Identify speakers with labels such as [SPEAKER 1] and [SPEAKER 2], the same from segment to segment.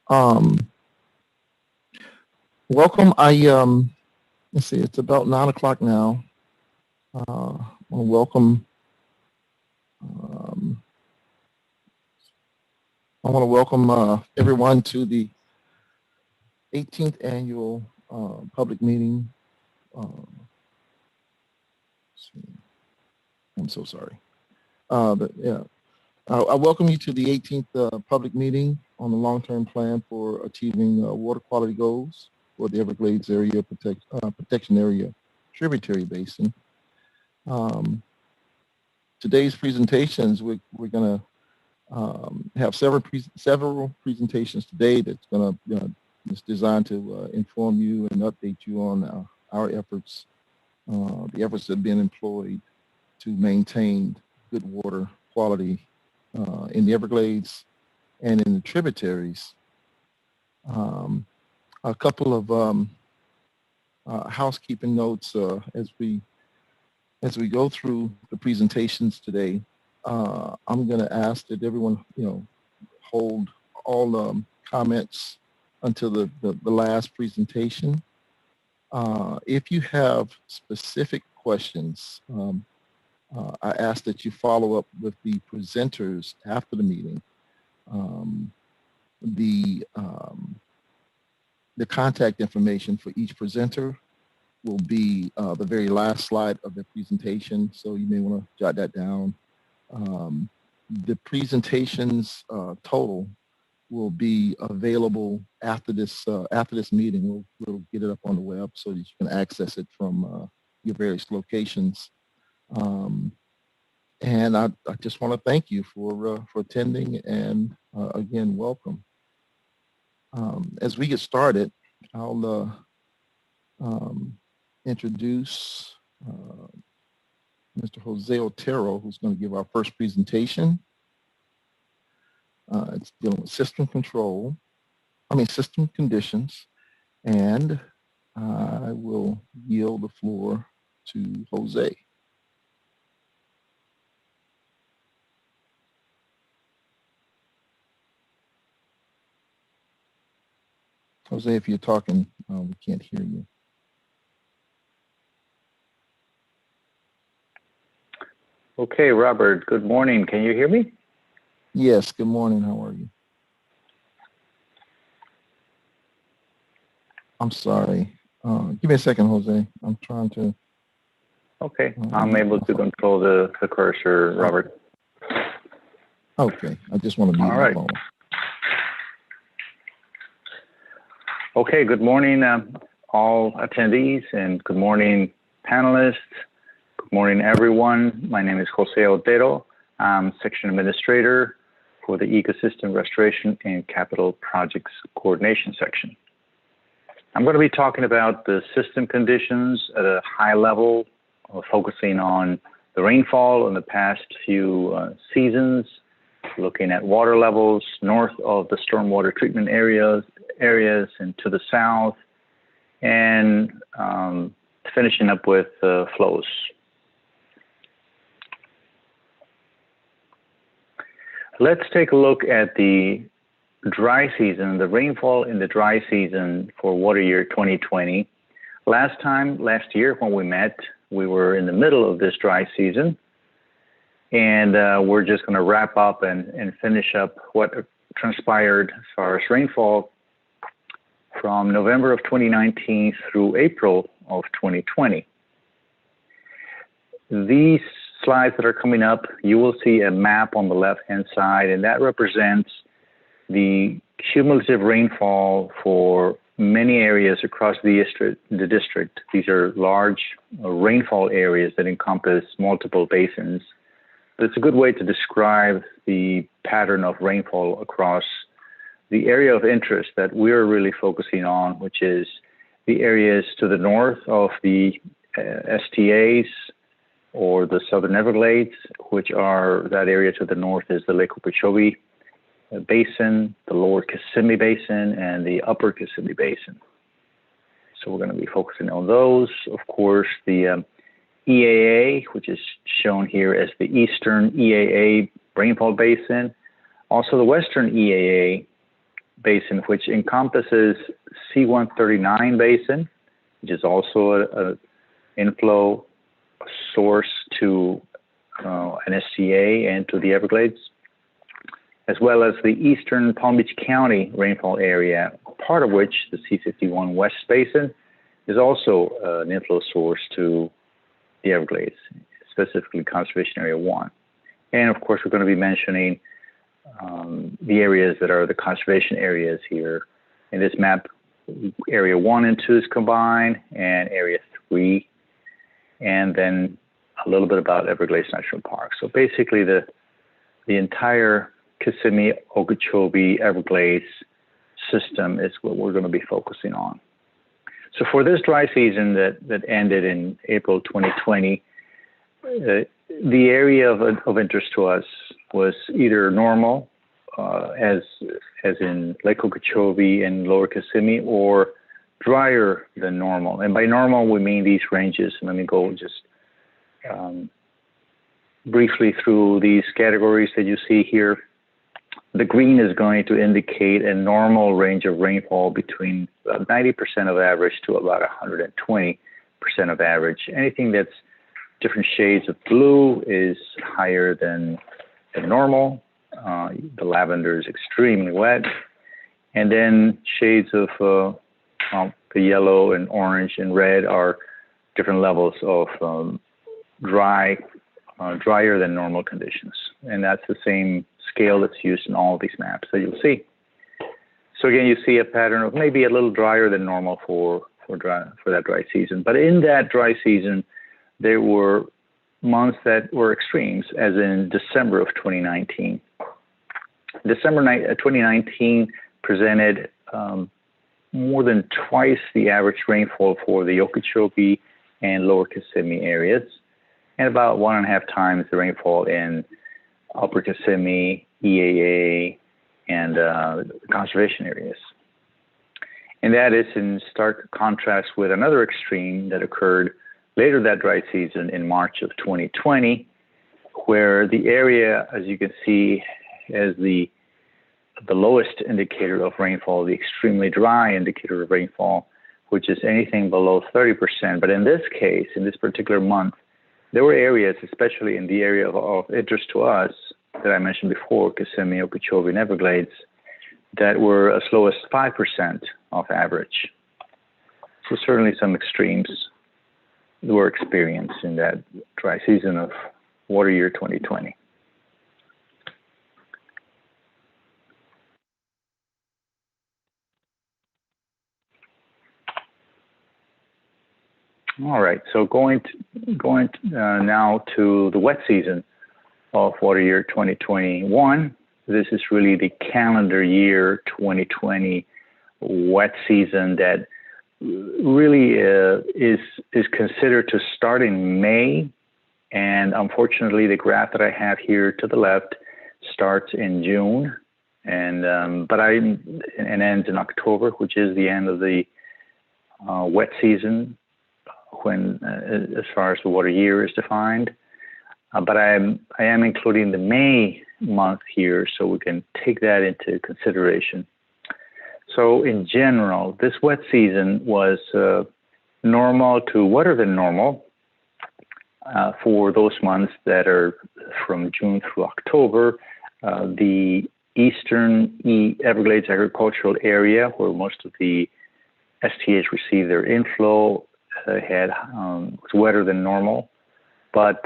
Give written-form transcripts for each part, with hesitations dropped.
[SPEAKER 1] Um, welcome. Let's see. It's about 9 o'clock now. I want to welcome. I want to welcome everyone to the 18th annual public meeting. I'm so sorry. But yeah, I welcome you to the 18th public meeting on the long-term plan for achieving water quality goals for the Everglades area protection area tributary basin. Today's presentations, we're going to have several presentations today that's going to it's designed to inform you and update you on our efforts, the efforts that have been employed to maintain good water quality in the Everglades and in the tributaries. A couple of housekeeping notes as we go through the presentations today. I'm going to ask that everyone, hold all comments until the last presentation. If you have specific questions, I ask that you follow up with the presenters after the meeting. The contact information for each presenter will be the very last slide of the presentation, so you may want to jot that down. The presentations total will be available after this meeting. We'll get it up on the web so that you can access it from your various locations. And I just want to thank you for attending, and again, welcome. As we get started, I'll introduce Mr. Jose Otero, who's going to give our first presentation. It's dealing with system conditions, and I will yield the floor to Jose. Jose, if you're talking, we can't hear you.
[SPEAKER 2] Okay, Robert, good morning. Can you hear me?
[SPEAKER 1] Yes, good morning. How are you? I'm sorry. Give me a second, Jose. I'm trying to.
[SPEAKER 2] Okay, I'm able to control the cursor, Robert.
[SPEAKER 1] Okay, I just want to mute my phone.
[SPEAKER 2] Okay, good morning, all attendees, and good morning, panelists. Good morning, everyone. My name is Jose Otero. I'm Section Administrator for the Ecosystem Restoration and Capital Projects Coordination Section. I'm going to be talking about the system conditions at a high level, focusing on the rainfall in the past few seasons, looking at water levels north of the stormwater treatment areas and to the south, and finishing up with flows. Let's take a look at the dry season, the rainfall in the dry season for water year 2020. Last year when we met, we were in the middle of this dry season, and we're just going to wrap up and finish up what transpired as far as rainfall from November of 2019 through April of 2020. These slides that are coming up, you will see a map on the left-hand side, and that represents the cumulative rainfall for many areas across the district. These are large rainfall areas that encompass multiple basins. But it's a good way to describe the pattern of rainfall across the area of interest that we're really focusing on, which is the areas to the north of the STAs or the Southern Everglades, which are, that area to the north is the Lake Okeechobee Basin, the Lower Kissimmee Basin, and the Upper Kissimmee Basin. So we're going to be focusing on those. Of course, the EAA, which is shown here as the Eastern EAA Rainfall Basin. Also the Western EAA Basin, which encompasses C139 Basin, which is also an inflow source to an SCA and to the Everglades, as well as the eastern Palm Beach County rainfall area, part of which, the C51 West Basin, is also an inflow source to the Everglades, specifically Conservation Area 1. And of course, we're going to be mentioning the areas that are the conservation areas here. In this map, Area 1 and 2 is combined, and Area 3, and then a little bit about Everglades National Park. So basically, the entire Kissimmee, Okeechobee, Everglades system is what we're going to be focusing on. So for this dry season that ended in April 2020, the area of interest to us was either normal, as in Lake Okeechobee and Lower Kissimmee, or drier than normal. And by normal, we mean these ranges. And let me go just briefly through these categories that you see here. The green is going to indicate a normal range of rainfall between about 90% of average to about 120% of average. Anything that's different shades of blue is higher than normal. The lavender is extremely wet. And then shades of the yellow and orange and red are different levels of drier than normal conditions. And that's the same scale that's used in all of these maps that you'll see. So again, you see a pattern of maybe a little drier than normal for that dry season. But in that dry season, there were months that were extremes, as in December of 2019. December 2019 presented more than twice the average rainfall for the Okeechobee and Lower Kissimmee areas, and about 1.5 times the rainfall in Upper Kissimmee, EAA, and conservation areas. And that is in stark contrast with another extreme that occurred later that dry season in March of 2020, where the area, as you can see, has the lowest indicator of rainfall, the extremely dry indicator of rainfall, which is anything below 30%. But in this case, in this particular month, there were areas, especially in the area of interest to us, that I mentioned before, Kissimmee, Okeechobee, and Everglades, that were as low as 5% of average. So certainly some extremes were experienced in that dry season of water year 2020. All right, so going now to the wet season of water year 2021. This is really the calendar year 2020 wet season that really is considered to start in May. And unfortunately, the graph that I have here to the left starts in June and ends in October, which is the end of the wet season, when as far as the water year is defined. But I am including the May month here so we can take that into consideration. So in general, this wet season was normal to wetter than normal for those months that are from June through October. The eastern Everglades agricultural area, where most of the STAs receive their inflow, was wetter than normal. But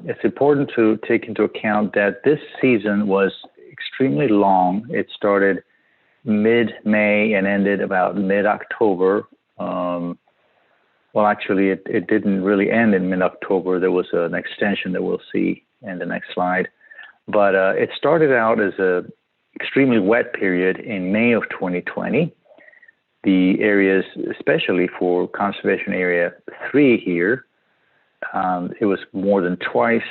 [SPEAKER 2] it's important to take into account that this season was extremely long. It started mid-May and ended about mid-October. Well, actually, it didn't really end in mid-October. There was an extension that we'll see in the next slide. But it started out as an extremely wet period in May of 2020. The areas, especially for Conservation Area 3 here, it was more than twice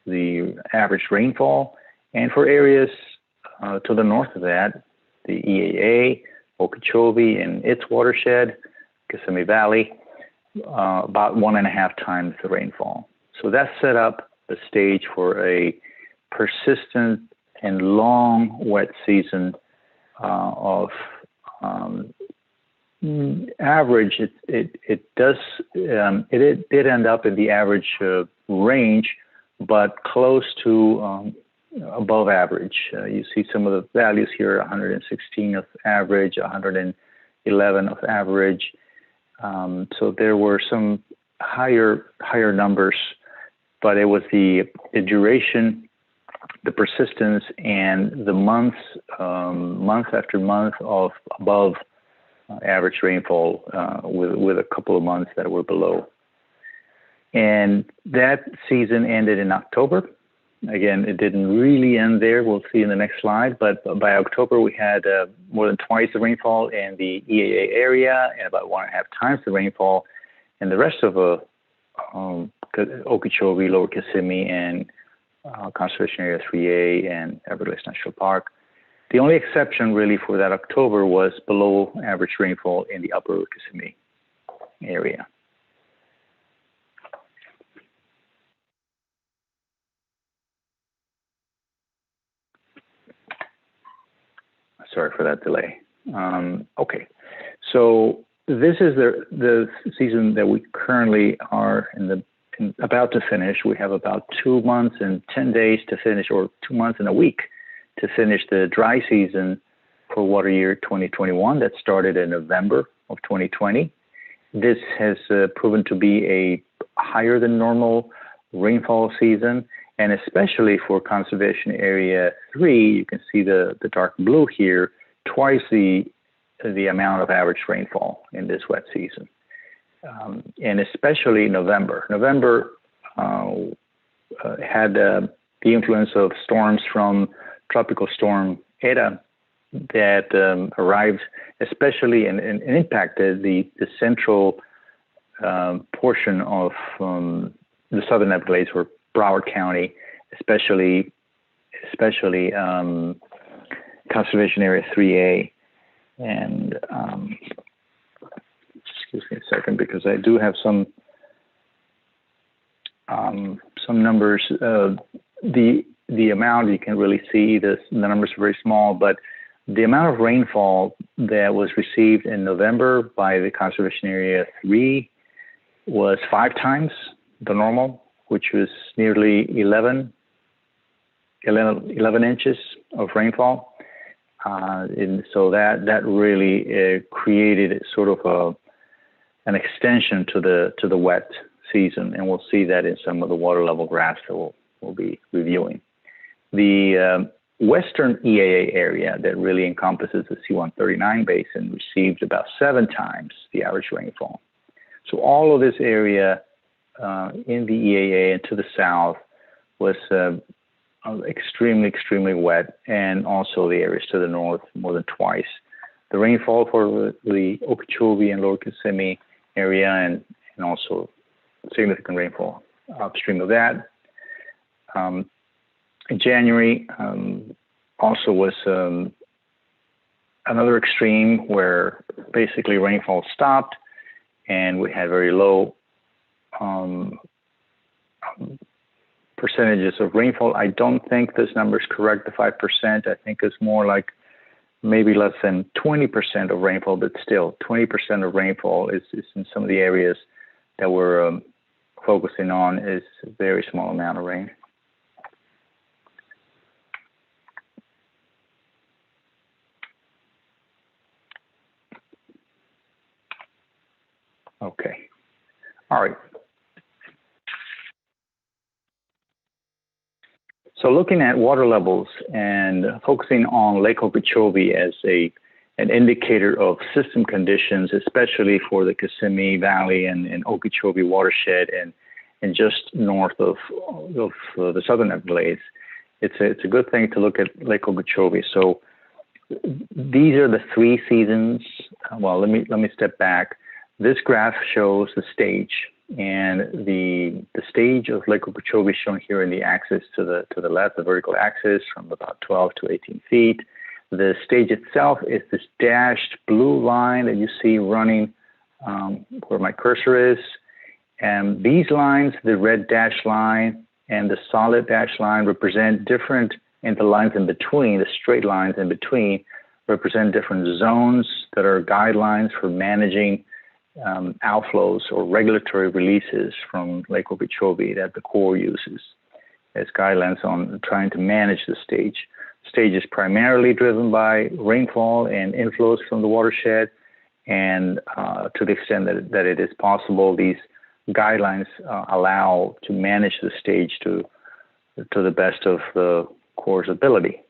[SPEAKER 2] the average rainfall. And for areas to the north of that, the EAA, Okeechobee, and its watershed, Kissimmee Valley, about 1.5 times the rainfall. So that set up the stage for a persistent and long wet season of average, it did end up in the average range, but close to above average. You see some of the values here: 116 of average, 111 of average. So there were some higher numbers, but it was the duration, the persistence, and the months, month after month of above average rainfall, with a couple of months that were below. And that season ended in October. Again, it didn't really end there. We'll see in the next slide. But by October, we had more than twice the rainfall in the EAA area and about 1.5 times the rainfall in the rest of Okeechobee, Lower Kissimmee, and Conservation Area 3A and Everglades National Park. The only exception really for that October was below average rainfall in the upper Kissimmee area. Sorry for that delay. Okay, so this is the season that we currently are about to finish. We have about 2 months and 10 days to finish, or 2 months and a week to finish the dry season for water year 2021 that started in November of 2020. This has proven to be a higher than normal rainfall season, and especially for Conservation Area 3, you can see the dark blue here, twice the amount of average rainfall in this wet season. And especially November. November had the influence of storms from Tropical Storm Eta that arrived, especially and impacted the central portion of the Southern Everglades, or Broward County, especially Conservation Area 3A. And excuse me a second, because I do have some numbers. The amount, you can really see the numbers are very small, but the amount of rainfall that was received in November by the Conservation Area 3 was 5 times the normal, which was nearly 11 inches of rainfall. And so that really created sort of an extension to the wet season, and we'll see that in some of the water level graphs that we'll be reviewing. The western EAA area that really encompasses the C139 basin received about 7 times the average rainfall. So all of this area in the EAA and to the south was extremely wet, and also the areas to the north more than twice the rainfall for the Okeechobee and Lower Kissimmee area, and also significant rainfall upstream of that. In January also was another extreme where basically rainfall stopped, and we had very low percentages of rainfall. I don't think this number is correct, the 5%. I think it's more like maybe less than 20% of rainfall, but still 20% of rainfall is in some of the areas that we're focusing on is a very small amount of rain. Okay, all right. So looking at water levels and focusing on Lake Okeechobee as an indicator of system conditions, especially for the Kissimmee Valley and Okeechobee watershed and just north of the Southern Everglades, it's a good thing to look at Lake Okeechobee. So these are the 3 seasons. Well, let me step back. This graph shows the stage, and the stage of Lake Okeechobee is shown here in the axis to the left, the vertical axis, from about 12 to 18 feet. The stage itself is this dashed blue line that you see running where my cursor is. And these lines, the red dashed line and the solid dashed line, represent different, and the lines in between, the straight lines in between, represent different zones that are guidelines for managing outflows or regulatory releases from Lake Okeechobee that the Corps uses as guidelines on trying to manage the stage. The stage is primarily driven by rainfall and inflows from the watershed, and to the extent that it is possible, these guidelines allow to manage the stage to the best of the Corps' ability.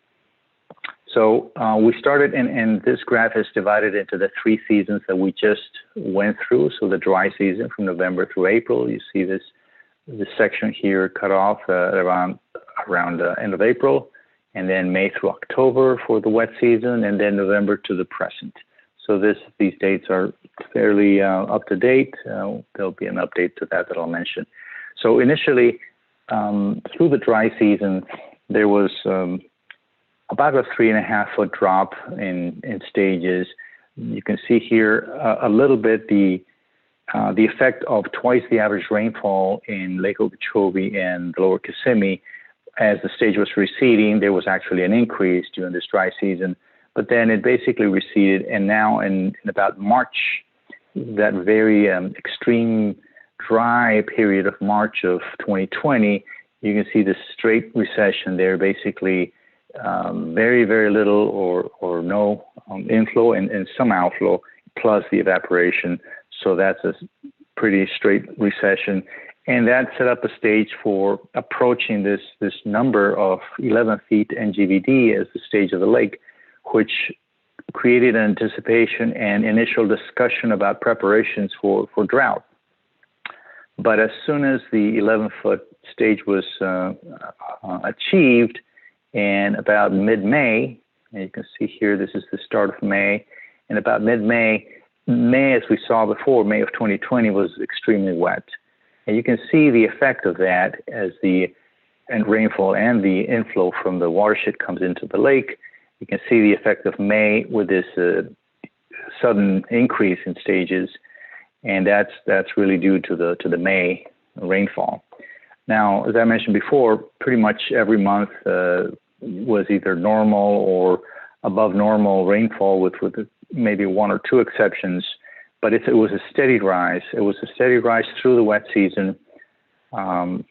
[SPEAKER 2] So we started, and this graph is divided into the 3 seasons that we just went through. So the dry season from November through April, you see this section here cut off around the end of April, and then May through October for the wet season, and then November to the present. So these dates are fairly up to date. There'll be an update to that I'll mention. So initially, through the dry season, there was about a 3.5 foot drop in stages. You can see here a little bit the effect of twice the average rainfall in Lake Okeechobee and the Lower Kissimmee. As the stage was receding, there was actually an increase during this dry season, but then it basically receded. And now in about March, that very extreme dry period of March of 2020, you can see the straight recession there, basically very, very little or no inflow and some outflow, plus the evaporation. So that's a pretty straight recession. And that set up a stage for approaching this number of 11 feet NGVD as the stage of the lake, which created an anticipation and initial discussion about preparations for drought. But as soon as the 11-foot stage was achieved, and about mid-May, and you can see here, this is the start of May, and about mid-May, as we saw before, May of 2020 was extremely wet. And you can see the effect of that as the rainfall and the inflow from the watershed comes into the lake. You can see the effect of May with this sudden increase in stages, and that's really due to the May rainfall. Now, as I mentioned before, pretty much every month was either normal or above normal rainfall, with maybe 1 or 2 exceptions. But it was a steady rise. It was a steady rise through the wet season. There's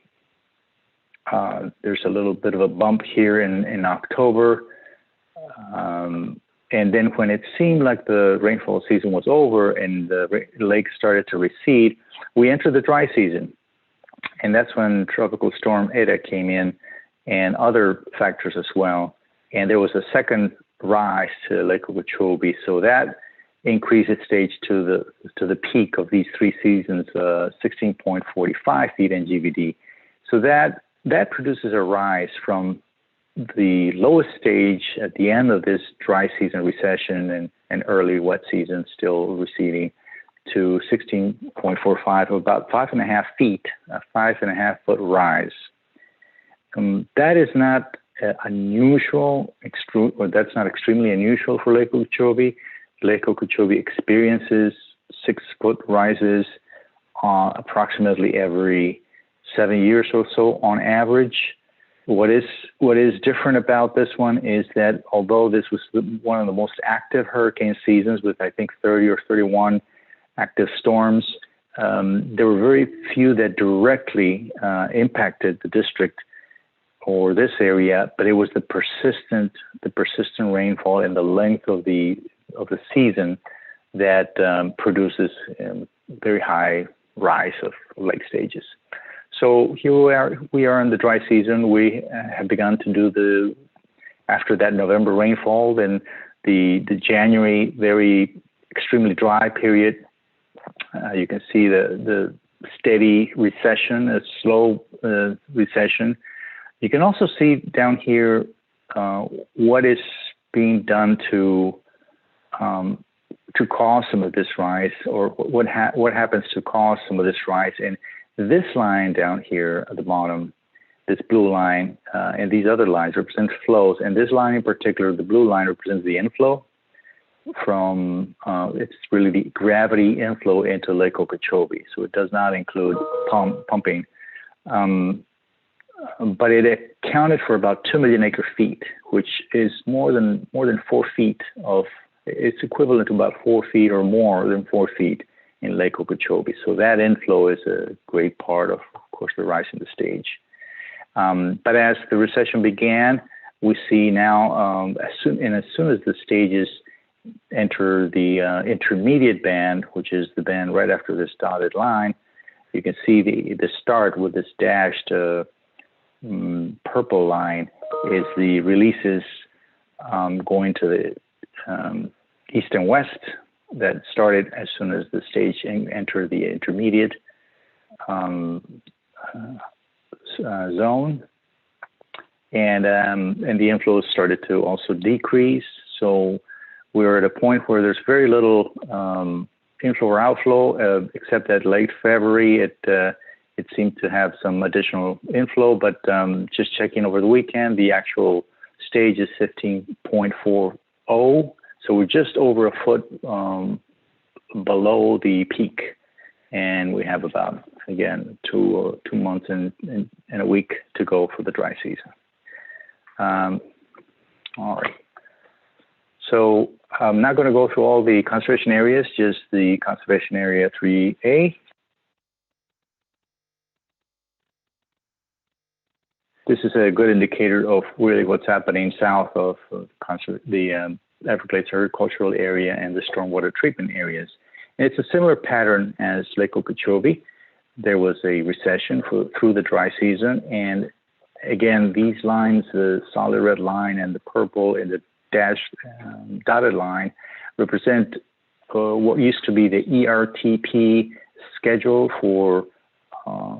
[SPEAKER 2] a little bit of a bump here in October. And then when it seemed like the rainfall season was over and the lake started to recede, we entered the dry season. And that's when Tropical Storm Eta came in and other factors as well. And there was a second rise to Lake Okeechobee. So that increased its stage to the peak of these 3 seasons, 16.45 feet NGVD. So that produces a rise from the lowest stage at the end of this dry season recession and early wet season still receding to 16.45, about 5.5 feet, a 5.5 foot rise. That is not unusual, or that's not extremely unusual for Lake Okeechobee. Lake Okeechobee experiences 6-foot rises approximately every 7 years or so on average. What is different about this one is that although this was one of the most active hurricane seasons with, I think, 30 or 31 active storms, there were very few that directly impacted the district or this area, but it was the persistent rainfall and the length of the season that produces very high rise of lake stages. So here we are in the dry season. We have begun to do after that November rainfall, then the January very extremely dry period. You can see the steady recession, a slow recession. You can also see down here what is being done to cause some of this rise, or what happens to cause some of this rise. And this line down here at the bottom, this blue line, and these other lines represent flows. And this line in particular, the blue line, represents the inflow from, it's really the gravity inflow into Lake Okeechobee. So it does not include pumping. but it accounted for about 2 million acre feet, which is more than 4 feet of, it's equivalent to about 4 feet or more than 4 feet in Lake Okeechobee. So that inflow is a great part of course, the rise in the stage. But as the recession began, we see now, as soon as the stages enter the intermediate band, which is the band right after this dotted line, you can see the start with this dashed purple line is the releases going to the east and west that started as soon as the stage entered the intermediate zone, and the inflows started to also decrease. So we're at a point where there's very little inflow or outflow, except that late February it seemed to have some additional inflow, but just checking over the weekend, the actual stage is 15.40. So we're just over a foot below the peak, and we have about, again, 2 months and a week to go for the dry season. All right. So I'm not going to go through all the conservation areas, just the conservation area 3A. This is a good indicator of really what's happening south of the Everglades agricultural area and the stormwater treatment areas. And it's a similar pattern as Lake Okeechobee. There was a recession through the dry season. And again, these lines, the solid red line and the purple and the dashed dotted line, represent what used to be the ERTP schedule for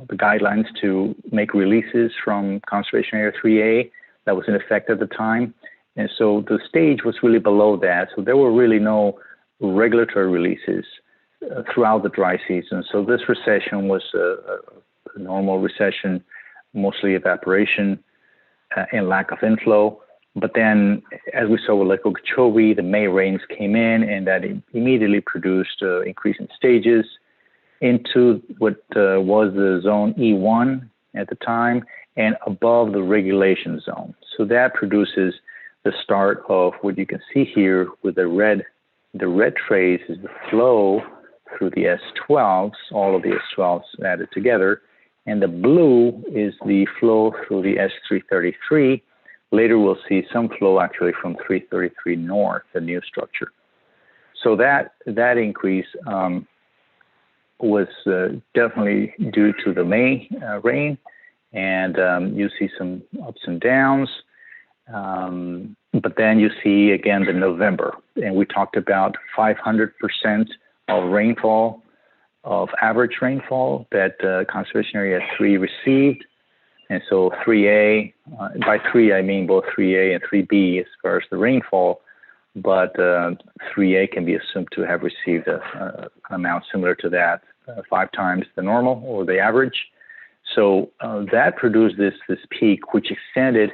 [SPEAKER 2] the guidelines to make releases from Conservation Area 3A that was in effect at the time. And so the stage was really below that. So there were really no regulatory releases throughout the dry season. So this recession was a normal recession, mostly evaporation and lack of inflow. But then, as we saw with Lake Okeechobee, the May rains came in, and that immediately produced increase in stages into what was the zone E1 at the time and above the regulation zone. So that produces the start of what you can see here with the red trace is the flow through the S12s, all of the S12s added together, and the blue is the flow through the S333. Later we'll see some flow actually from 333 north, the new structure. So that increase was definitely due to the May rain, and you see some ups and downs. But then you see again the November, and we talked about 500% of rainfall, of average rainfall that Conservation Area 3 received. And so 3A, by 3 I mean both 3A and 3B as far as the rainfall, but 3A can be assumed to have received an amount similar to that, 5 times the normal or the average. So that produced this peak, which extended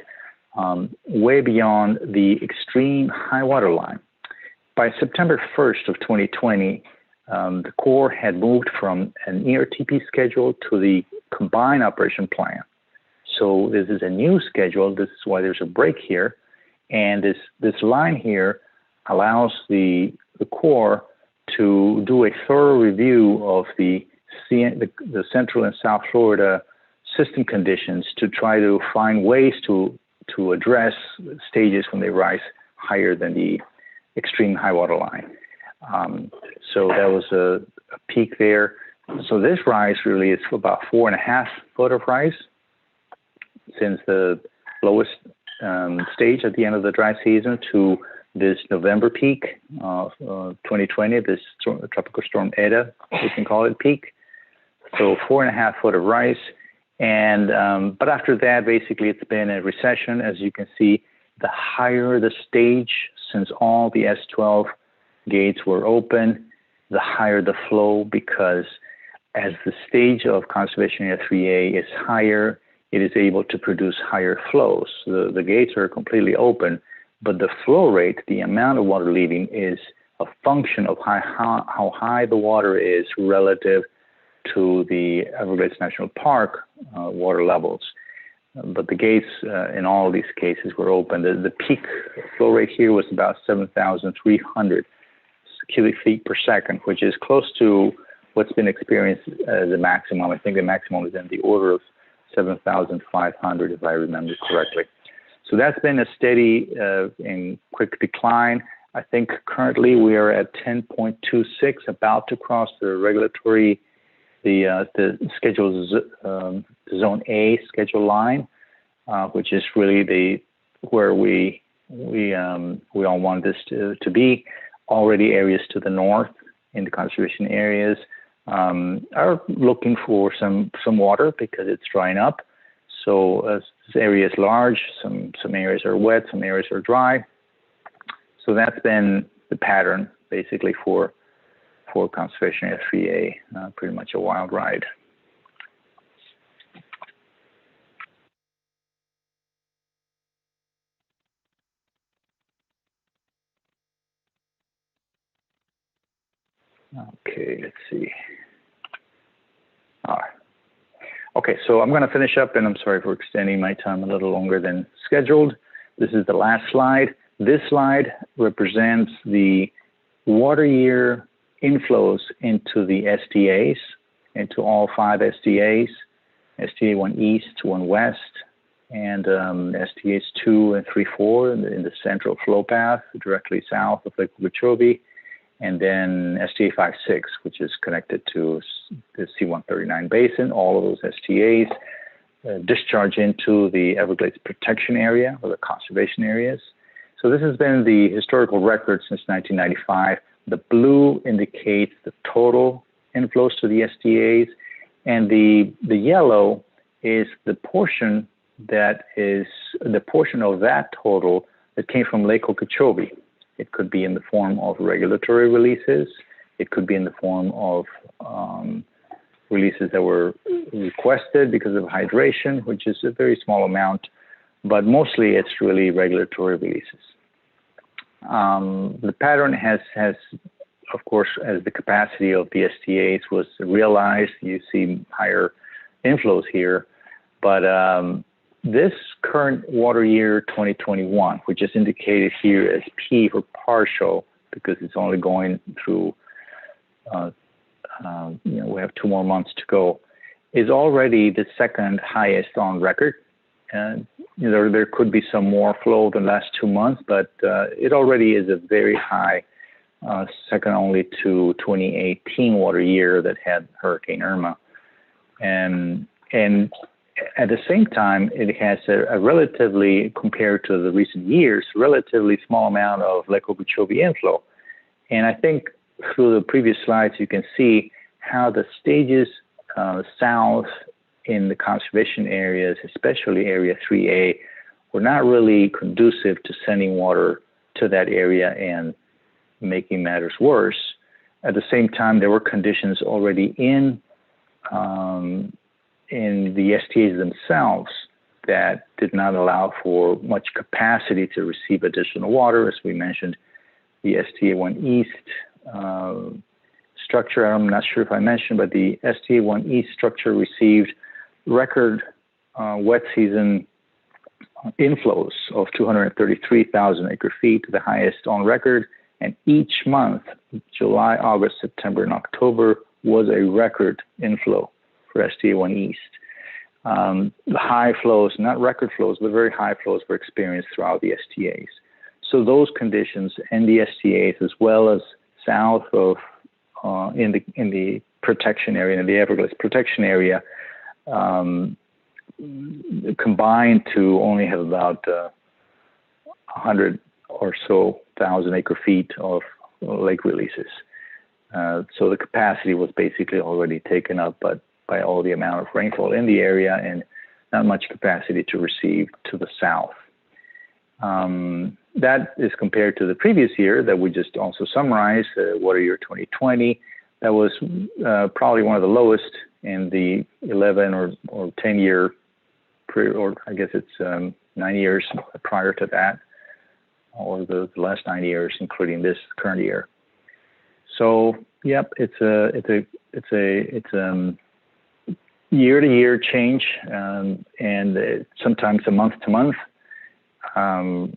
[SPEAKER 2] way beyond the extreme high water line. By September 1st of 2020, the Corps had moved from an ERTP schedule to the combined operation plan. So this is a new schedule. This is why there's a break here. And this line here allows the Corps to do a thorough review of the Central and South Florida system conditions to try to find ways to address stages when they rise higher than the extreme high water line. So that was a peak there. So this rise really is about 4.5 foot of rise since the lowest stage at the end of the dry season to this November peak of 2020, this tropical storm Eta, we can call it peak. So 4.5 foot of rise. And but after that, basically, it's been a recession. As you can see, the higher the stage, since all the S12 gates were open, the higher the flow, because as the stage of Conservation Area 3A is higher, it is able to produce higher flows. The gates are completely open, but the flow rate, the amount of water leaving, is a function of how high the water is relative to the Everglades National Park water levels. but the gates in all of these cases were open. The peak flow rate here was about 7,300 cubic feet per second, which is close to what's been experienced as a maximum. I think the maximum is in the order of 7,500, if I remember correctly. So that's been a steady and quick decline. I think currently we are at 10.26, about to cross the regulatory, the schedule zone A schedule line, which is really where we all want this to be. Already areas to the north in the conservation areas are looking for some water because it's drying up. So this area is large, some areas are wet, some areas are dry. So that's been the pattern basically for conservation area 3A, pretty much a wild ride. Okay, let's see. All right. Okay, so I'm going to finish up, and I'm sorry for extending my time a little longer than scheduled. This is the last slide. This slide represents the water year inflows into the SDAs, into all 5 SDAs, SDA 1 East, 1 West, and SDAs 2 and 3, 4 in the central flow path directly south of Lake Okeechobee, and then SDA 5, 6, which is connected to the C139 basin. All of those SDAs discharge into the Everglades protection area or the conservation areas. So this has been the historical record since 1995. The blue indicates the total inflows to the SDAs, and the yellow is the portion that is the portion of that total that came from Lake Okeechobee. It could be in the form of regulatory releases. It could be in the form of releases that were requested because of hydration, which is a very small amount, but mostly it's really regulatory releases. The pattern has, of course, as the capacity of the SDAs was realized, you see higher inflows here, but this current water year 2021, which is indicated here as P for partial because it's only going through, we have 2 more months to go, is already the second highest on record. And there could be some more flow the last 2 months, but it already is a very high, second only to 2018 water year that had Hurricane Irma. And at the same time, it has a relatively, compared to the recent years, relatively small amount of Lake Okeechobee inflow. And I think through the previous slides, you can see how the stages south in the conservation areas, especially Area 3A, were not really conducive to sending water to that area and making matters worse. At the same time, there were conditions already in the STAs themselves that did not allow for much capacity to receive additional water. As we mentioned, the STA 1 East structure, I'm not sure if I mentioned, but the STA 1 East structure received record wet season inflows of 233,000 acre feet, the highest on record. And each month, July, August, September, and October, was a record inflow for STA 1 East. The high flows, not record flows, but very high flows were experienced throughout the STAs. So those conditions in the STAs, as well as south of in the protection area, in the Everglades protection area, combined to only have about 100 or so thousand acre feet of lake releases. So the capacity was basically already taken up, but by all the amount of rainfall in the area and not much capacity to receive to the south. That is compared to the previous year that we just also summarized, water year 2020. That was probably one of the lowest in the 11 or 10 year, or I guess it's 9 years prior to that, or the last 9 years, including this current year. year-to-year change and sometimes a month-to-month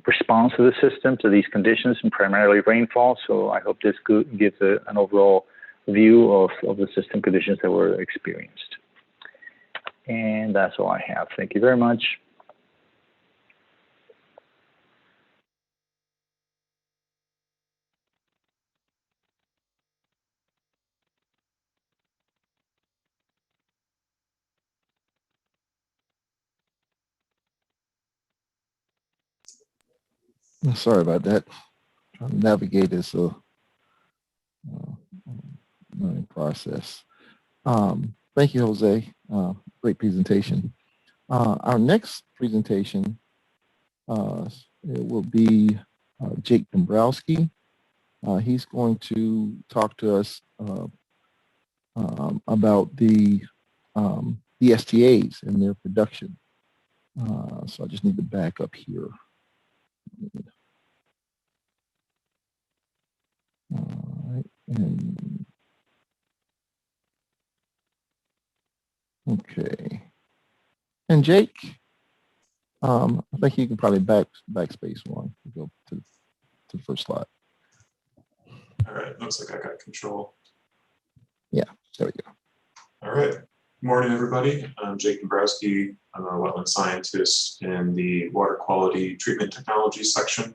[SPEAKER 2] response to the system to these conditions and primarily rainfall. So I hope this gives an overall view of the system conditions that were experienced. And that's all I have. Thank you very much.
[SPEAKER 1] Sorry about that. Trying to navigate this learning process. Thank you, Jose. Great presentation. Our next presentation it will be Jake Dombrowski. He's going to talk to us about the STAs and their production. So I just need to back up here. All right, and okay. And Jake, I think you can probably backspace one to go to the first slide.
[SPEAKER 3] All right, looks like I got control.
[SPEAKER 1] Yeah, there we go.
[SPEAKER 3] All right, good morning, everybody. I'm Jake Dombrowski. I'm a wetland scientist in the Water Quality Treatment Technology section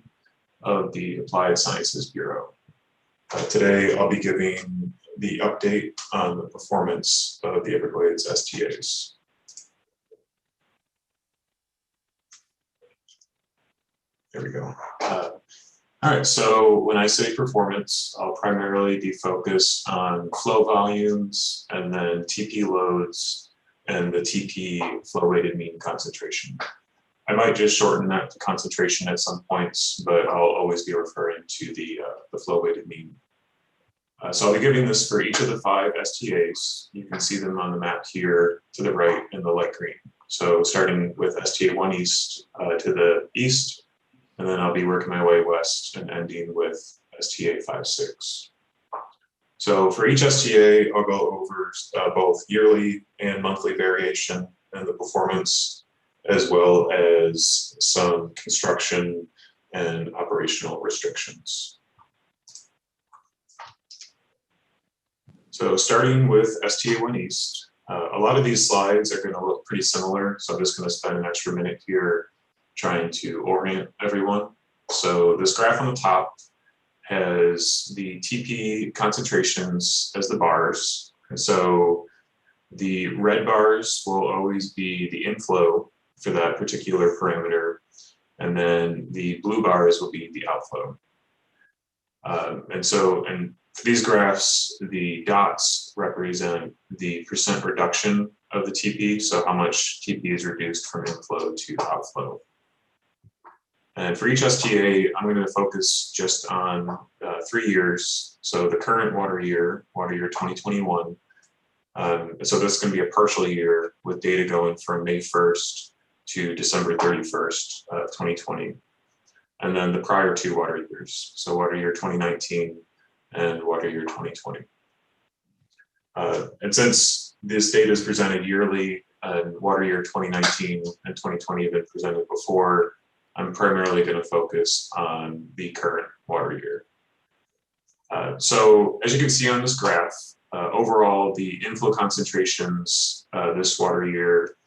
[SPEAKER 3] of the Applied Sciences Bureau. Today, I'll be giving the update on the performance of the Everglades STAs. There we go. All right, so when I say performance, I'll primarily be focused on flow volumes and then TP loads and the TP flow weighted mean concentration. I might just shorten that to concentration at some points, but I'll always be referring to the flow weighted mean. So I'll be giving this for each of the 5 STAs. You can see them on the map here to the right in the light green. So starting with STA 1 East to the east, and then I'll be working my way west and ending with STA 5-6. So for each STA, I'll go over both yearly and monthly variation and the performance, as well as some construction and operational restrictions. So starting with STA 1 East, a lot of these slides are going to look pretty similar, so I'm just going to spend an extra minute here trying to orient everyone. So this graph on the top has the TP concentrations as the bars. And so the red bars will always be the inflow for that particular parameter. And then the blue bars will be the outflow. And for these graphs, the dots represent the % reduction of the TP. So how much TP is reduced from inflow to outflow. And for each STA, I'm going to focus just on 3 years. So the current water year 2021. So this is going to be a partial year with data going from May 1st to December 31st, 2020. And then the prior 2 water years. So water year 2019 and water year 2020. And since this data is presented yearly and water year 2019 and 2020 have been presented before, I'm primarily going to focus on the current water year. So as you can see on this graph, overall the inflow concentrations this water year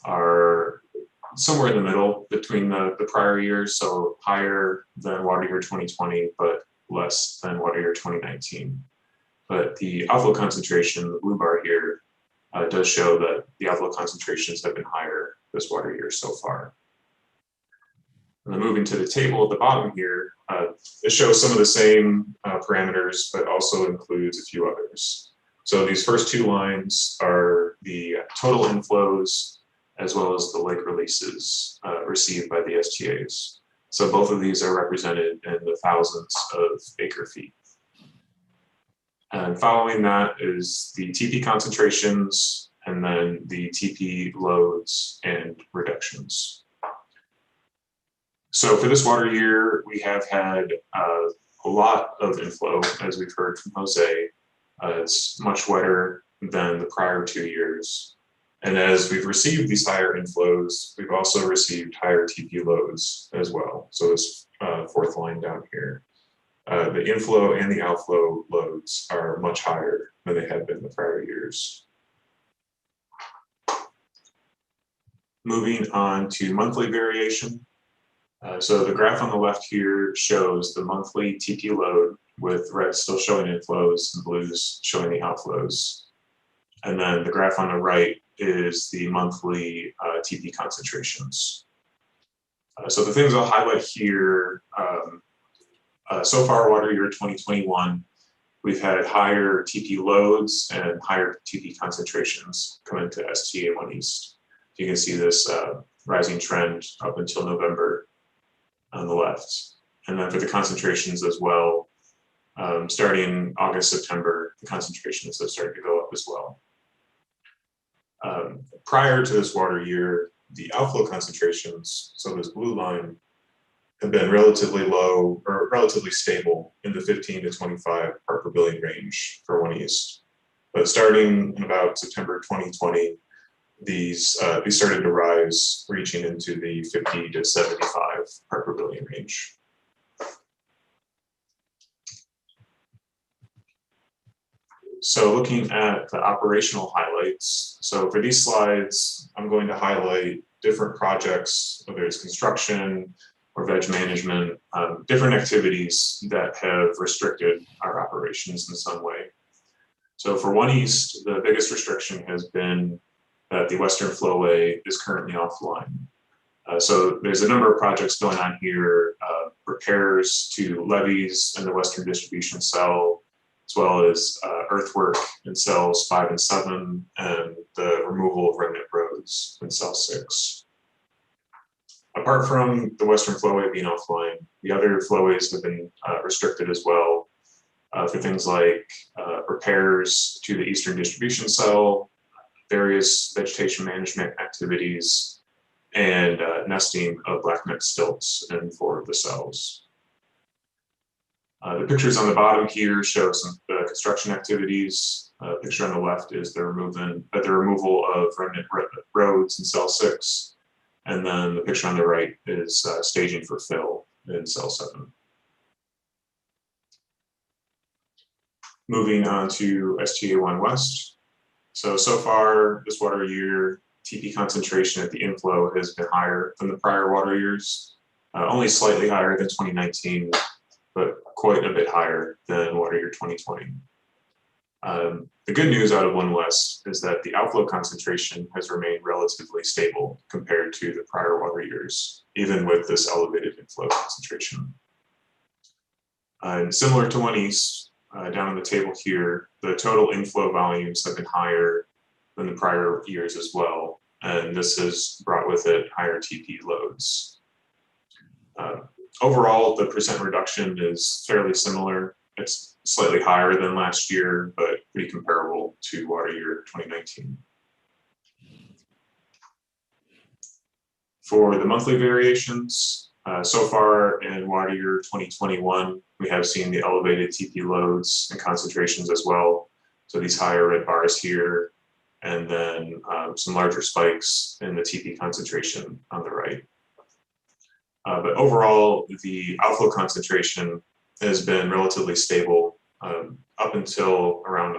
[SPEAKER 3] are somewhere in the middle between the prior years, so higher than water year 2020, but less than water year 2019. But the outflow concentration, the blue bar here, does show that the outflow concentrations have been higher this water year so far. And then moving to the table at the bottom here, it shows some of the same parameters, but also includes a few others. So these first 2 lines are the total inflows, as well as the lake releases received by the STAs. So both of these are represented in the thousands of acre feet. And following that is the TP concentrations, and then the TP loads and reductions. So for this water year, we have had a lot of inflow, as we've heard from Jose. It's much wetter than the prior 2 years. And as we've received these higher inflows, we've also received higher TP loads as well. So this fourth line down here, the inflow and the outflow loads are much higher than they had been the prior years. Moving on to monthly variation. So the graph on the left here shows the monthly TP load with red still showing inflows and blues showing the outflows. And then the graph on the right is the monthly TP concentrations. So the things I'll highlight here, so far water year 2021, we've had higher TP loads and higher TP concentrations come into STA1 East. You can see this rising trend up until November on the left. And then for the concentrations as well, starting August, September, the concentrations have started to go up as well. Prior to this water year, the outflow concentrations, so this blue line, have been relatively low or relatively stable in the 15 to 25 part per billion range for 1 East. But starting in about September 2020, these started to rise, reaching into the 50 to 75 part per billion range. So looking at the operational highlights, so for these slides, I'm going to highlight different projects, whether it's construction or veg management, different activities that have restricted our operations in some way. So for 1 East, the biggest restriction has been that the Western Flowway is currently offline. So there's a number of projects going on here, repairs to levees in the Western Distribution Cell, as well as earthwork in cells 5 and 7, and the removal of remnant roads in cell 6. Apart from the Western Flowway being offline, the other flowways have been restricted as well for things like repairs to the Eastern Distribution Cell, various vegetation management activities, and nesting of blackneck stilts in 4 of the cells. The pictures on the bottom here show some construction activities. The picture on the left is the removal of remnant roads in cell 6. And then the picture on the right is staging for fill in cell 7. Moving on to STA1 West. So far this water year, TP concentration at the inflow has been higher than the prior water years, only slightly higher than 2019, but quite a bit higher than water year 2020. The good news out of 1 West is that the outflow concentration has remained relatively stable compared to the prior water years, even with this elevated inflow concentration. And similar to 1 East, down on the table here, the total inflow volumes have been higher than the prior years as well, and this has brought with it higher TP loads. Overall, the percent reduction is fairly similar. It's slightly higher than last year, but pretty comparable to water year 2019. For the monthly variations, so far in water year 2021, we have seen the elevated TP loads and concentrations as well. So these higher red bars here, and then some larger spikes in the TP concentration on the right. But overall, the outflow concentration has been relatively stable up until around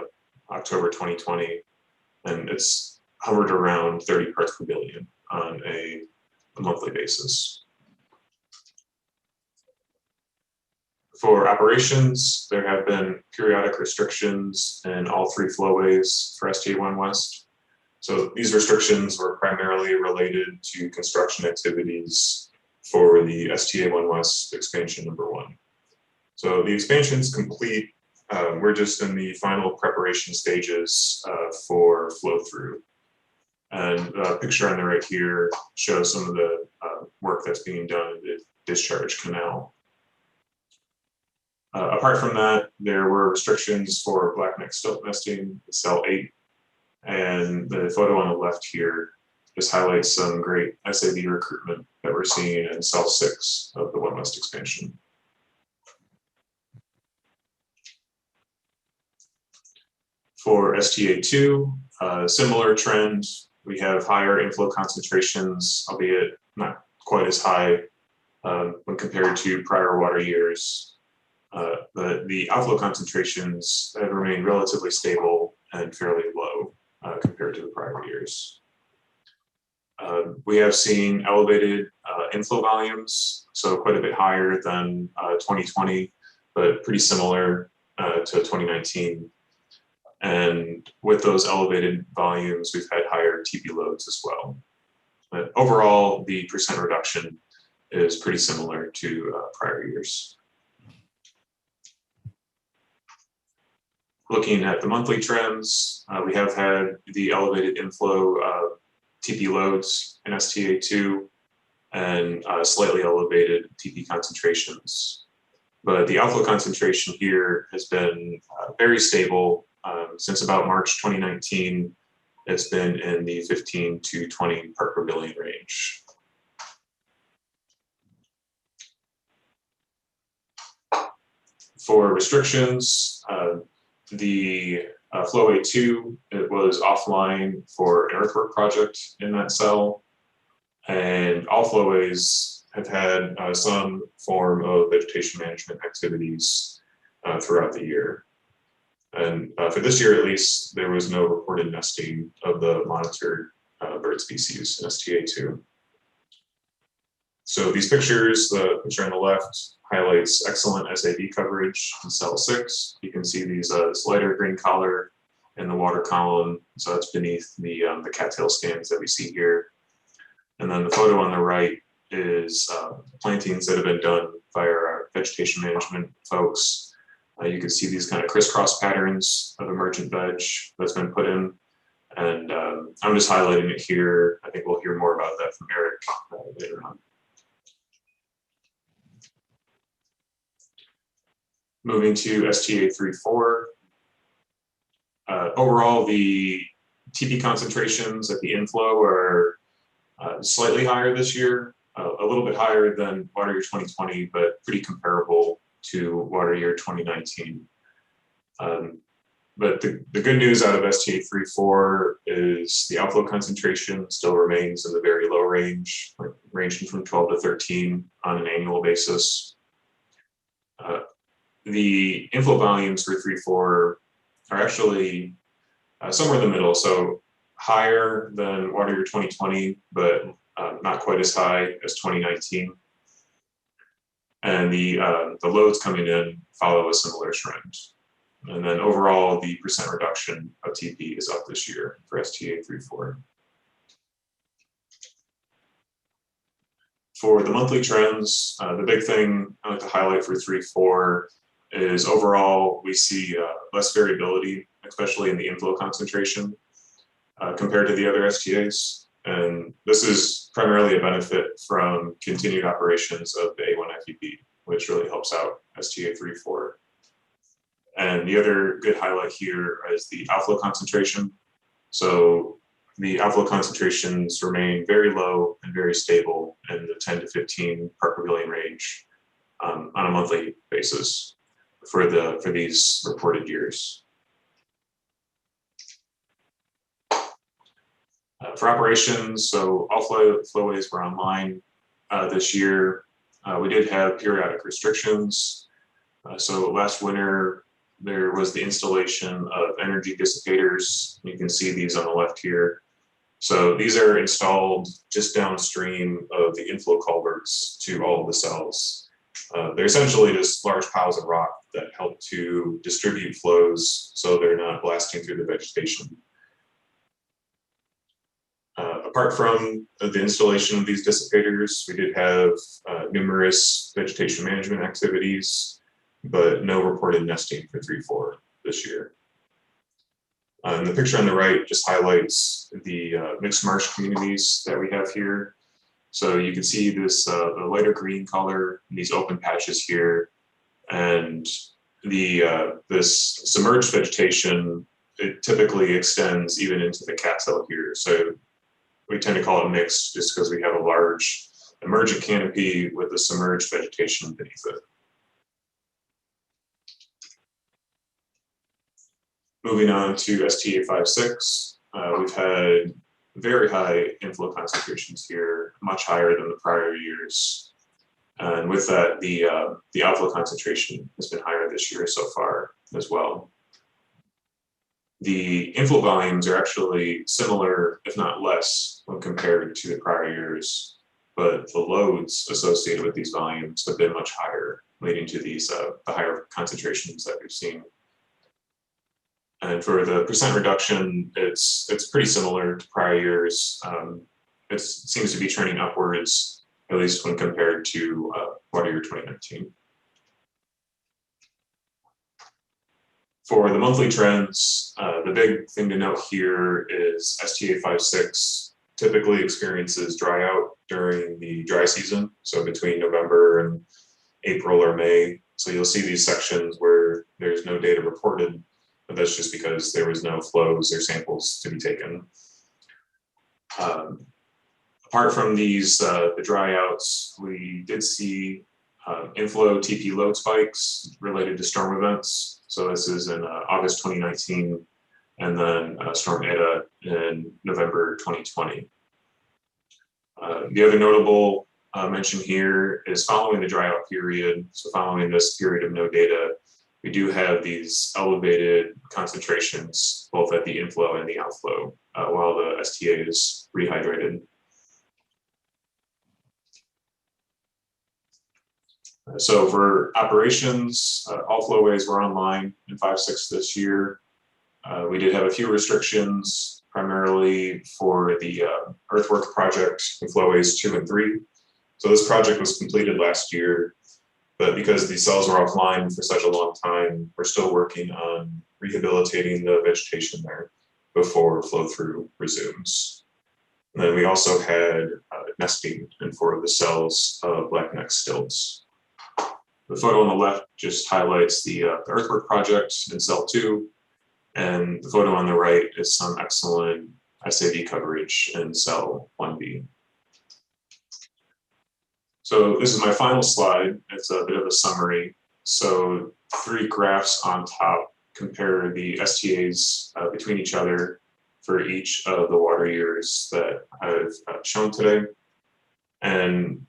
[SPEAKER 3] October 2020, and it's hovered around 30 parts per billion on a monthly basis. For operations, there have been periodic restrictions in all 3 flowways for STA1 West. So these restrictions were primarily related to construction activities for the STA1 West expansion number 1. So the expansion's complete. We're just in the final preparation stages for flow through. And the picture on the right here shows some of the work that's being done in the discharge canal. Apart from that, there were restrictions for blackneck stilt nesting in cell 8. And the photo on the left here just highlights some great SAB recruitment that we're seeing in cell 6 of the 1 West expansion. For STA2, similar trend. We have higher inflow concentrations, albeit not quite as high when compared to prior water years. But the outflow concentrations have remained relatively stable and fairly low compared to the prior years. We have seen elevated inflow volumes, so quite a bit higher than 2020, but pretty similar to 2019. And with those elevated volumes, we've had higher TP loads as well. But overall, the percent reduction is pretty similar to prior years. Looking at the monthly trends, we have had the elevated inflow TP loads in STA2 and slightly elevated TP concentrations. But the outflow concentration here has been very stable since about March 2019. It's been in the 15 to 20 part per billion range. For restrictions, the Flowway 2, it was offline for an earthwork project in that cell. And all flowways have had some form of vegetation management activities throughout the year. And for this year, at least, there was no reported nesting of the monitored bird species in STA2. So these pictures, the picture on the left highlights excellent SAB coverage in cell 6. You can see these lighter green color in the water column. So that's beneath the cattail scans that we see here. And then the photo on the right is plantings that have been done by our vegetation management folks. You can see these kind of crisscross patterns of emergent veg that's been put in. And I'm just highlighting it here. I think we'll hear more about that from Eric later on. Moving to STA34. Overall, the TP concentrations at the inflow are slightly higher this year, a little bit higher than water year 2020, but pretty comparable to water year 2019. But the good news out of STA34 is the outflow concentration still remains in the very low range, ranging from 12 to 13 on an annual basis. The inflow volumes for 3.4 are actually somewhere in the middle, so higher than water year 2020, but not quite as high as 2019. And the loads coming in follow a similar trend. And then overall, the percent reduction of TP is up this year for STA34. For the monthly trends, the big thing I like to highlight for 3.4 is overall we see less variability, especially in the inflow concentration compared to the other STAs. And this is primarily a benefit from continued operations of the A1 FEP, which really helps out STA34. And the other good highlight here is the outflow concentration. So the outflow concentrations remain very low and very stable in the 10 to 15 part per billion range on a monthly basis for these reported years. For operations, so all flowways were online this year. We did have periodic restrictions. So last winter, there was the installation of energy dissipators. You can see these on the left here. So these are installed just downstream of the inflow culverts to all of the cells. They're essentially just large piles of rock that help to distribute flows so they're not blasting through the vegetation. Apart from the installation of these dissipators, we did have numerous vegetation management activities, but no reported nesting for 3.4 this year. And the picture on the right just highlights the mixed marsh communities that we have here. So you can see this the lighter green color in these open patches here, and this submerged vegetation, it typically extends even into the cattail here. So we tend to call it mixed just because we have a large emergent canopy with the submerged vegetation beneath it. Moving on to STA56, we've had very high inflow concentrations here, much higher than the prior years. And with that, the outflow concentration has been higher this year so far as well. The inflow volumes are actually similar, if not less, when compared to the prior years, but the loads associated with these volumes have been much higher, leading to these the higher concentrations that we've seen. And for the percent reduction, it's pretty similar to prior years. It seems to be trending upwards, at least when compared to water year 2019. For the monthly trends, the big thing to note here is STA56 typically experiences dry out during the dry season, so between November and April or May. So you'll see these sections where there's no data reported, but that's just because there was no flows or samples to be taken. Apart from these, the dry outs, we did see inflow TP load spikes related to storm events. So this is in August 2019, and then Storm Eta in November 2020. The other notable mention here is following the dry out period, so following this period of no data, we do have these elevated concentrations both at the inflow and the outflow while the STA is rehydrated. So for operations, all flowways were online in 5/6 this year. We did have a few restrictions, primarily for the earthwork project in flowways 2 and 3. So this project was completed last year, but because the cells were offline for such a long time, we're still working on rehabilitating the vegetation there before flow through resumes. And then we also had nesting in 4 of the cells of blackneck stilts. The photo on the left just highlights the earthwork project in cell 2, and the photo on the right is some excellent SAV coverage in cell 1B. So this is my final slide. It's a bit of a summary. So 3 graphs on top compare the STAs between each other for each of the water years that I've shown today. And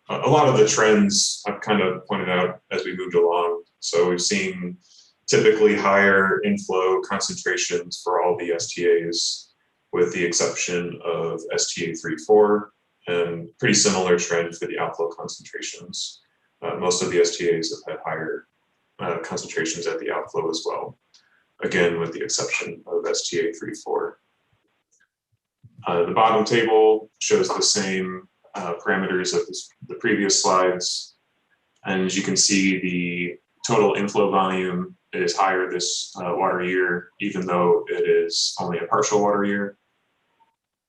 [SPEAKER 3] a lot of the trends I've kind of pointed out as we moved along. So we've seen typically higher inflow concentrations for all the STAs, with the exception of STA 3-4, and pretty similar trend for the outflow concentrations. Most of the STAs have had higher concentrations at the outflow as well, again, with the exception of STA 3-4. The bottom table shows the same parameters of the previous slides. And as you can see, the total inflow volume is higher this water year, even though it is only a partial water year.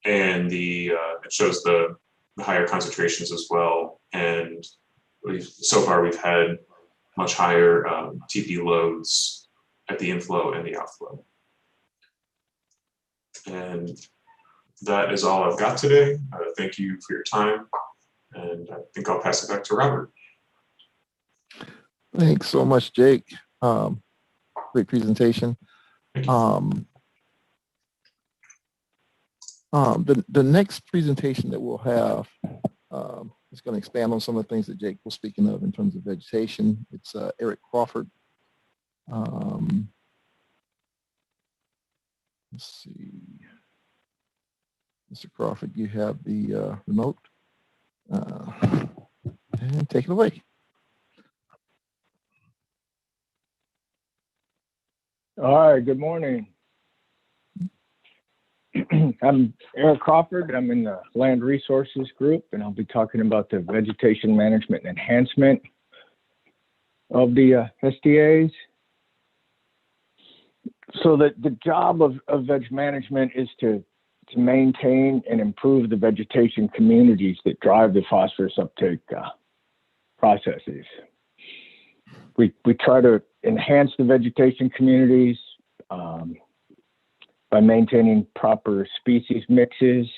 [SPEAKER 3] And it shows the higher concentrations as well. And so far we've had much higher TP loads at the inflow and the outflow. And that is all I've got today. Thank you for your time. And I think I'll pass it back to Robert.
[SPEAKER 1] Thanks so much, Jake. Great presentation. The next presentation that we'll have is going to expand on some of the things that Jake was speaking of in terms of vegetation. It's Eric Crawford. Let's see. Mr. Crawford, you have the remote. And take it away.
[SPEAKER 4] All right, good morning. I'm Eric Crawford. I'm in the Land Resources Group, and I'll be talking about the vegetation management and enhancement of the SDAs. So the job of veg management is to maintain and improve the vegetation communities that drive the phosphorus uptake processes. We try to enhance the vegetation communities by maintaining proper species mixes.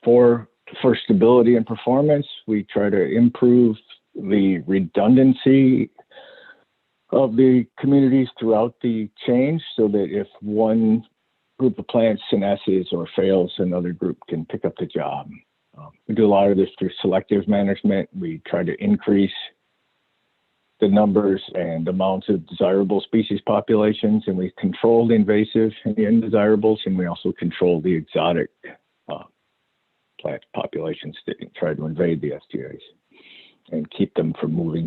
[SPEAKER 4] For stability and performance, we try to improve the redundancy of the communities throughout the change, so that if one group of plants senesces or fails, another group can pick up the job. We do a lot of this through selective management. We try to increase the numbers and amounts of desirable species populations, and we control the invasive and the undesirables, and we also control the exotic plant populations that try to invade the STAs and keep them from moving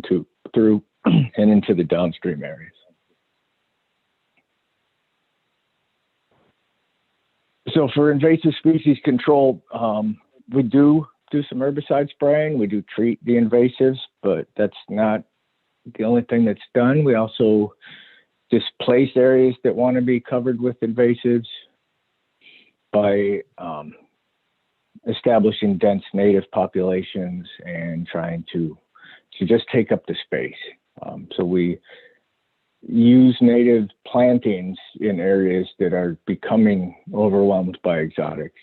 [SPEAKER 4] through and into the downstream areas. So for invasive species control, we do some herbicide spraying. We do treat the invasives, but that's not the only thing that's done. We also displace areas that want to be covered with invasives by establishing dense native populations and trying to just take up the space. So we use native plantings in areas that are becoming overwhelmed by exotics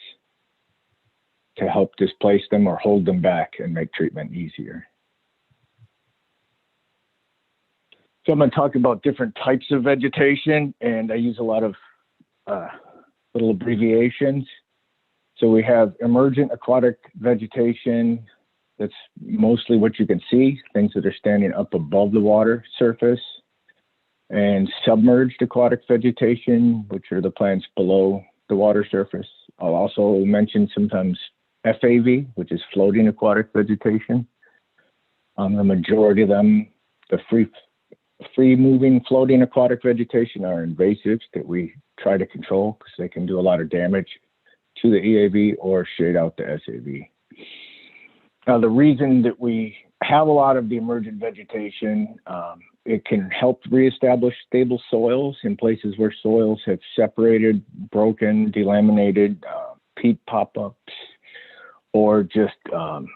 [SPEAKER 4] to help displace them or hold them back and make treatment easier. So I'm going to talk about different types of vegetation, and I use a lot of little abbreviations. So we have emergent aquatic vegetation. That's mostly what you can see, things that are standing up above the water surface. And submerged aquatic vegetation, which are the plants below the water surface. I'll also mention sometimes FAV, which is floating aquatic vegetation. The majority of them, the free-moving floating aquatic vegetation, are invasives that we try to control because they can do a lot of damage to the EAV or shade out the SAV. Now, the reason that we have a lot of the emergent vegetation, it can help reestablish stable soils in places where soils have separated, broken, delaminated, peat pop-ups, or just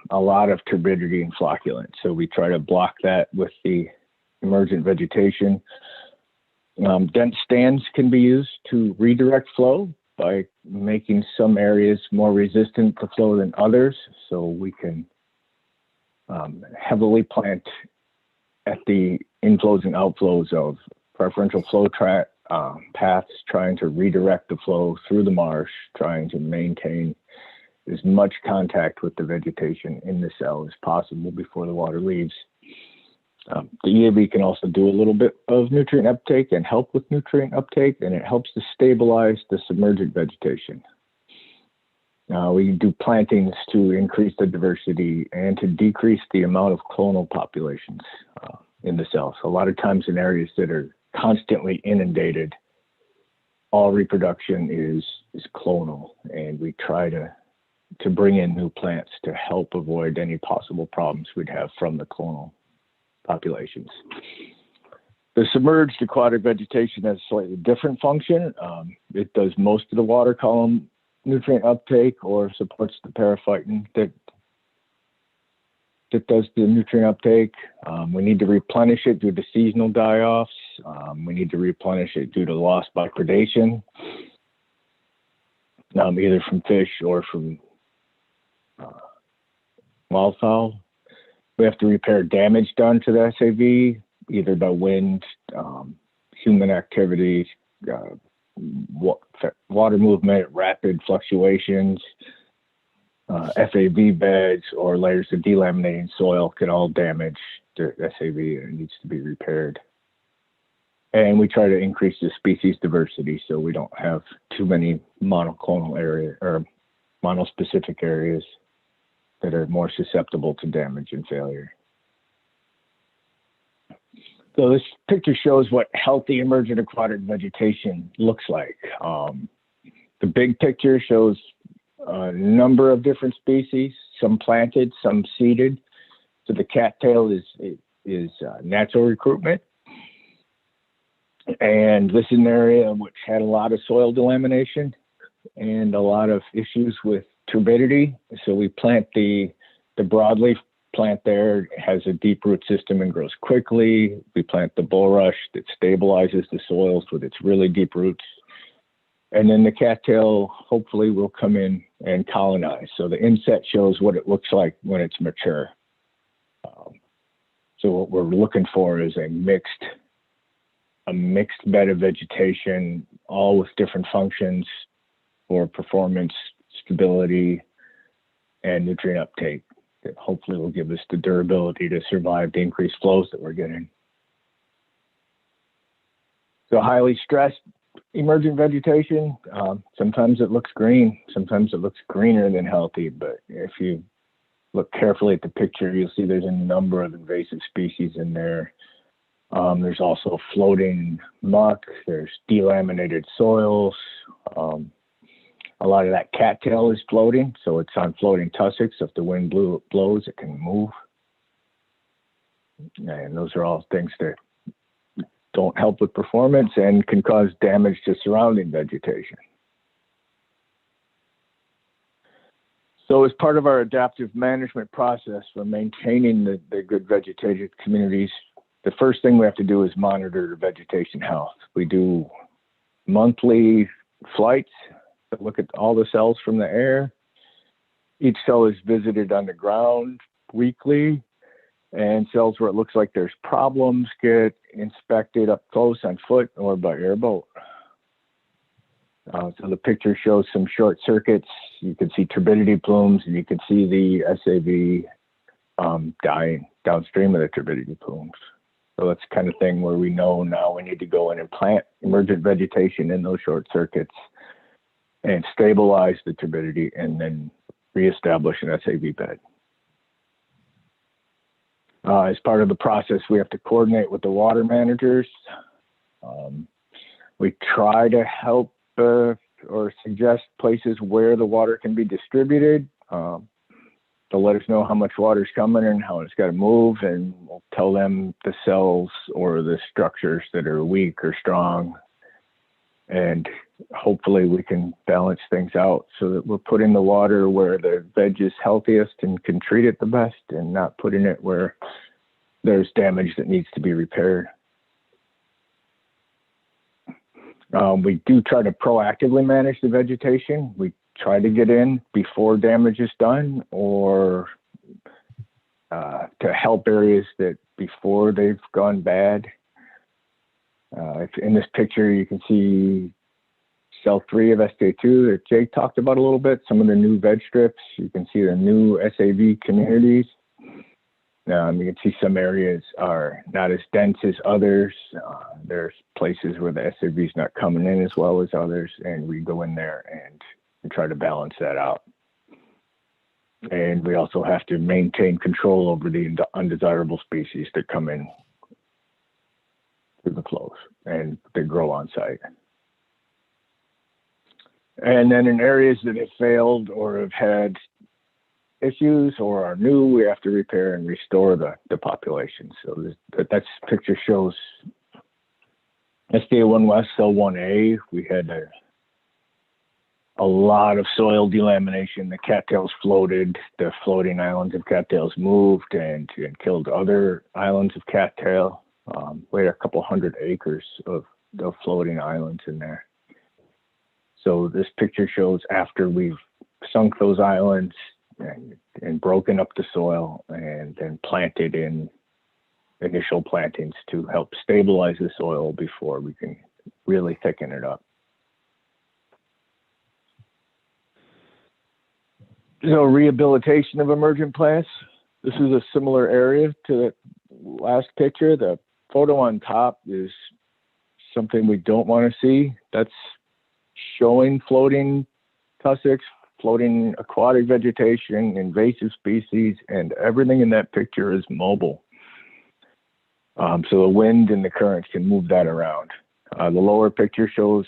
[SPEAKER 4] a lot of turbidity and flocculent. So we try to block that with the emergent vegetation. Dense stands can be used to redirect flow by making some areas more resistant to flow than others. So we can heavily plant at the inflows and outflows of preferential flow paths, trying to redirect the flow through the marsh, trying to maintain as much contact with the vegetation in the cell as possible before the water leaves. The EAV can also do a little bit of nutrient uptake and help with nutrient uptake, and it helps to stabilize the submergent vegetation. We do plantings to increase the diversity and to decrease the amount of clonal populations in the cell. So a lot of times in areas that are constantly inundated, all reproduction is clonal, and we try to bring in new plants to help avoid any possible problems we'd have from the clonal populations. The submerged aquatic vegetation has a slightly different function. It does most of the water column nutrient uptake or supports the periphyton that does the nutrient uptake. We need to replenish it due to seasonal die-offs. We need to replenish it due to loss by predation, either from fish or from wildfowl. We have to repair damage done to the SAV, either by wind, human activity, water movement, rapid fluctuations, FAV beds, or layers of delaminating soil can all damage the SAV, and it needs to be repaired. And we try to increase the species diversity so we don't have too many monoclonal areas or monospecific areas that are more susceptible to damage and failure. So this picture shows what healthy emergent aquatic vegetation looks like. The big picture shows a number of different species, some planted, some seeded. So the cattail is natural recruitment. And this is an area which had a lot of soil delamination and a lot of issues with turbidity. So we plant the broadleaf plant there. It has a deep root system and grows quickly. We plant the bulrush that stabilizes the soils with its really deep roots. And then the cattail hopefully will come in and colonize. So the inset shows what it looks like when it's mature. So what we're looking for is a mixed bed of vegetation, all with different functions, for performance, stability, and nutrient uptake that hopefully will give us the durability to survive the increased flows that we're getting. So highly stressed emergent vegetation, sometimes it looks green, sometimes it looks greener than healthy, but if you look carefully at the picture, you'll see there's a number of invasive species in there. There's also floating muck, there's delaminated soils. A lot of that cattail is floating, so it's on floating tussocks. So if the wind blows, it can move. And those are all things that don't help with performance and can cause damage to surrounding vegetation. So as part of our adaptive management process for maintaining the good vegetated communities, the first thing we have to do is monitor the vegetation health. We do monthly flights that look at all the cells from the air. Each cell is visited on the ground weekly, and cells where it looks like there's problems get inspected up close on foot or by airboat. So the picture shows some short circuits. You can see turbidity plumes, and you can see the SAV dying downstream of the turbidity plumes. So that's the kind of thing where we know now we need to go in and plant emergent vegetation in those short circuits and stabilize the turbidity and then reestablish an SAV bed. As part of the process, we have to coordinate with the water managers. We try to help or suggest places where the water can be distributed. They'll let us know how much water is coming and how it's got to move, and we'll tell them the cells or the structures that are weak or strong. And hopefully we can balance things out so that we're putting the water where the veg is healthiest and can treat it the best, and not putting it where there's damage that needs to be repaired. We do try to proactively manage the vegetation. We try to get in before damage is done, or to help areas that before they've gone bad. In this picture, you can see cell 3 of SK2 that Jake talked about a little bit, some of the new veg strips. You can see the new SAV communities. You can see some areas are not as dense as others. There's places where the SAV is not coming in as well as others, and we go in there and try to balance that out. And we also have to maintain control over the undesirable species that come in through the flows and they grow on site. And then in areas that have failed or have had issues or are new, we have to repair and restore the population. So that picture shows Sta West Cell 1A. We had a lot of soil delamination. The cattails floated. The floating islands of cattails moved and killed other islands of cattail. We had a couple hundred acres of floating islands in there. So this picture shows after we've sunk those islands and broken up the soil and then planted in initial plantings to help stabilize the soil before we can really thicken it up. So rehabilitation of emergent plants. This is a similar area to the last picture. The photo on top is something we don't want to see. That's showing floating tussocks, floating aquatic vegetation, invasive species, and everything in that picture is mobile. So the wind and the currents can move that around. The lower picture shows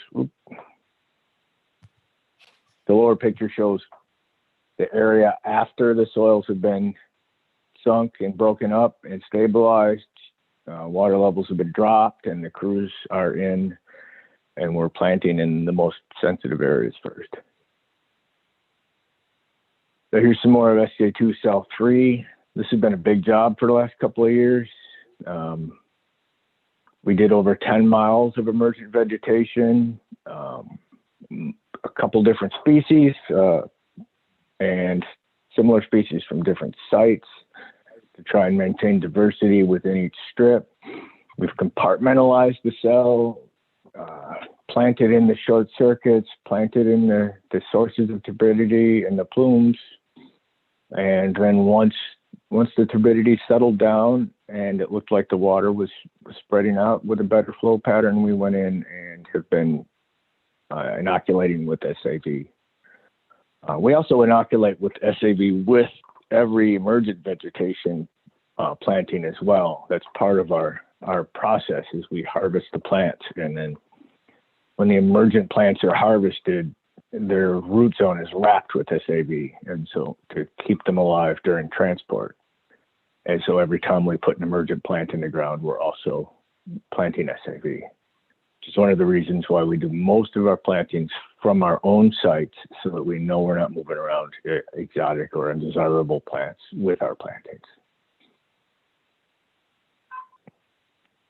[SPEAKER 4] the area after the soils have been sunk and broken up and stabilized. Water levels have been dropped and the crews are in, and we're planting in the most sensitive areas first. So here's some more of SCA2 Cell 3. This has been a big job for the last couple of years. We did over 10 miles of emergent vegetation, a couple different species, and similar species from different sites to try and maintain diversity within each strip. We've compartmentalized the cell, planted in the short circuits, planted in the sources of turbidity and the plumes. And then once the turbidity settled down and it looked like the water was spreading out with a better flow pattern, we went in and have been inoculating with SAV. We also inoculate with SAV with every emergent vegetation planting as well. That's part of our process is we harvest the plants, and then when the emergent plants are harvested, their root zone is wrapped with SAV, and so to keep them alive during transport. And so every time we put an emergent plant in the ground, we're also planting SAV, which is one of the reasons why we do most of our plantings from our own sites, so that we know we're not moving around exotic or undesirable plants with our plantings.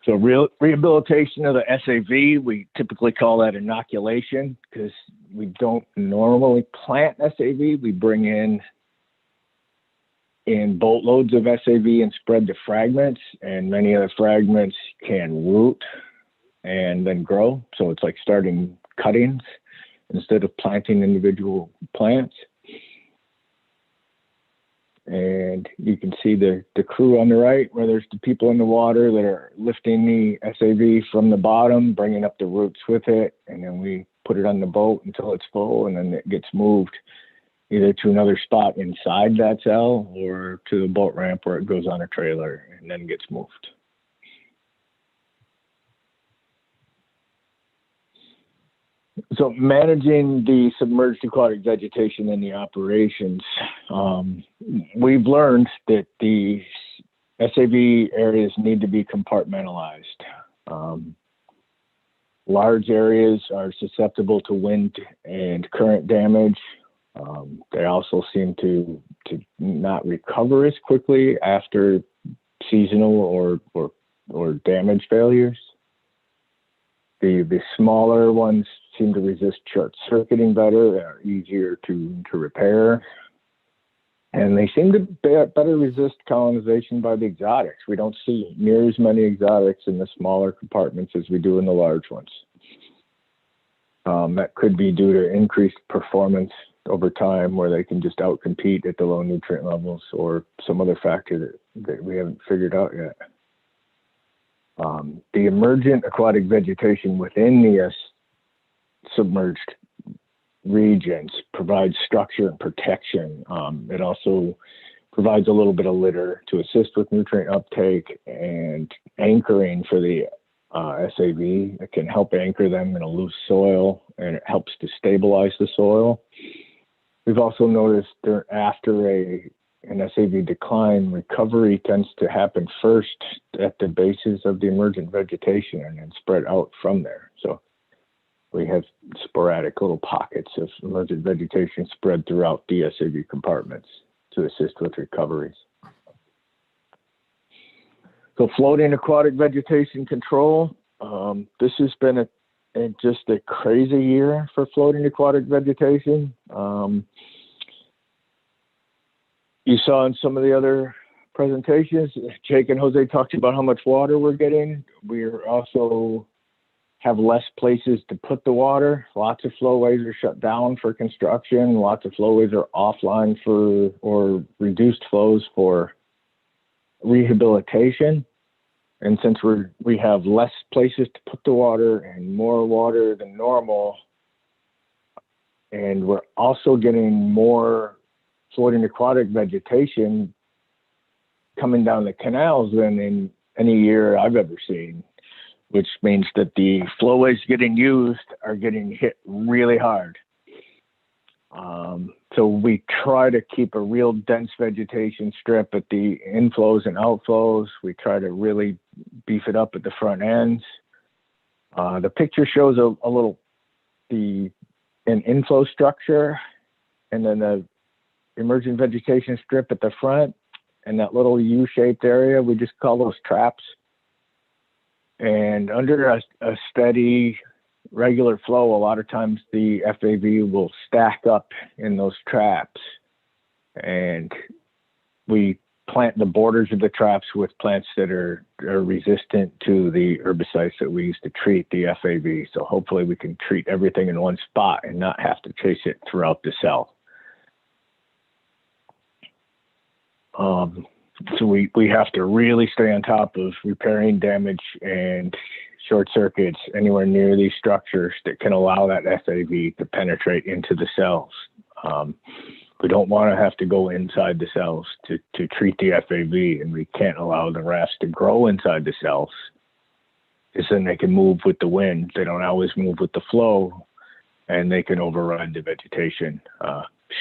[SPEAKER 4] So rehabilitation of the SAV, we typically call that inoculation because we don't normally plant SAV. We bring in boatloads of SAV and spread the fragments, and many of the fragments can root and then grow. So it's like starting cuttings instead of planting individual plants. And you can see the crew on the right, where there's the people in the water that are lifting the SAV from the bottom, bringing up the roots with it, and then we put it on the boat until it's full, and then it gets moved either to another spot inside that cell or to the boat ramp where it goes on a trailer and then gets moved. So managing the submerged aquatic vegetation in the operations, we've learned that the SAV areas need to be compartmentalized. Large areas are susceptible to wind and current damage. They also seem to not recover as quickly after seasonal or damage failures. The smaller ones seem to resist short circuiting better, are easier to repair, and they seem to better resist colonization by the exotics. We don't see near as many exotics in the smaller compartments as we do in the large ones. That could be due to increased performance over time, where they can just outcompete at the low nutrient levels, or some other factor that we haven't figured out yet. The emergent aquatic vegetation within the submerged regions provides structure and protection. It also provides a little bit of litter to assist with nutrient uptake and anchoring for the SAV. It can help anchor them in a loose soil, and it helps to stabilize the soil. We've also noticed that after an SAV decline, recovery tends to happen first at the bases of the emergent vegetation and then spread out from there. So we have sporadic little pockets of emergent vegetation spread throughout the SAV compartments to assist with recoveries. So floating aquatic vegetation control, this has been just a crazy year for floating aquatic vegetation. You saw in some of the other presentations, Jake and Jose talked about how much water we're getting. We also have less places to put the water. Lots of flowways are shut down for construction. Lots of flowways are offline or reduced flows for rehabilitation. And since we have less places to put the water and more water than normal, and we're also getting more floating aquatic vegetation coming down the canals than in any year I've ever seen, which means that the flowways getting used are getting hit really hard. So we try to keep a real dense vegetation strip at the inflows and outflows. We try to really beef it up at the front ends. The picture shows an inflow structure, and then the emergent vegetation strip at the front, and that little U-shaped area, we just call those traps. And under a steady, regular flow, a lot of times the FAV will stack up in those traps. And we plant the borders of the traps with plants that are resistant to the herbicides that we use to treat the FAV. So hopefully we can treat everything in one spot and not have to chase it throughout the cell. So we have to really stay on top of repairing damage and short circuits anywhere near these structures that can allow that FAV to penetrate into the cells. We don't want to have to go inside the cells to treat the FAV, and we can't allow the rafts to grow inside the cells, because then they can move with the wind. They don't always move with the flow, and they can override the vegetation.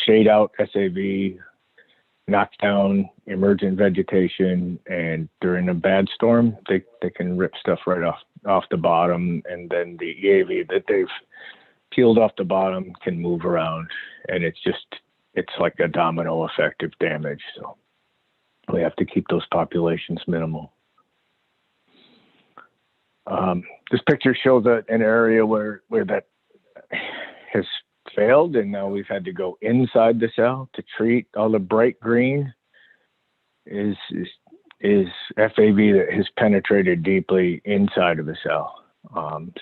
[SPEAKER 4] Shade out SAV, knock down emergent vegetation, and during a bad storm, they can rip stuff right off the bottom, and then the EAV that they've peeled off the bottom can move around, and it's like a domino effect of damage. So we have to keep those populations minimal. This picture shows an area where that has failed, and now we've had to go inside the cell to treat. All the bright green is FAV that has penetrated deeply inside of the cell.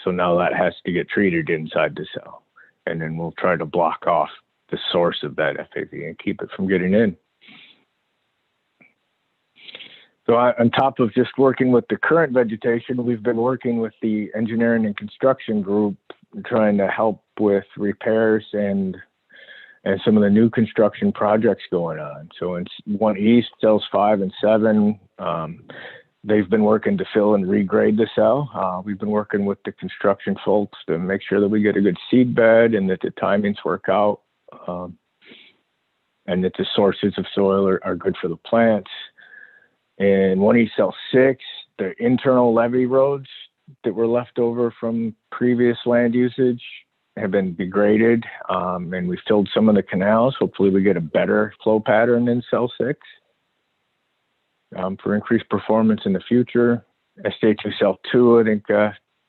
[SPEAKER 4] So now that has to get treated inside the cell, and then we'll try to block off the source of that FAV and keep it from getting in. So on top of just working with the current vegetation, we've been working with the engineering and construction group, trying to help with repairs and some of the new construction projects going on. So in 1 East, cells 5 and 7, they've been working to fill and regrade the cell. We've been working with the construction folks to make sure that we get a good seed bed and that the timings work out, and that the sources of soil are good for the plants. In 1 East, cell 6, the internal levee roads that were left over from previous land usage have been degraded, and we filled some of the canals. Hopefully we get a better flow pattern in cell 6 for increased performance in the future. SJ2 cell 2, I think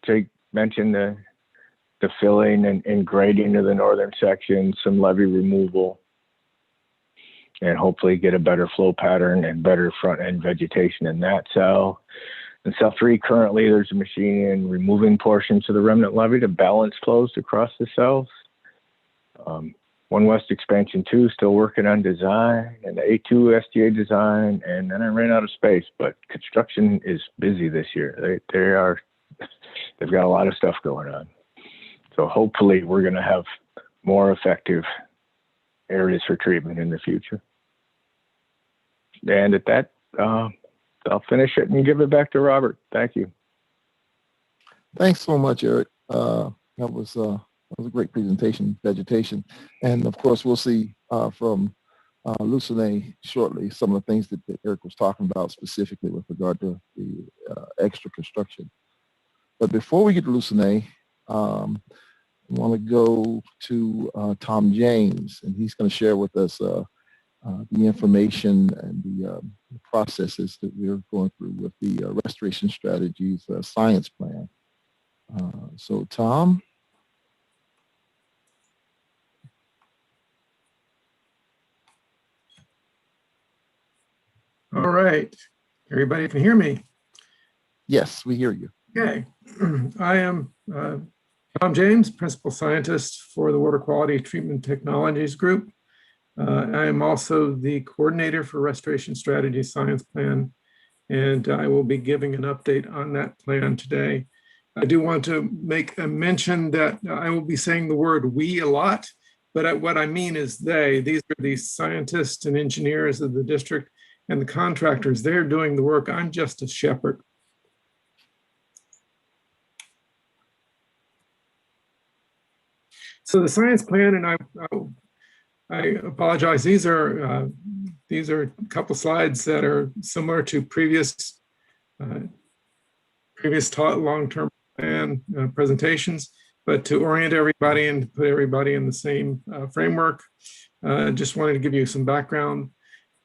[SPEAKER 4] Jake mentioned the filling and grading of the northern section, some levee removal, and hopefully get a better flow pattern and better front end vegetation in that cell. In cell 3, currently there's a machine in removing portions of the remnant levee to balance flows across the cells. 1 West expansion 2, still working on design, and the A2 STA design, and then I ran out of space, but construction is busy this year. They've got a lot of stuff going on. So hopefully we're going to have more effective areas for treatment in the future. And at that, I'll finish it and give it back to Robert. Thank you.
[SPEAKER 1] Thanks so much, Eric. That was a great presentation, vegetation. And of course, we'll see from Lucene shortly some of the things that Eric was talking about specifically with regard to the extra construction. But before we get to Lucene, I want to go to Tom James, and he's going to share with us the information and the processes that we're going through with the restoration strategies science plan. So Tom.
[SPEAKER 5] All right, everybody can hear me?
[SPEAKER 1] Yes, we hear you.
[SPEAKER 5] Okay, I am Tom James, Principal Scientist for the Water Quality Treatment Technologies Group. I am also the coordinator for Restoration Strategy Science Plan, and I will be giving an update on that plan today. I do want to make a mention that I will be saying the word we a lot, but what I mean is they. These are the scientists and engineers of the district and the contractors. They're doing the work. I'm just a shepherd. So the science plan, and I apologize. These are a couple slides that are similar to previous long-term plan presentations, but to orient everybody and put everybody in the same framework. Just wanted to give you some background.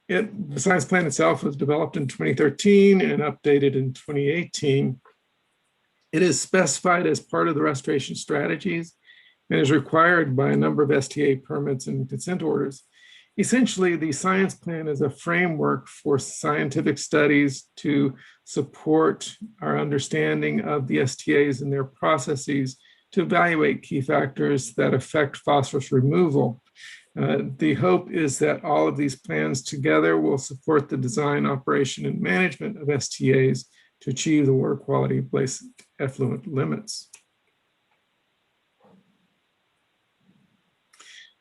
[SPEAKER 5] The science plan itself was developed in 2013 and updated in 2018. It is specified as part of the restoration strategies and is required by a number of STA permits and consent orders. essentially, the science plan is a framework for scientific studies to support our understanding of the STAs and their processes to evaluate key factors that affect phosphorus removal. The hope is that all of these plans together will support the design, operation, and management of STAs to achieve the water quality basin effluent limits.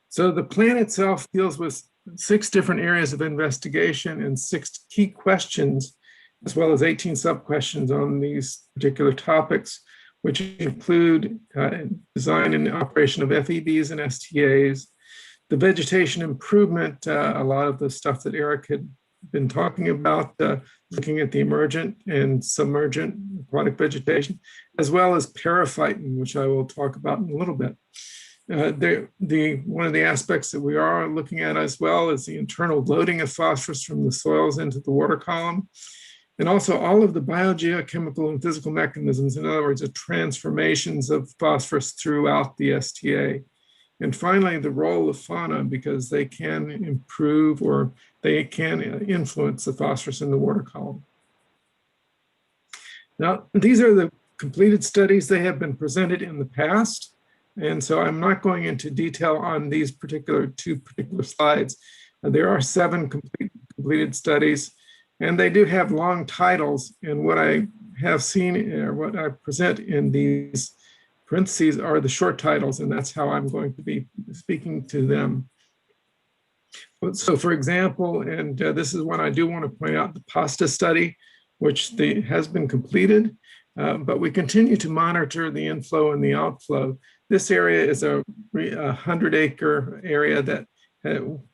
[SPEAKER 5] So the plan itself deals with 6 different areas of investigation and 6 key questions, as well as 18 sub-questions on these particular topics, which include design and operation of FEBs and STAs, the vegetation improvement, a lot of the stuff that Eric had been talking about, looking at the emergent and submergent aquatic vegetation, as well as periphyton, which I will talk about in a little bit. One of the aspects that we are looking at as well is the internal loading of phosphorus from the soils into the water column, and also all of the biogeochemical and physical mechanisms, in other words, the transformations of phosphorus throughout the STA. And finally, the role of fauna, because they can improve or they can influence the phosphorus in the water column. Now, these are the completed studies. They have been presented in the past. And so I'm not going into detail on these two particular slides. There are 7 completed studies, and they do have long titles. And what I have seen, or what I present in these parentheses, are the short titles, and that's how I'm going to be speaking to them. So for example, and this is one I do want to point out, the PASTA study, which has been completed, but we continue to monitor the inflow and the outflow. This area is a 100-acre area that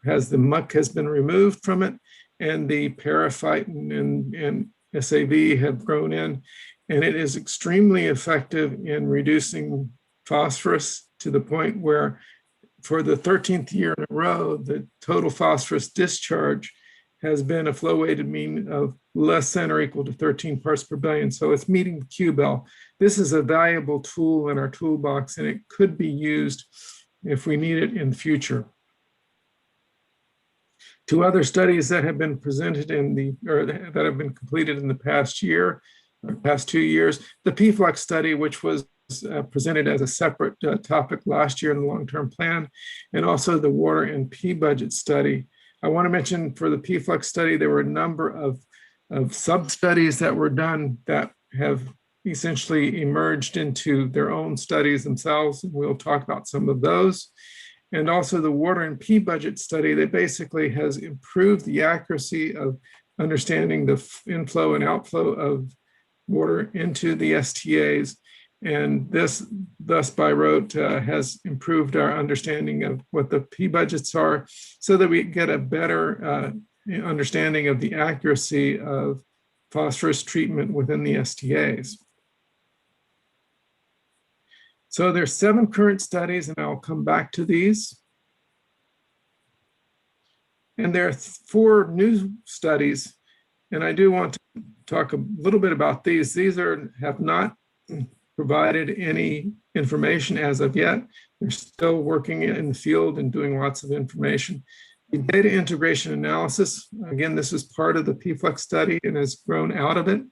[SPEAKER 5] has the muck has been removed from it, and the periphyton and SAV have grown in, and it is extremely effective in reducing phosphorus to the point where for the 13th year in a row, the total phosphorus discharge has been a flow weighted mean of less than or equal to 13 parts per billion. So it's meeting the Q-bell. This is a valuable tool in our toolbox, and it could be used if we need it in the future. 2 other studies that have been presented that have been completed in the past year, or past 2 years, the PFLUX study, which was presented as a separate topic last year in the long-term plan, and also the water and P budget study. I want to mention for the PFLUX study, there were a number of sub-studies that were done that have essentially emerged into their own studies themselves, and we'll talk about some of those. And also the water and P budget study that basically has improved the accuracy of understanding the inflow and outflow of water into the STAs. And this, thus by rote, has improved our understanding of what the P budgets are so that we get a better understanding of the accuracy of phosphorus treatment within the STAs. So there's 7 current studies, and I'll come back to these. And there are 4 new studies, and I do want to talk a little bit about these. These have not provided any information as of yet. They're still working in the field and doing lots of information. The data integration analysis, again, this is part of the PFLUX study and has grown out of it,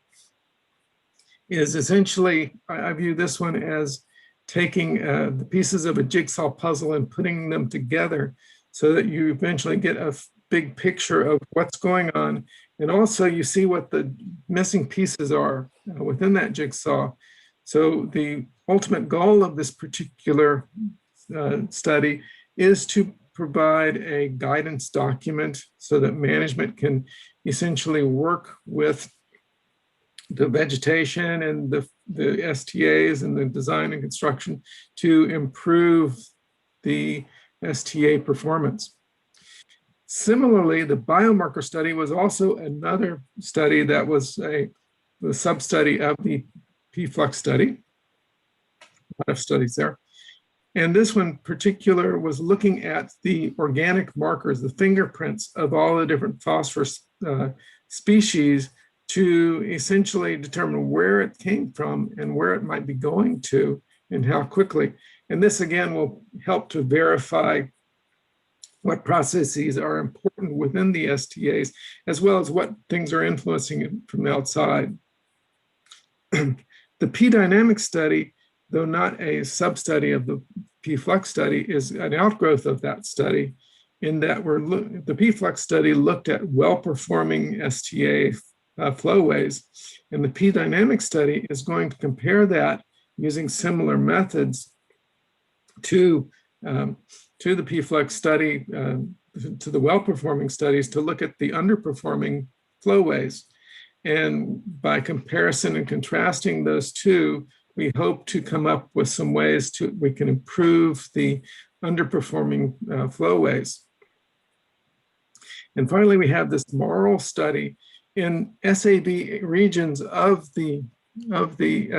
[SPEAKER 5] is essentially, I view this one as taking the pieces of a jigsaw puzzle and putting them together so that you eventually get a big picture of what's going on. And also you see what the missing pieces are within that jigsaw. So the ultimate goal of this particular study is to provide a guidance document so that management can essentially work with the vegetation and the STAs and the design and construction to improve the STA performance. Similarly, the biomarker study was also another study that was the sub-study of the PFLUX study. A lot of studies there. And this one in particular was looking at the organic markers, the fingerprints of all the different phosphorus species to essentially determine where it came from and where it might be going to and how quickly. And this again will help to verify what processes are important within the STAs, as well as what things are influencing it from the outside. The P-dynamic study, though not a sub-study of the P-flux study, is an outgrowth of that study, in that the P-flux study looked at well-performing STA flowways, and the P-dynamic study is going to compare that using similar methods to the P-flux study, to the well-performing studies, to look at the underperforming flowways. And by comparison and contrasting those two, we hope to come up with some ways we can improve the underperforming flowways. And finally, we have this moral study in SAB regions of the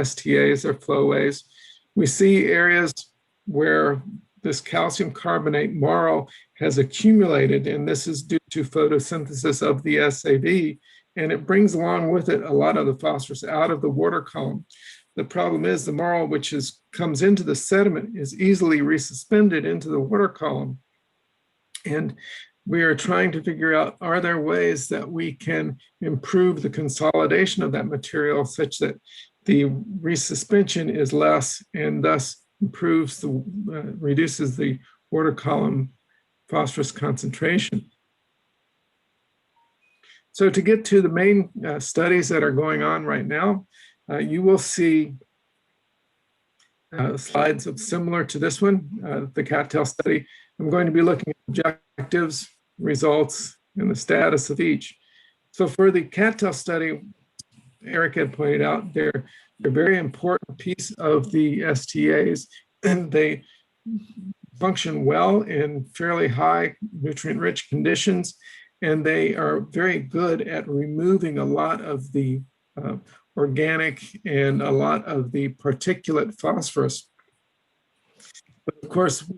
[SPEAKER 5] STAs or flowways. We see areas where this calcium carbonate marl has accumulated, and this is due to photosynthesis of the SAB, and it brings along with it a lot of the phosphorus out of the water column. The problem is the marl, which comes into the sediment, is easily resuspended into the water column. And we are trying to figure out, are there ways that we can improve the consolidation of that material such that the resuspension is less and thus reduces the water column phosphorus concentration. So to get to the main studies that are going on right now, you will see slides similar to this one, the Cattail study. I'm going to be looking at objectives, results, and the status of each. So for the Cattail study, Eric had pointed out, they're a very important piece of the STAs, and they function well in fairly high nutrient-rich conditions, and they are very good at removing a lot of the organic and a lot of the particulate phosphorus. But of course,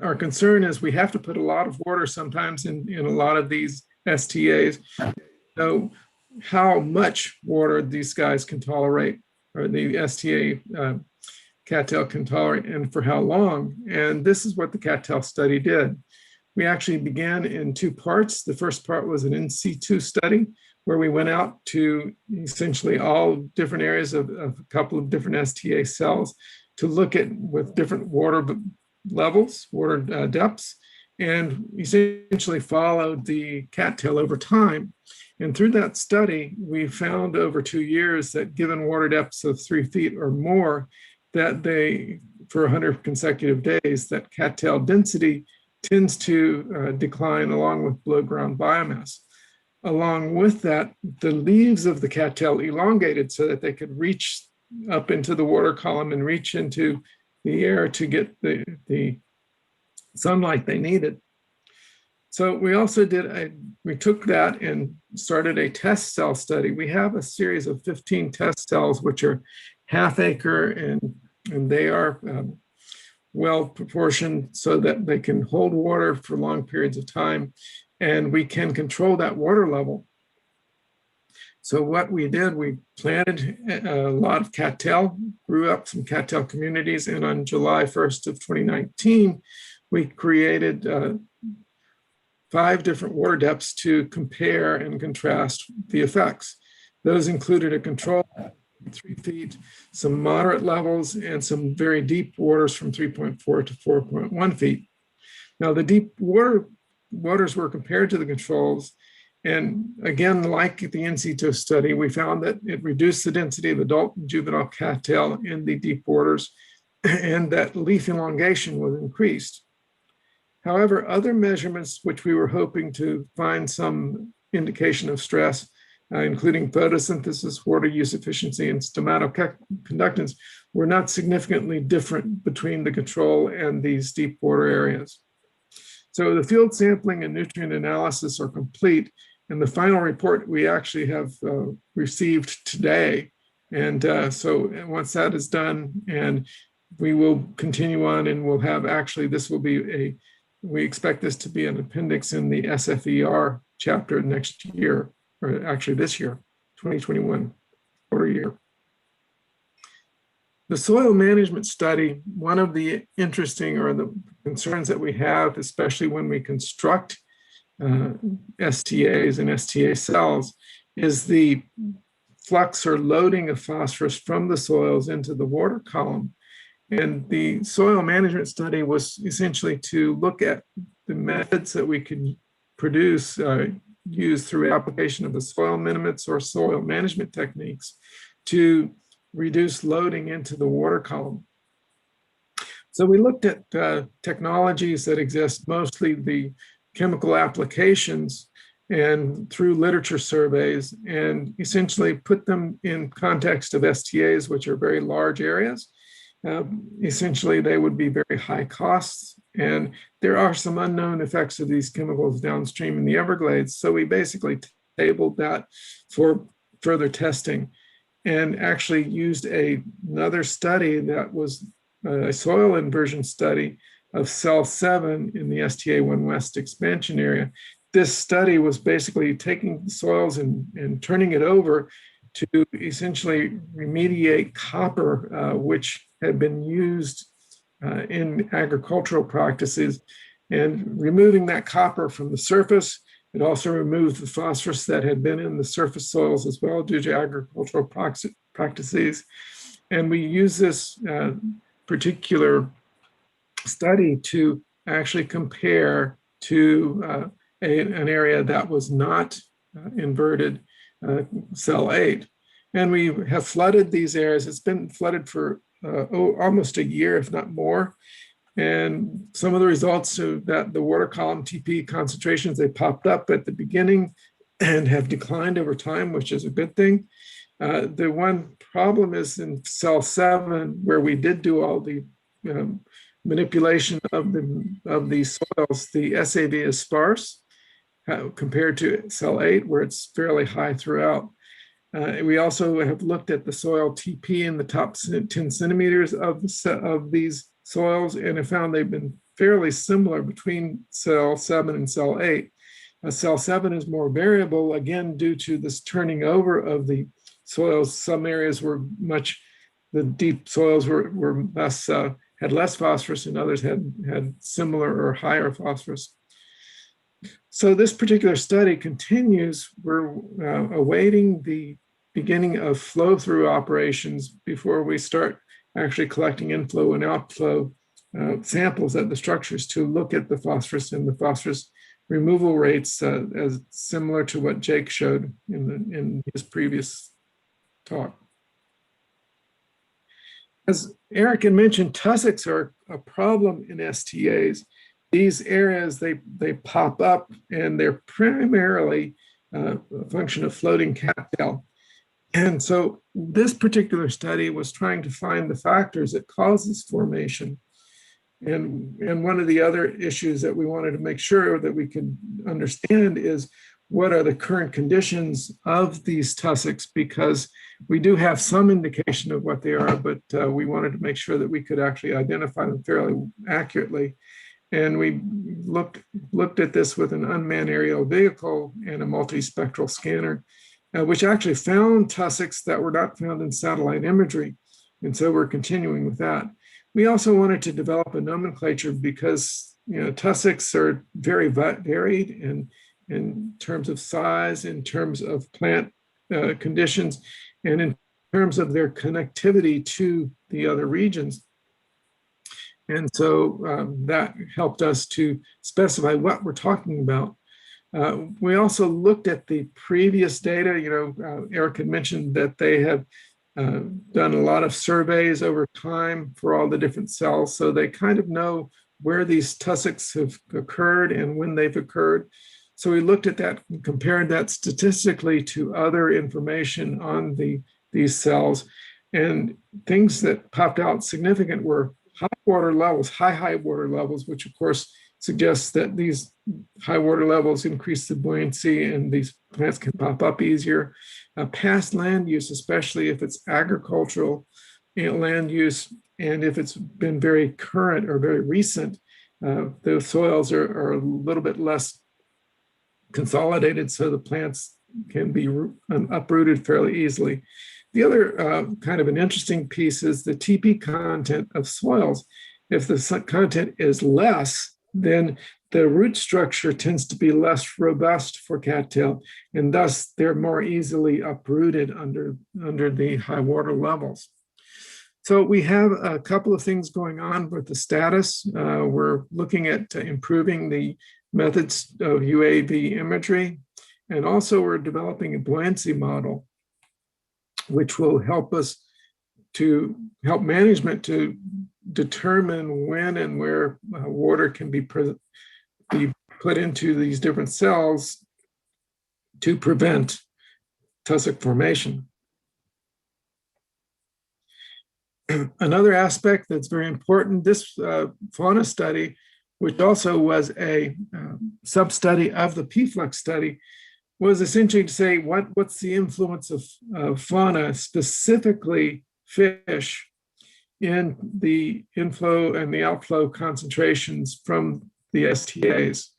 [SPEAKER 5] our concern is we have to put a lot of water sometimes in a lot of these STAs. So how much water these guys can tolerate, or the STA Cattail can tolerate, and for how long. And this is what the Cattail study did. We actually began in two parts. The first part was an in situ study, where we went out to essentially all different areas of a couple of different STA cells to look at with different water levels, water depths, and essentially followed the cattail over time. And through that study, we found over 2 years that given water depths of 3 feet or more, that for 100 consecutive days, that cattail density tends to decline along with below ground biomass. Along with that, the leaves of the cattail elongated so that they could reach up into the water column and reach into the air to get the sunlight they needed. So we also we took that and started a test cell study. We have a series of 15 test cells, which are half acre, and they are well proportioned so that they can hold water for long periods of time, and we can control that water level. So what we did, we planted a lot of cattail, grew up some cattail communities, and on July 1st of 2019, we created 5 different water depths to compare and contrast the effects. Those included a control 3 feet, some moderate levels, and some very deep waters from 3.4 to 4.1 feet. Now, the deep waters were compared to the controls, and again, like the in situ study, we found that it reduced the density of adult and juvenile cattail in the deep waters, and that leaf elongation was increased. However, other measurements which we were hoping to find some indication of stress, including photosynthesis, water use efficiency, and stomatoconductance, were not significantly different between the control and these deep water areas. So the field sampling and nutrient analysis are complete, and the final report we actually have received today. And so once that is done, and we will continue on, and we'll have we expect this to be an appendix in the SFER chapter next year, or actually this year, 2021 quarter year. The soil management study, one of the interesting or the concerns that we have, especially when we construct STAs and STA cells, is the flux or loading of phosphorus from the soils into the water column. And the soil management study was essentially to look at the methods that we can produce, use through application of the soil minimates or soil management techniques to reduce loading into the water column. So we looked at technologies that exist, mostly the chemical applications, and through literature surveys, and essentially put them in context of STAs, which are very large areas. Essentially, they would be very high costs, and there are some unknown effects of these chemicals downstream in the Everglades. So we basically tabled that for further testing, and actually used another study that was a soil inversion study of cell 7 in the Sta1 West expansion area. This study was basically taking soils and turning it over to essentially remediate copper, which had been used in agricultural practices, and removing that copper from the surface. It also removed the phosphorus that had been in the surface soils as well due to agricultural practices. And we use this particular study to actually compare to an area that was not inverted, cell 8. And we have flooded these areas. It's been flooded for almost a year, if not more. And some of the results of that, the water column TP concentrations, they popped up at the beginning and have declined over time, which is a good thing. The one problem is in cell 7, where we did do all the manipulation of these soils, the SAV is sparse compared to cell 8, where it's fairly high throughout. We also have looked at the soil TP in the top 10 centimeters of these soils, and have found they've been fairly similar between cell 7 and cell 8. Cell 7 is more variable, again, due to this turning over of the soils. Some areas were the deep soils were less, had less phosphorus, and others had similar or higher phosphorus. So this particular study continues. We're awaiting the beginning of flow-through operations before we start actually collecting inflow and outflow samples at the structures to look at the phosphorus and the phosphorus removal rates as similar to what Jake showed in his previous talk. As Eric had mentioned, tussocks are a problem in STAs. These areas, they pop up, and they're primarily a function of floating cattail. And so this particular study was trying to find the factors that cause this formation. And one of the other issues that we wanted to make sure that we could understand is what are the current conditions of these tussocks, because we do have some indication of what they are, but we wanted to make sure that we could actually identify them fairly accurately. And we looked at this with an unmanned aerial vehicle and a multispectral scanner, which actually found tussocks that were not found in satellite imagery. And so we're continuing with that. We also wanted to develop a nomenclature because tussocks are very varied in terms of size, in terms of plant conditions, and in terms of their connectivity to the other regions. And so that helped us to specify what we're talking about. We also looked at the previous data. Eric had mentioned that they have done a lot of surveys over time for all the different cells. So they kind of know where these tussocks have occurred and when they've occurred. So we looked at that and compared that statistically to other information on these cells. And things that popped out significant were high water levels, high water levels, which of course suggests that these high water levels increase the buoyancy and these plants can pop up easier. Past land use, especially if it's agricultural land use, and if it's been very current or very recent, the soils are a little bit less consolidated, so the plants can be uprooted fairly easily. The other kind of an interesting piece is the TP content of soils. If the content is less, then the root structure tends to be less robust for cattail, and thus they're more easily uprooted under the high water levels. So we have a couple of things going on with the status. We're looking at improving the methods of UAV imagery, and also we're developing a buoyancy model, which will help us to help management to determine when and where water can be put into these different cells to prevent tussock formation. Another aspect that's very important, this fauna study, which also was a sub-study of the PFLEX study, was essentially to say what's the influence of fauna, specifically fish, in the inflow and the outflow concentrations from the STAs.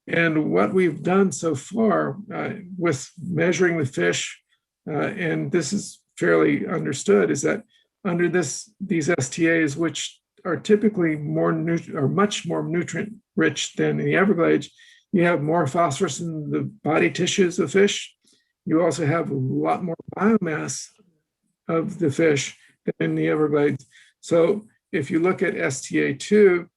[SPEAKER 5] And what we've done so far with measuring the fish, and this is fairly understood, is that under these STAs, which are typically much more nutrient rich than in the Everglades, you have more phosphorus in the body tissues of fish. You also have a lot more biomass of the fish than in the Everglades. So if you look at STA2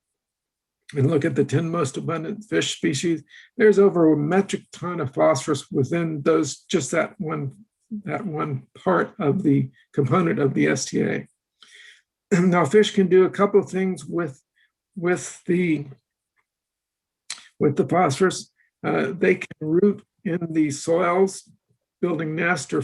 [SPEAKER 5] and look at the 10 most abundant fish species, there's over a metric ton of phosphorus within those, just that one part of the component of the STA. Now, fish can do a couple of things with the phosphorus. They can root in the soils, building nests or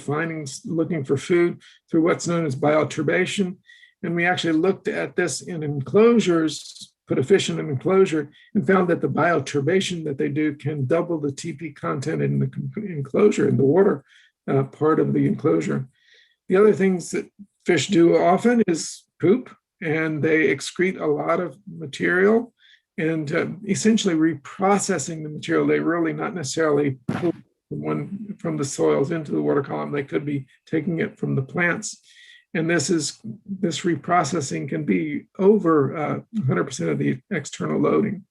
[SPEAKER 5] looking for food through what's known as bioturbation. And we actually looked at this in enclosures, put a fish in an enclosure, and found that the bioturbation that they do can double the TP content in the enclosure, in the water part of the enclosure. The other things that fish do often is poop, and they excrete a lot of material, and essentially reprocessing the material. They really not necessarily pull from the soils into the water column. They could be taking it from the plants. And this reprocessing can be over 100% of the external loading.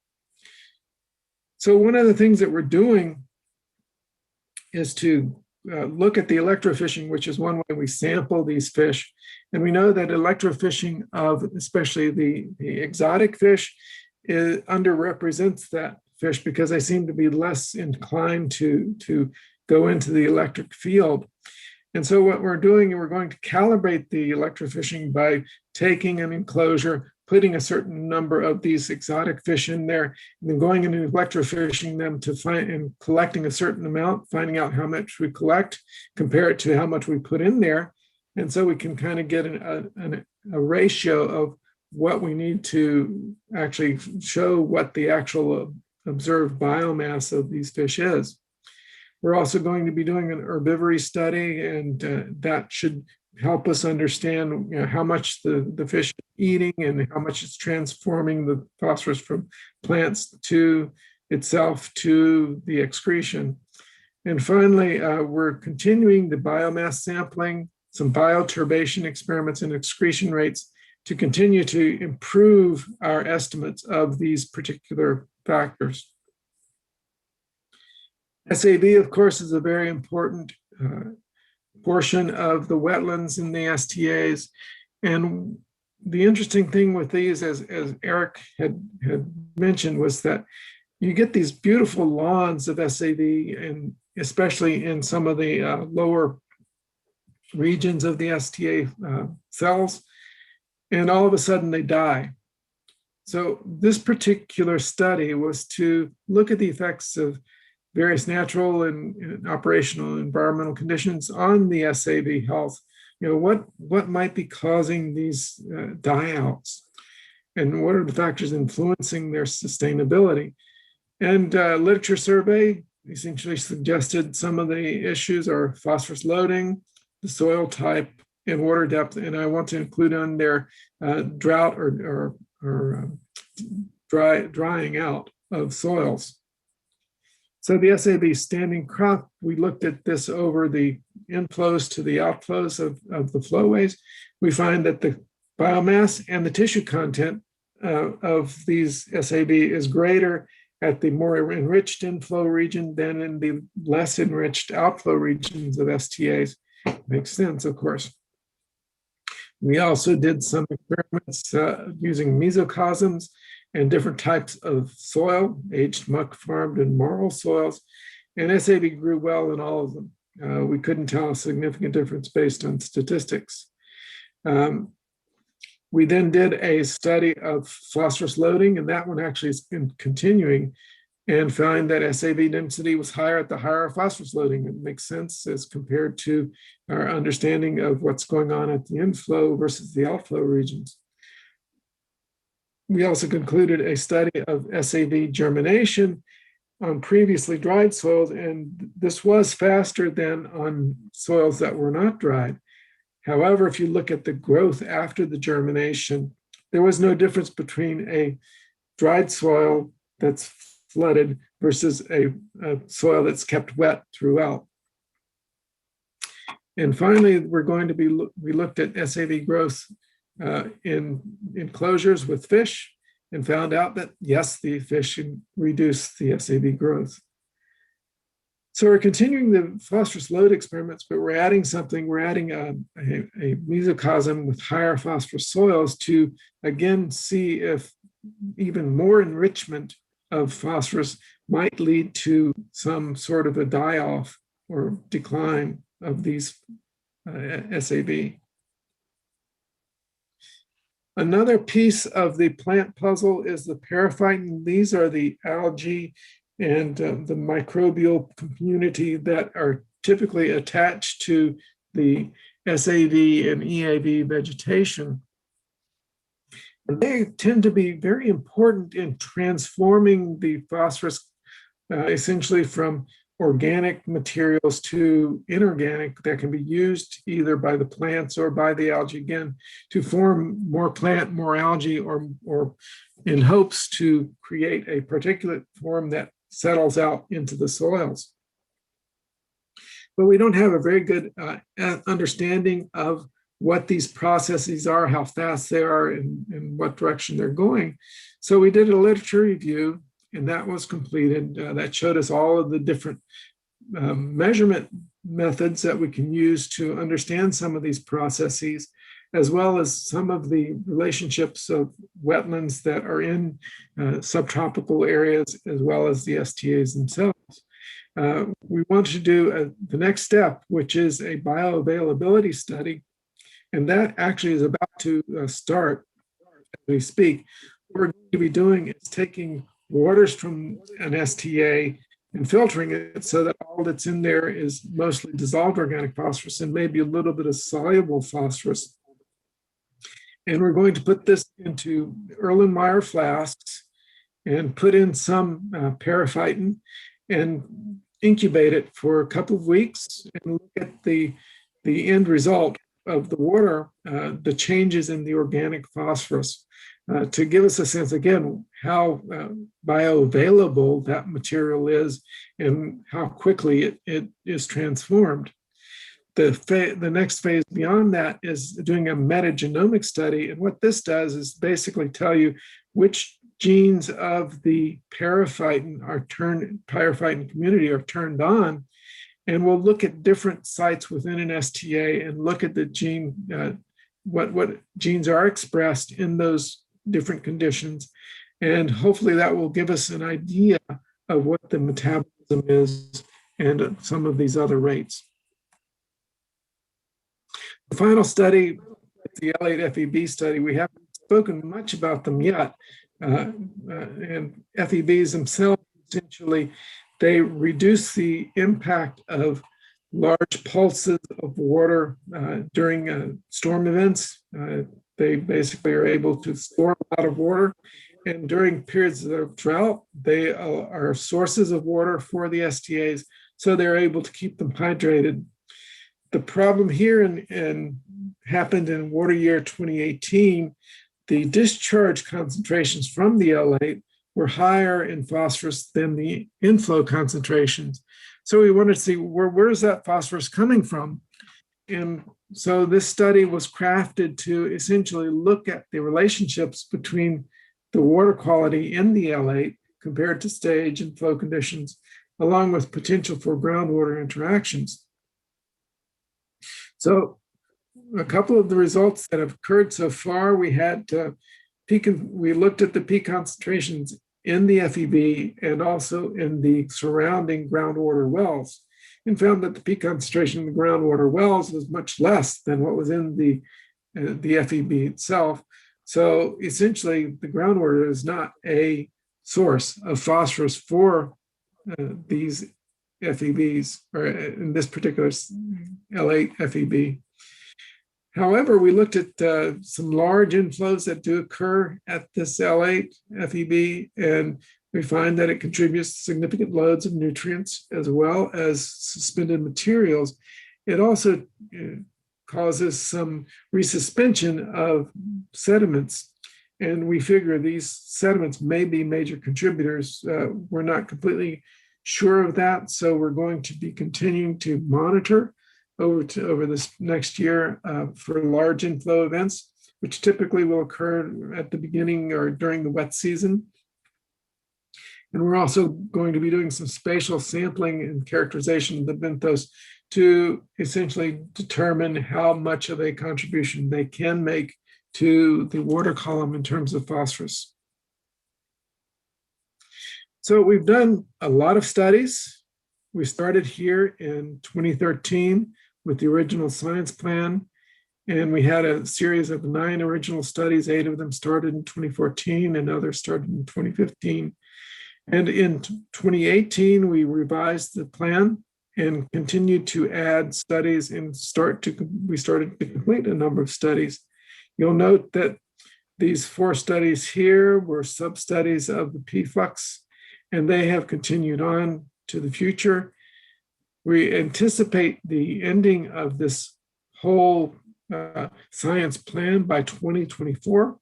[SPEAKER 5] So one of the things that we're doing is to look at the electrofishing, which is one way we sample these fish. And we know that electrofishing of especially the exotic fish underrepresents that fish because they seem to be less inclined to go into the electric field. And so what we're doing, we're going to calibrate the electrofishing by taking an enclosure, putting a certain number of these exotic fish in there, and then going and electrofishing them to find and collecting a certain amount, finding out how much we collect, compare it to how much we put in there. And so we can kind of get a ratio of what we need to actually show what the actual observed biomass of these fish is. We're also going to be doing an herbivory study, and that should help us understand how much the fish is eating and how much it's transforming the phosphorus from plants to itself to the excretion. And finally, we're continuing the biomass sampling, some bioturbation experiments and excretion rates to continue to improve our estimates of these particular factors. SAB, of course, is a very important portion of the wetlands in the STAs. And the interesting thing with these, as Eric had mentioned, was that you get these beautiful lawns of SAB, and especially in some of the lower regions of the STA cells, and all of a sudden they die. So this particular study was to look at the effects of various natural and operational environmental conditions on the SAB health. What might be causing these die-outs, and what are the factors influencing their sustainability? And literature survey essentially suggested some of the issues are phosphorus loading, the soil type, and water depth. And I want to include on there drought or drying out of soils. So the SAB standing crop, we looked at this over the inflows to the outflows of the flowways. We find that the biomass and the tissue content of these SAB is greater at the more enriched inflow region than in the less enriched outflow regions of STAs. Makes sense, of course. We also did some experiments using mesocosms and different types of soil, aged muck farmed and marl soils, and SAB grew well in all of them. We couldn't tell a significant difference based on statistics. We then did a study of phosphorus loading, and that one actually has been continuing, and found that SAB density was higher at the higher phosphorus loading. It makes sense as compared to our understanding of what's going on at the inflow versus the outflow regions. We also concluded a study of SAB germination on previously dried soils, and this was faster than on soils that were not dried. However, if you look at the growth after the germination, there was no difference between a dried soil that's flooded versus a soil that's kept wet throughout. And finally, we looked at SAB growth in enclosures with fish and found out that, yes, the fish reduced the SAB growth. So we're continuing the phosphorus load experiments, but we're adding something. We're adding a mesocosm with higher phosphorus soils to, again, see if even more enrichment of phosphorus might lead to some sort of a die-off or decline of these SAB. Another piece of the plant puzzle is the periphyton. These are the algae and the microbial community that are typically attached to the SAV and EAV vegetation. And they tend to be very important in transforming the phosphorus essentially from organic materials to inorganic that can be used either by the plants or by the algae, again, to form more plant, more algae, or in hopes to create a particulate form that settles out into the soils. But we don't have a very good understanding of what these processes are, how fast they are, and what direction they're going. So we did a literature review, and that was completed. That showed us all of the different measurement methods that we can use to understand some of these processes, as well as some of the relationships of wetlands that are in subtropical areas, as well as the STAs themselves. We want to do the next step, which is a bioavailability study. And that actually is about to start as we speak. What we're going to be doing is taking waters from an STA and filtering it so that all that's in there is mostly dissolved organic phosphorus and maybe a little bit of soluble phosphorus. And we're going to put this into Erlenmeyer flasks and put in some periphyton and incubate it for a couple of weeks and look at the end result of the water, the changes in the organic phosphorus, to give us a sense, again, how bioavailable that material is and how quickly it is transformed. The next phase beyond that is doing a metagenomic study. And what this does is basically tell you which genes of the periphyton community are turned on. And we'll look at different sites within an STA and look at the gene, what genes are expressed in those different conditions. And hopefully that will give us an idea of what the metabolism is and some of these other rates. The final study, the L8 FEB study, we haven't spoken much about them yet. And FEBs themselves, essentially, they reduce the impact of large pulses of water during storm events. They basically are able to store a lot of water. And during periods of drought, they are sources of water for the STAs, so they're able to keep them hydrated. The problem here happened in water year 2018. The discharge concentrations from the L8 were higher in phosphorus than the inflow concentrations. So we wanted to see where is that phosphorus coming from? And so this study was crafted to essentially look at the relationships between the water quality in the L8 compared to stage and flow conditions, along with potential for groundwater interactions. So a couple of the results that have occurred so far, we looked at the peak concentrations in the FEB and also in the surrounding groundwater wells, and found that the peak concentration in the groundwater wells was much less than what was in the FEB itself. So essentially, the groundwater is not a source of phosphorus for these FEBs, or in this particular L8 FEB. However, we looked at some large inflows that do occur at this L8 FEB, and we find that it contributes significant loads of nutrients as well as suspended materials. It also causes some resuspension of sediments, and we figure these sediments may be major contributors. We're not completely sure of that, so we're going to be continuing to monitor over this next year for large inflow events, which typically will occur at the beginning or during the wet season. And we're also going to be doing some spatial sampling and characterization of the benthos to essentially determine how much of a contribution they can make to the water column in terms of phosphorus. So we've done a lot of studies. We started here in 2013 with the original science plan, and we had a series of 9 original studies. 8 of them started in 2014 and others started in 2015. And in 2018, we revised the plan and continued to add studies and we started to complete a number of studies. You'll note that these 4 studies here were sub-studies of the PFLUX, and they have continued on to the future. We anticipate the ending of this whole science plan by 2024.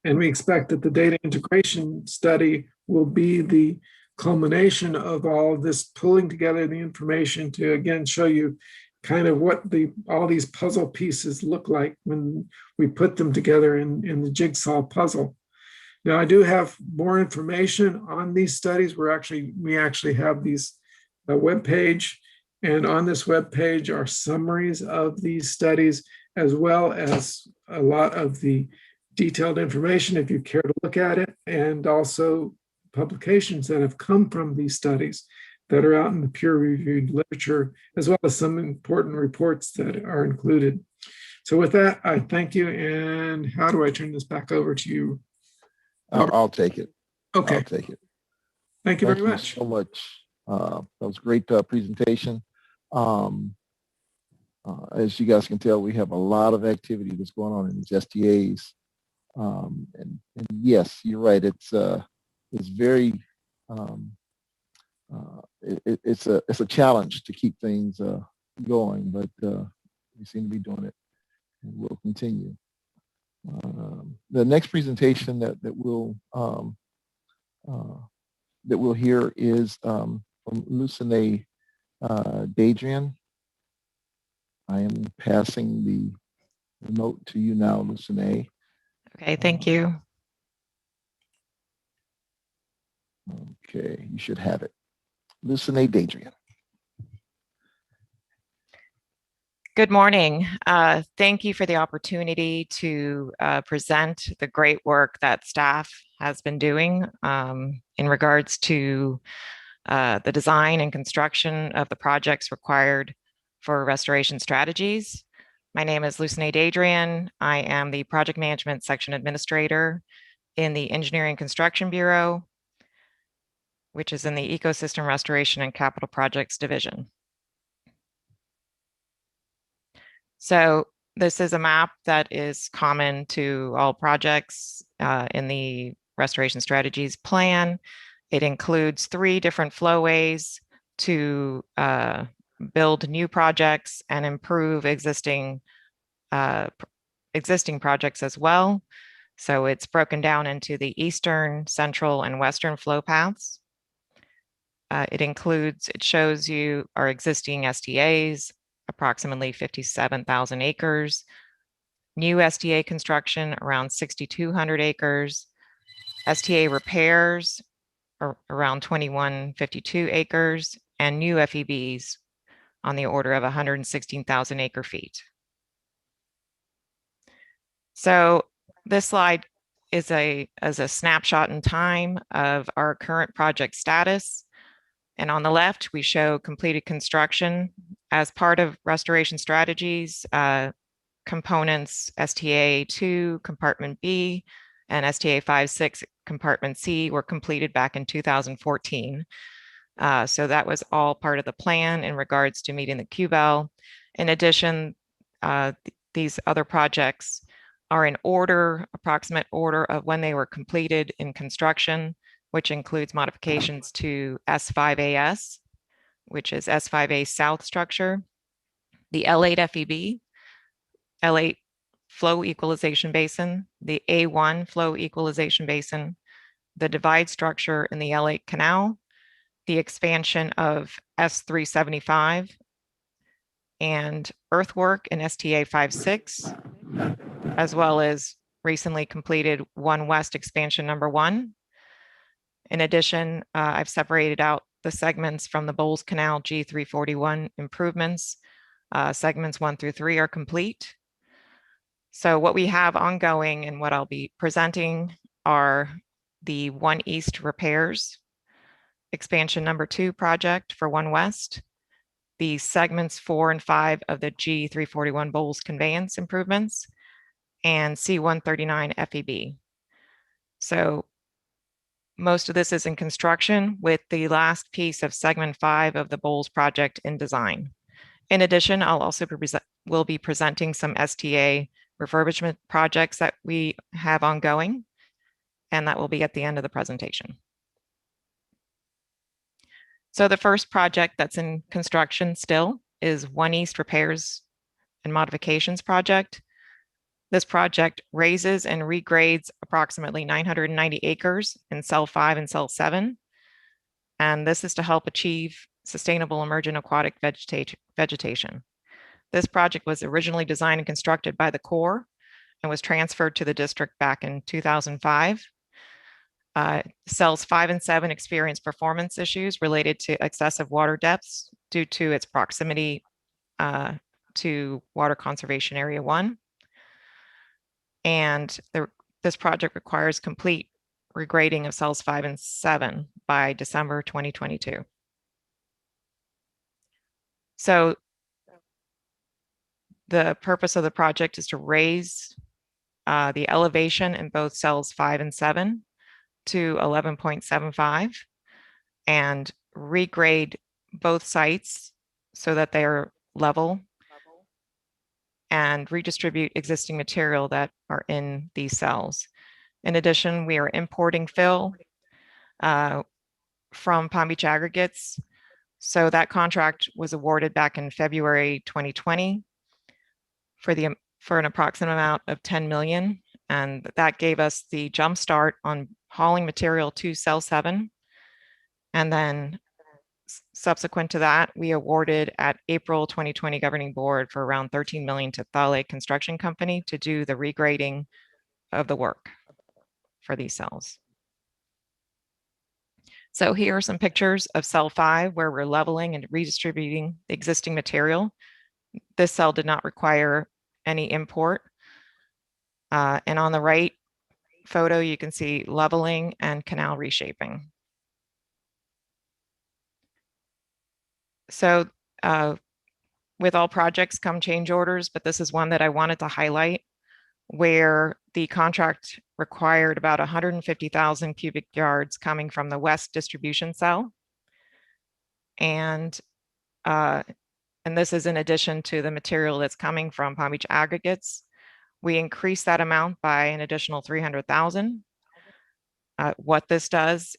[SPEAKER 5] And we expect that the data integration study will be the culmination of all of this, pulling together the information to, again, show you kind of what all these puzzle pieces look like when we put them together in the jigsaw puzzle. Now, I do have more information on these studies. We actually have a web page, and on this web page are summaries of these studies, as well as a lot of the detailed information if you care to look at it, and also publications that have come from these studies that are out in the peer-reviewed literature, as well as some important reports that are included. So with that, I thank you. And how do I turn this back over to you?
[SPEAKER 1] I'll take it.
[SPEAKER 5] Okay.
[SPEAKER 1] I'll take it.
[SPEAKER 5] Thank you very much.
[SPEAKER 1] So much. That was a great presentation. As you guys can tell, we have a lot of activity that's going on in these STAs. And yes, you're right. It's very it's a challenge to keep things going, but we seem to be doing it, and we'll continue. The next presentation that we'll hear is from Lucine Dadrian. I am passing the remote to you now, Lucine.
[SPEAKER 6] Okay, thank you.
[SPEAKER 1] Okay, you should have it. Lucine Dadrian.
[SPEAKER 6] Good morning. Thank you for the opportunity to present the great work that staff has been doing in regards to the design and construction of the projects required for restoration strategies. My name is Lucine Dadrian. I am the Project Management Section Administrator in the Engineering Construction Bureau, which is in the Ecosystem Restoration and Capital Projects Division. So this is a map that is common to all projects in the Restoration Strategies Plan. It includes 3 different flowways to build new projects and improve existing projects as well. So it's broken down into the eastern, central, and western flow paths. It shows you our existing STAs, approximately 57,000 acres, new STA construction around 6,200 acres, STA repairs around 2,152 acres, and new FEBs on the order of 116,000 acre feet. So this slide is a snapshot in time of our current project status. And on the left, we show completed construction as part of restoration strategies. Components STA2 compartment B and STA56 compartment C were completed back in 2014. So that was all part of the plan in regards to meeting the QBEL. In addition, these other projects are in order, approximate order of when they were completed in construction, which includes modifications to S5AS, which is S5A South structure, the L8 FEB, L8 flow equalization basin, the A1 flow equalization basin, the divide structure in the L8 canal, the expansion of S375, and earthwork in STA56, as well as recently completed 1 West expansion number 1. In addition, I've separated out the segments from the Bowles Canal G341 improvements. Segments 1 through 3 are complete. So what we have ongoing and what I'll be presenting are the 1 East repairs, expansion number 2 project for 1 West, the segments 4 and 5 of the G341 Bowles conveyance improvements, and C139 FEB. So most of this is in construction, with the last piece of segment 5 of the Bowles project in design. In addition, I'll also will be presenting some STA refurbishment projects that we have ongoing, and that will be at the end of the presentation. So the first project that's in construction still is 1 East Repairs and Modifications project. This project raises and regrades approximately 990 acres in cell 5 and cell 7. And this is to help achieve sustainable emergent aquatic vegetation. This project was originally designed and constructed by the Corps and was transferred to the district back in 2005. Cells 5 and 7 experienced performance issues related to excessive water depths due to its proximity to Water Conservation Area 1. And this project requires complete regrading of cells 5 and 7 by December 2022. So the purpose of the project is to raise the elevation in both cells 5 and 7 to 11.75 and regrade both sites so that they are level and redistribute existing material that are in these cells. In addition, we are importing fill from Palm Beach Aggregates. So that contract was awarded back in February 2020 for an approximate amount of 10 million. And that gave us the jump start on hauling material to cell 7. And then subsequent to that, we awarded at April 2020 governing board for around 13 million to Thale Construction Company to do the regrading of the work for these cells. So here are some pictures of cell 5 where we're leveling and redistributing the existing material. This cell did not require any import. And on the right photo, you can see leveling and canal reshaping. So with all projects come change orders, but this is one that I wanted to highlight where the contract required about 150,000 cubic yards coming from the West distribution cell. And this is in addition to the material that's coming from Palm Beach Aggregates. We increased that amount by an additional 300,000. What this does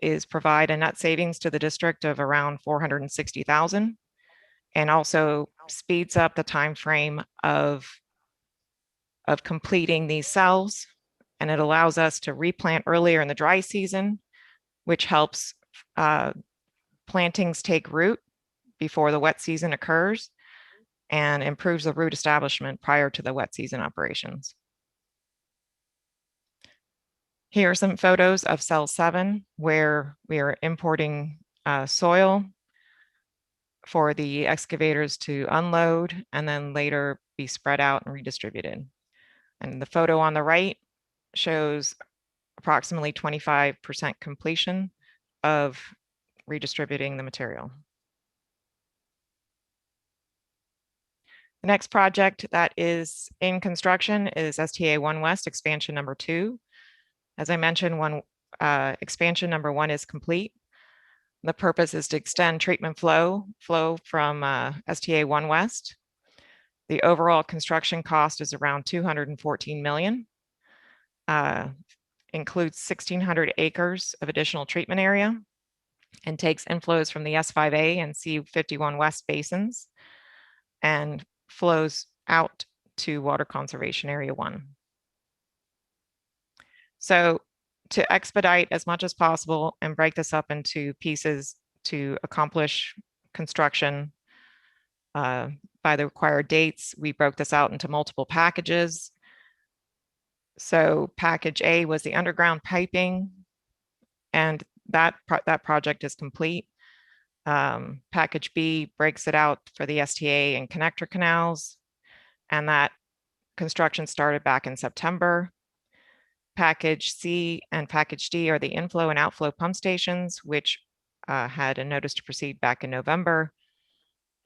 [SPEAKER 6] is provide a net savings to the district of around 460,000, and also speeds up the time frame of completing these cells and it allows us to replant earlier in the dry season, which helps plantings take root before the wet season occurs and improves the root establishment prior to the wet season operations. Here are some photos of cell 7 where we are importing soil for the excavators to unload and then later be spread out and redistributed. And the photo on the right shows approximately 25% completion of redistributing the material. The next project that is in construction is STA1 West expansion number 2. As I mentioned, expansion number 1 is complete. The purpose is to extend treatment flow from STA1 West. The overall construction cost is around $214 million. Includes 1,600 acres of additional treatment area and takes inflows from the S5A and C11 West Basins and flows out to Water Conservation Area 1. So to expedite as much as possible and break this up into pieces to accomplish construction by the required dates, we broke this out into multiple packages. So package A was the underground piping, and that project is complete. Package B breaks it out for the STA and connector canals, and that construction started back in September. Package C and package D are the inflow and outflow pump stations, which had a notice to proceed back in November,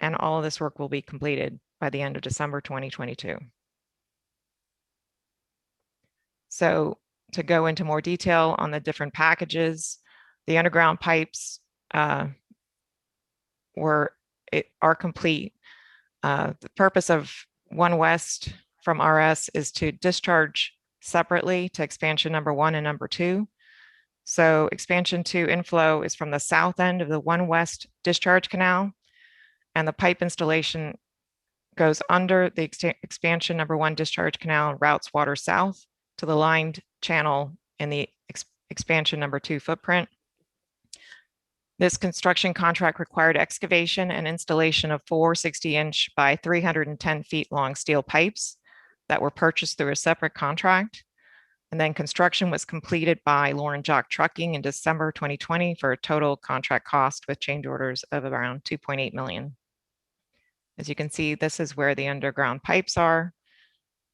[SPEAKER 6] and all of this work will be completed by the end of December 2022. So to go into more detail on the different packages, the underground pipes are complete. The purpose of 1 West from RS is to discharge separately to expansion number 1 and number 2. So expansion 2 inflow is from the south end of the 1 West discharge canal, and the pipe installation goes under the expansion number 1 discharge canal and routes water south to the lined channel in the expansion number 2 footprint. This construction contract required excavation and installation of 4 60-inch by 310 feet long steel pipes that were purchased through a separate contract. And then construction was completed by Lauren Jock Trucking in December 2020 for a total contract cost with change orders of around $2.8 million. As you can see, this is where the underground pipes are.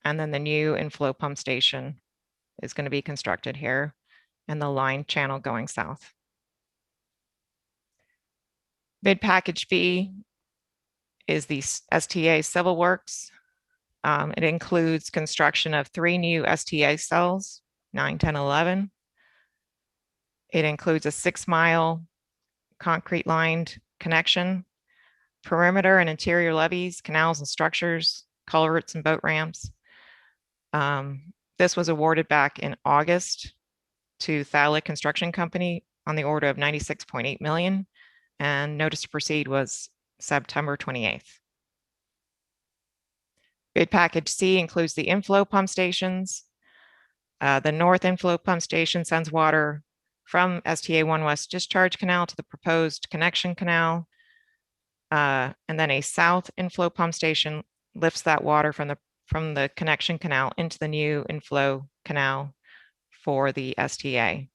[SPEAKER 6] And then the new inflow pump station is going to be constructed here and the line channel going south. Bid package B is the STA civil works. It includes construction of 3 new STA cells, 9, 10, 11. It includes a 6-mile concrete lined connection, perimeter and interior levees, canals and structures, culverts and boat ramps. This was awarded back in August to Thalic Construction Company on the order of $96.8 million, and notice to proceed was September 28th. Bid package C includes the inflow pump stations. The north inflow pump station sends water from STA1 West discharge canal to the proposed connection canal. And then a south inflow pump station lifts that water from the connection canal into the new inflow canal for the STA.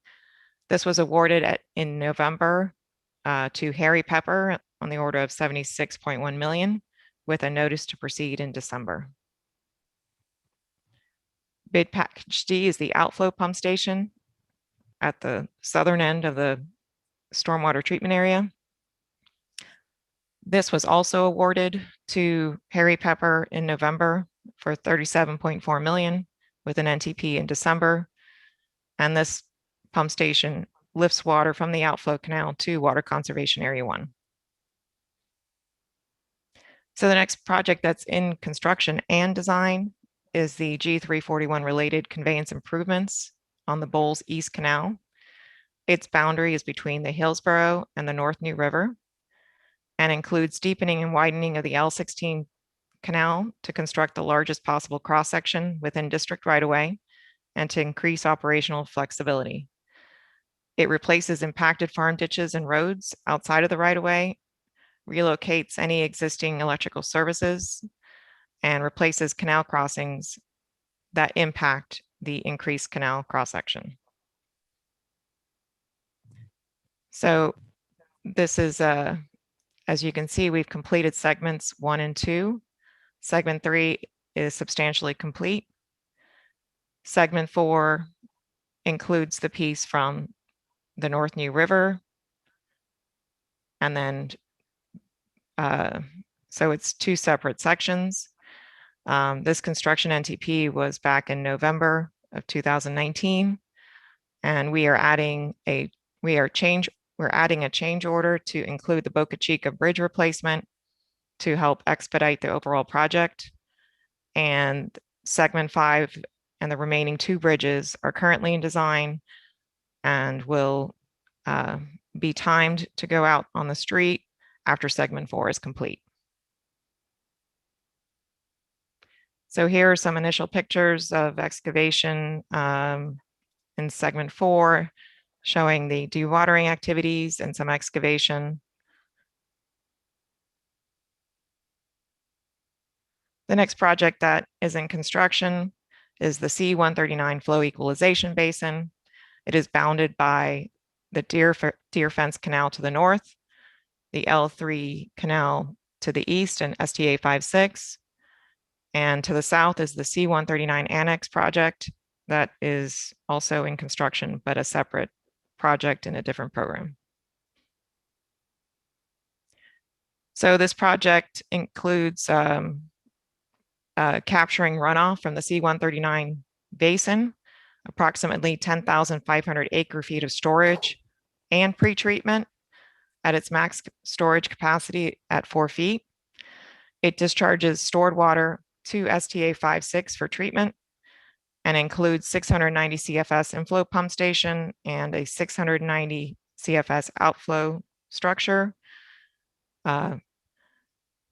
[SPEAKER 6] This was awarded in November to Harry Pepper on the order of $76.1 million with a notice to proceed in December. Bid package D is the outflow pump station at the southern end of the stormwater treatment area. This was also awarded to Harry Pepper in November for $37.4 million with an NTP in December. And this pump station lifts water from the outflow canal to Water Conservation Area 1. So the next project that's in construction and design is the G341 related conveyance improvements on the Bowles East Canal. Its boundary is between the Hillsborough and the North New River and includes deepening and widening of the L16 canal to construct the largest possible cross-section within district right-of-way and to increase operational flexibility. It replaces impacted farm ditches and roads outside of the right-of-way, relocates any existing electrical services, and replaces canal crossings that impact the increased canal cross-section. So this is, as you can see, we've completed segments 1 and 2. Segment 3 is substantially complete. Segment 4 includes the piece from the North New River. And then, so it's 2 separate sections. This construction NTP was back in November of 2019. And we're adding a change order to include the Boca Chica bridge replacement to help expedite the overall project. And segment 5 and the remaining 2 bridges are currently in design and will be timed to go out on the street after segment 4 is complete. So here are some initial pictures of excavation in segment 4, showing the dewatering activities and some excavation. The next project that is in construction is the C139 flow equalization basin. It is bounded by the Deer Fence Canal to the north, the L3 Canal to the east and STA 56. And to the south is the C139 Annex project that is also in construction, but a separate project in a different program. So this project includes capturing runoff from the C139 basin, approximately 10,500 acre feet of storage and pretreatment at its max storage capacity at 4 feet. It discharges stored water to STA 56 for treatment and includes 690 CFS inflow pump station and a 690 CFS outflow structure.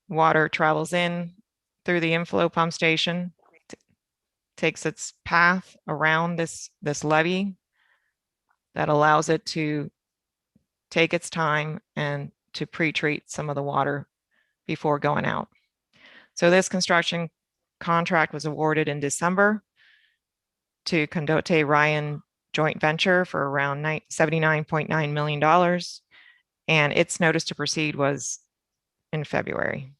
[SPEAKER 6] Water travels in through the inflow pump station, takes its path around this levee that allows it to take its time and to pre-treat some of the water before going out. So this construction contract was awarded in December to Condotte Ryan joint venture for around $79.9 million. And its notice to proceed was in February.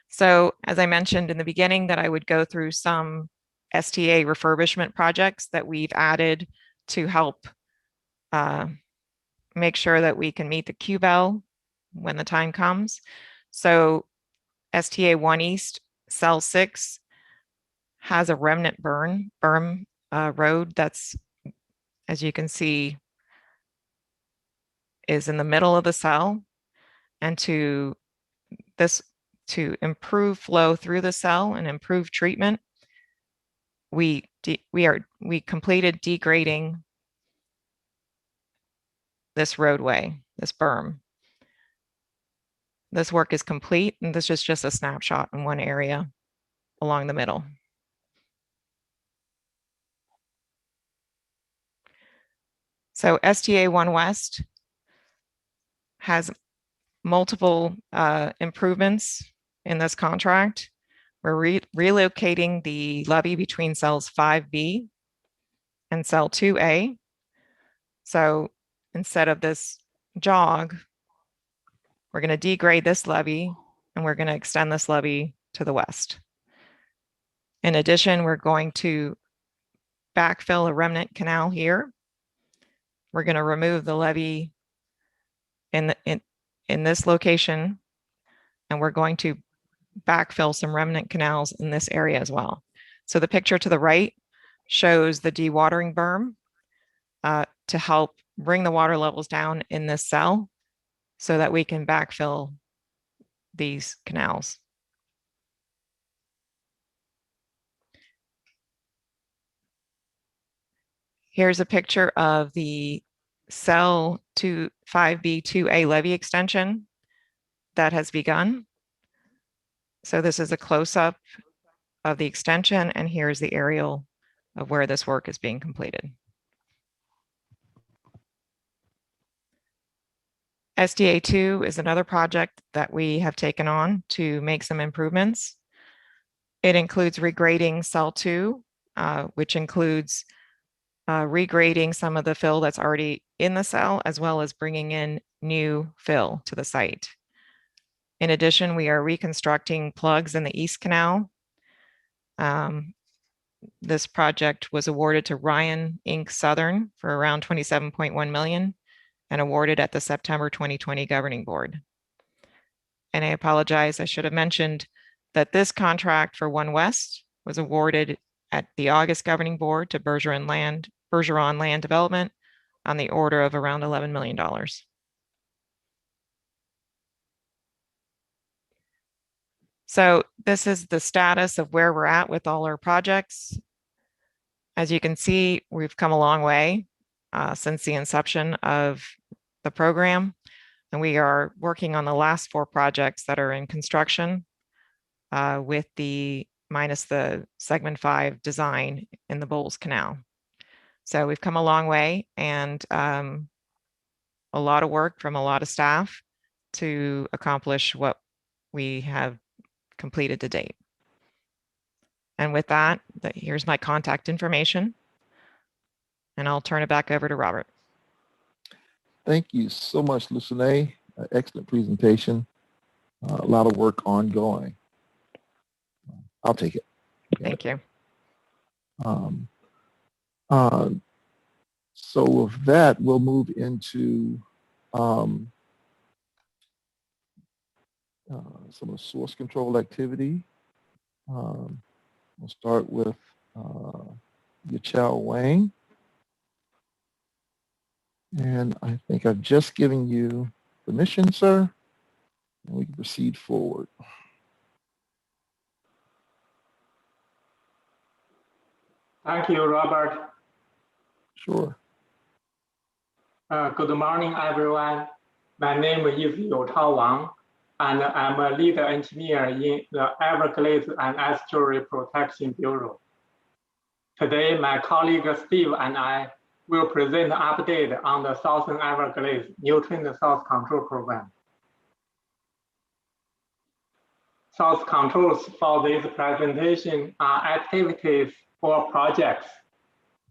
[SPEAKER 6] So as I mentioned in the beginning, that I would go through some Sta refurbishment projects that we've added to help make sure that we can meet the QBEL when the time comes. So STA 1 East, Cell 6 has a remnant berm road that's, as you can see, is in the middle of the cell. And to improve flow through the cell and improve treatment, we completed degrading this roadway, this berm. This work is complete, and this is just a snapshot in one area along the middle. So STA 1 West has multiple improvements in this contract. We're relocating the levee between cells 5B and cell 2A. So instead of this jog, we're going to degrade this levee and we're going to extend this levee to the west. In addition, we're going to backfill a remnant canal here. We're going to remove the levee in this location, and we're going to backfill some remnant canals in this area as well. So the picture to the right shows the dewatering berm to help bring the water levels down in this cell so that we can backfill these canals. Here's a picture of the cell 5B2A levee extension that has begun. So this is a close-up of the extension, and here's the aerial of where this work is being completed. SDA2 is another project that we have taken on to make some improvements. It includes regrading cell 2, which includes regrading some of the fill that's already in the cell, as well as bringing in new fill to the site. In addition, we are reconstructing plugs in the East Canal. This project was awarded to Ryan Inc. Southern for around $27.1 million and awarded at the September 2020 Governing Board. And I apologize, I should have mentioned that this contract for One West was awarded at the August Governing Board to Bergeron Land Development on the order of around $11 million. So this is the status of where we're at with all our projects. As you can see, we've come a long way since the inception of the program, and we are working on the last 4 projects that are in construction with the minus the segment 5 design in the Bowles Canal. So we've come a long way, and a lot of work from a lot of staff to accomplish what we have completed to date. And with that, here's my contact information, and I'll turn it back over to Robert.
[SPEAKER 1] Thank you so much, Lucine. Excellent presentation. A lot of work ongoing. I'll take it.
[SPEAKER 6] Thank you.
[SPEAKER 1] So with that, we'll move into some of the source control activity. We'll start with Cattail Wang. And I think I've just given you permission, sir, and we can proceed forward.
[SPEAKER 7] Thank you, Robert.
[SPEAKER 1] Sure.
[SPEAKER 7] Good morning, everyone. My name is Cattail Wang, and I'm a lead engineer in the Everglades and Estuary Protection Bureau. Today, my colleague Steve and I will present an update on the Southern Everglades Nutrient Source Control Program. Source controls for this presentation are activities or projects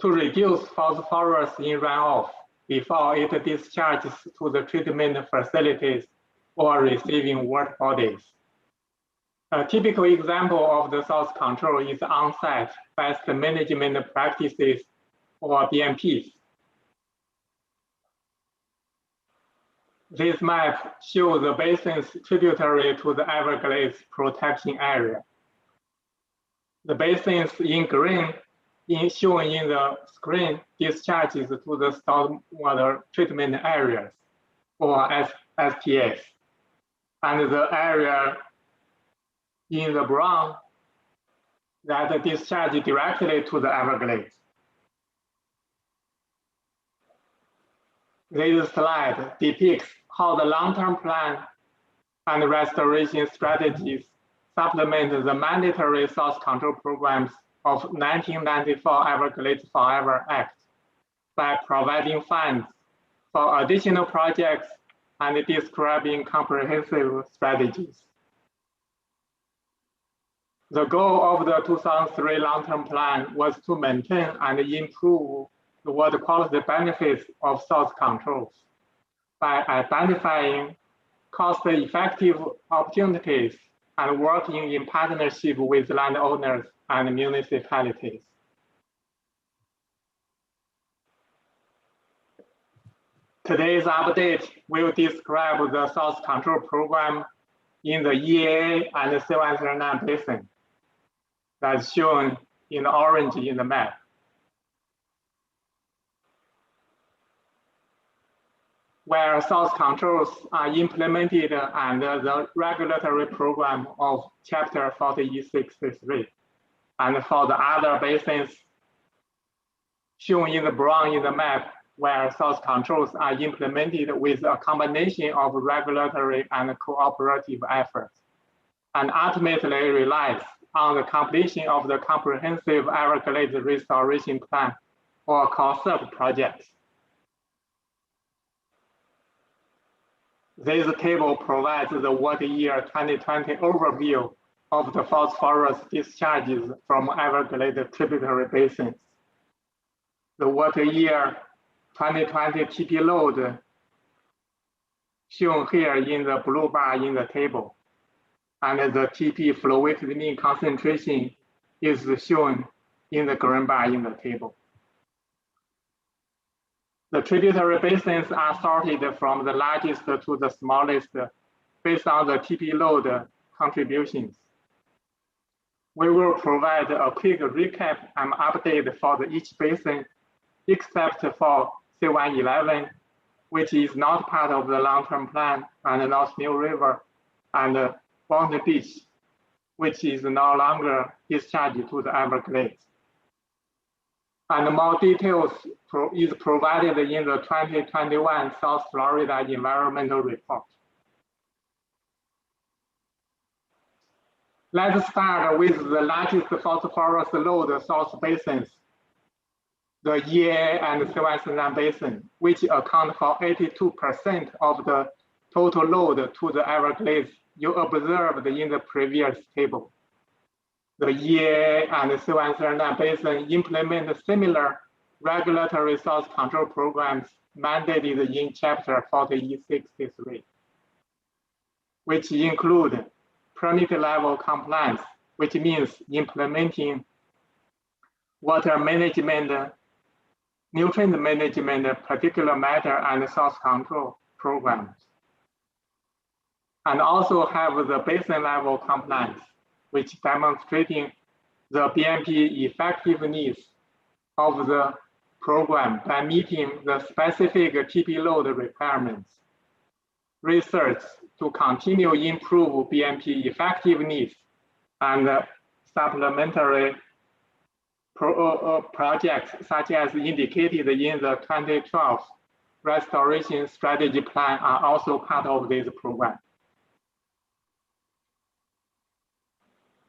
[SPEAKER 7] to reduce phosphorus in runoff before it discharges to the treatment facilities or receiving water bodies. A typical example of the source control is on-site best management practices, or BMPs. This map shows the basins tributary to the Everglades protection area. The basins in green, shown in the screen, discharges to the stormwater treatment areas, or STS. And the area in the brown that discharge directly to the Everglades. This slide depicts how the long-term plan and restoration strategies supplement the mandatory source control programs of 1994 Everglades Forever Act by providing funds for additional projects and describing comprehensive strategies. The goal of the 2003 long-term plan was to maintain and improve the water quality benefits of source controls by identifying cost-effective opportunities and working in partnership with landowners and municipalities. Today's update will describe the source control program in the EAA and the C11 Basin, that's shown in orange in the map. Where source controls are implemented under the regulatory program of Chapter 40E63. And for the other basins shown in the brown in the map, where source controls are implemented with a combination of regulatory and cooperative efforts, and ultimately relies on the completion of the comprehensive Everglades restoration plan, or COSUP projects. This table provides the water year 2020 overview of the phosphorus discharges from Everglades tributary basins. The water year 2020 TP load shown here in the blue bar in the table, and the TP flow weighted mean concentration is shown in the green bar in the table. The tributary basins are sorted from the largest to the smallest based on the TP load contributions. We will provide a quick recap and update for each basin, except for C11, which is not part of the long-term plan, and North New River and Boynton Beach, which is no longer discharged to the Everglades. And more details is provided in the 2021 South Florida Environmental Report. Let's start with the largest phosphorus load source basins, the EA and C11 Basin, which account for 82% of the total load to the Everglades you observed in the previous table. The EA and C11 Basin implement similar regulatory source control programs mandated in Chapter 40E63, which include permit level compliance, which means implementing water management, nutrient management, particulate matter, and source control programs. And also have the basin level compliance, which demonstrating the BMP effectiveness of the program by meeting the specific TP load requirements. Research to continue improve BMP effectiveness and supplementary projects such as indicated in the 2012 Restoration Strategy Plan are also part of this program.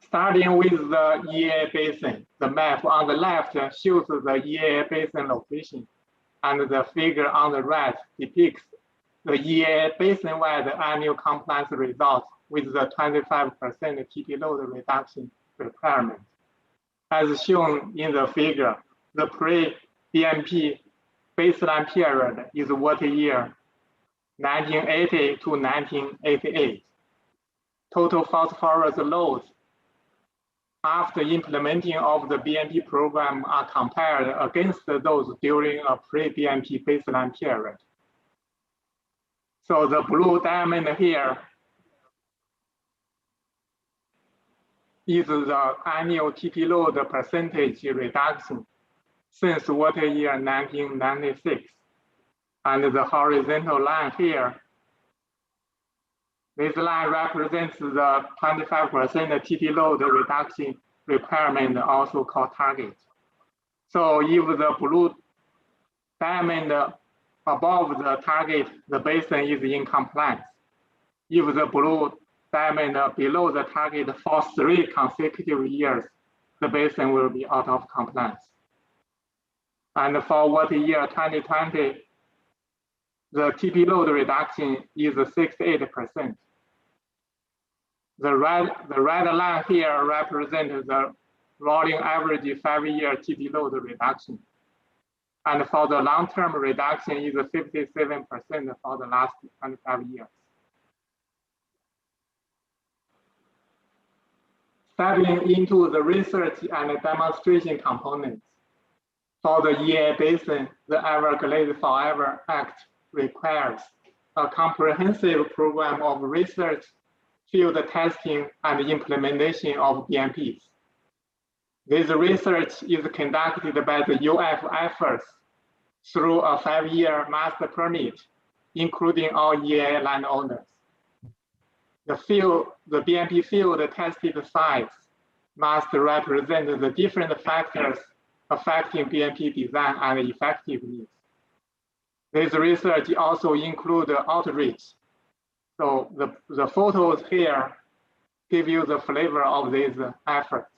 [SPEAKER 7] Starting with the EA Basin, the map on the left shows the EA Basin location, and the figure on the right depicts the EA Basin-wide annual compliance results with the 25% TP load reduction requirement. As shown in the figure, the pre-BMP baseline period is water year 1980 to 1988. Total phosphorus loads after implementing of the BMP program are compared against those during a pre-BMP baseline period. So the blue diamond here is the annual TP load percentage reduction since water year 1996. And the horizontal line here, this line represents the 25% TP load reduction requirement, also called target. So if the blue diamond above the target, the basin is in compliance. If the blue diamond below the target for 3 consecutive years, the basin will be out of compliance. And for water year 2020, the TP load reduction is 68%. The red line here represents the rolling average 5-year TP load reduction. And for the long-term reduction is 57% for the last 25 years. Stepping into the research and demonstration components. For the EA Basin, the Everglades Forever Act requires a comprehensive program of research, field testing, and implementation of BMPs. This research is conducted by the UF efforts through a 5-year master permit, including all EA landowners. The BMP field tested sites must represent the different factors affecting BMP design and effectiveness. This research also includes outreach. So the photos here give you the flavor of these efforts.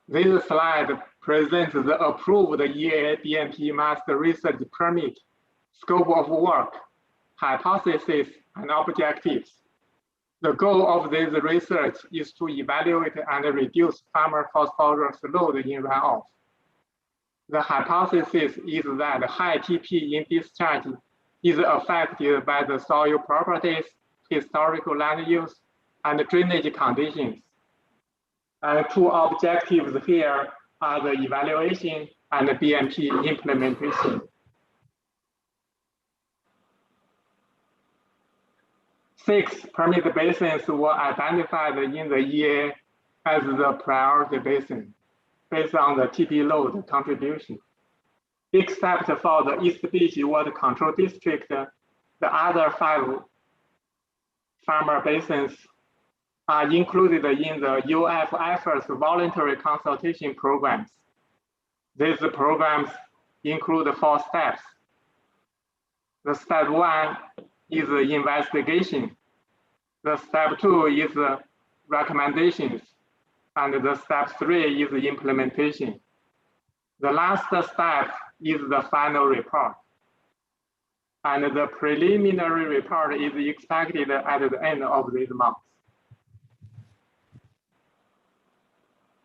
[SPEAKER 7] This slide presents the approved EA BMP master research permit, scope of work, hypotheses, and objectives. The goal of this research is to evaluate and reduce farmer phosphorus load in runoff. The hypothesis is that high TP in discharge is affected by the soil properties, historical land use, and drainage conditions. And two objectives here are the evaluation and the BMP implementation. 6 permit basins were identified in the EA as the priority basin based on the TP load contribution. Except for the East Beach Water Control District, the other 5 farmer basins are included in the UFF's voluntary consultation programs. These programs include 4 steps. The step 1 is the investigation. The step 2 is the recommendations. And the step 3 is the implementation. The last step is the final report. And the preliminary report is expected at the end of this month.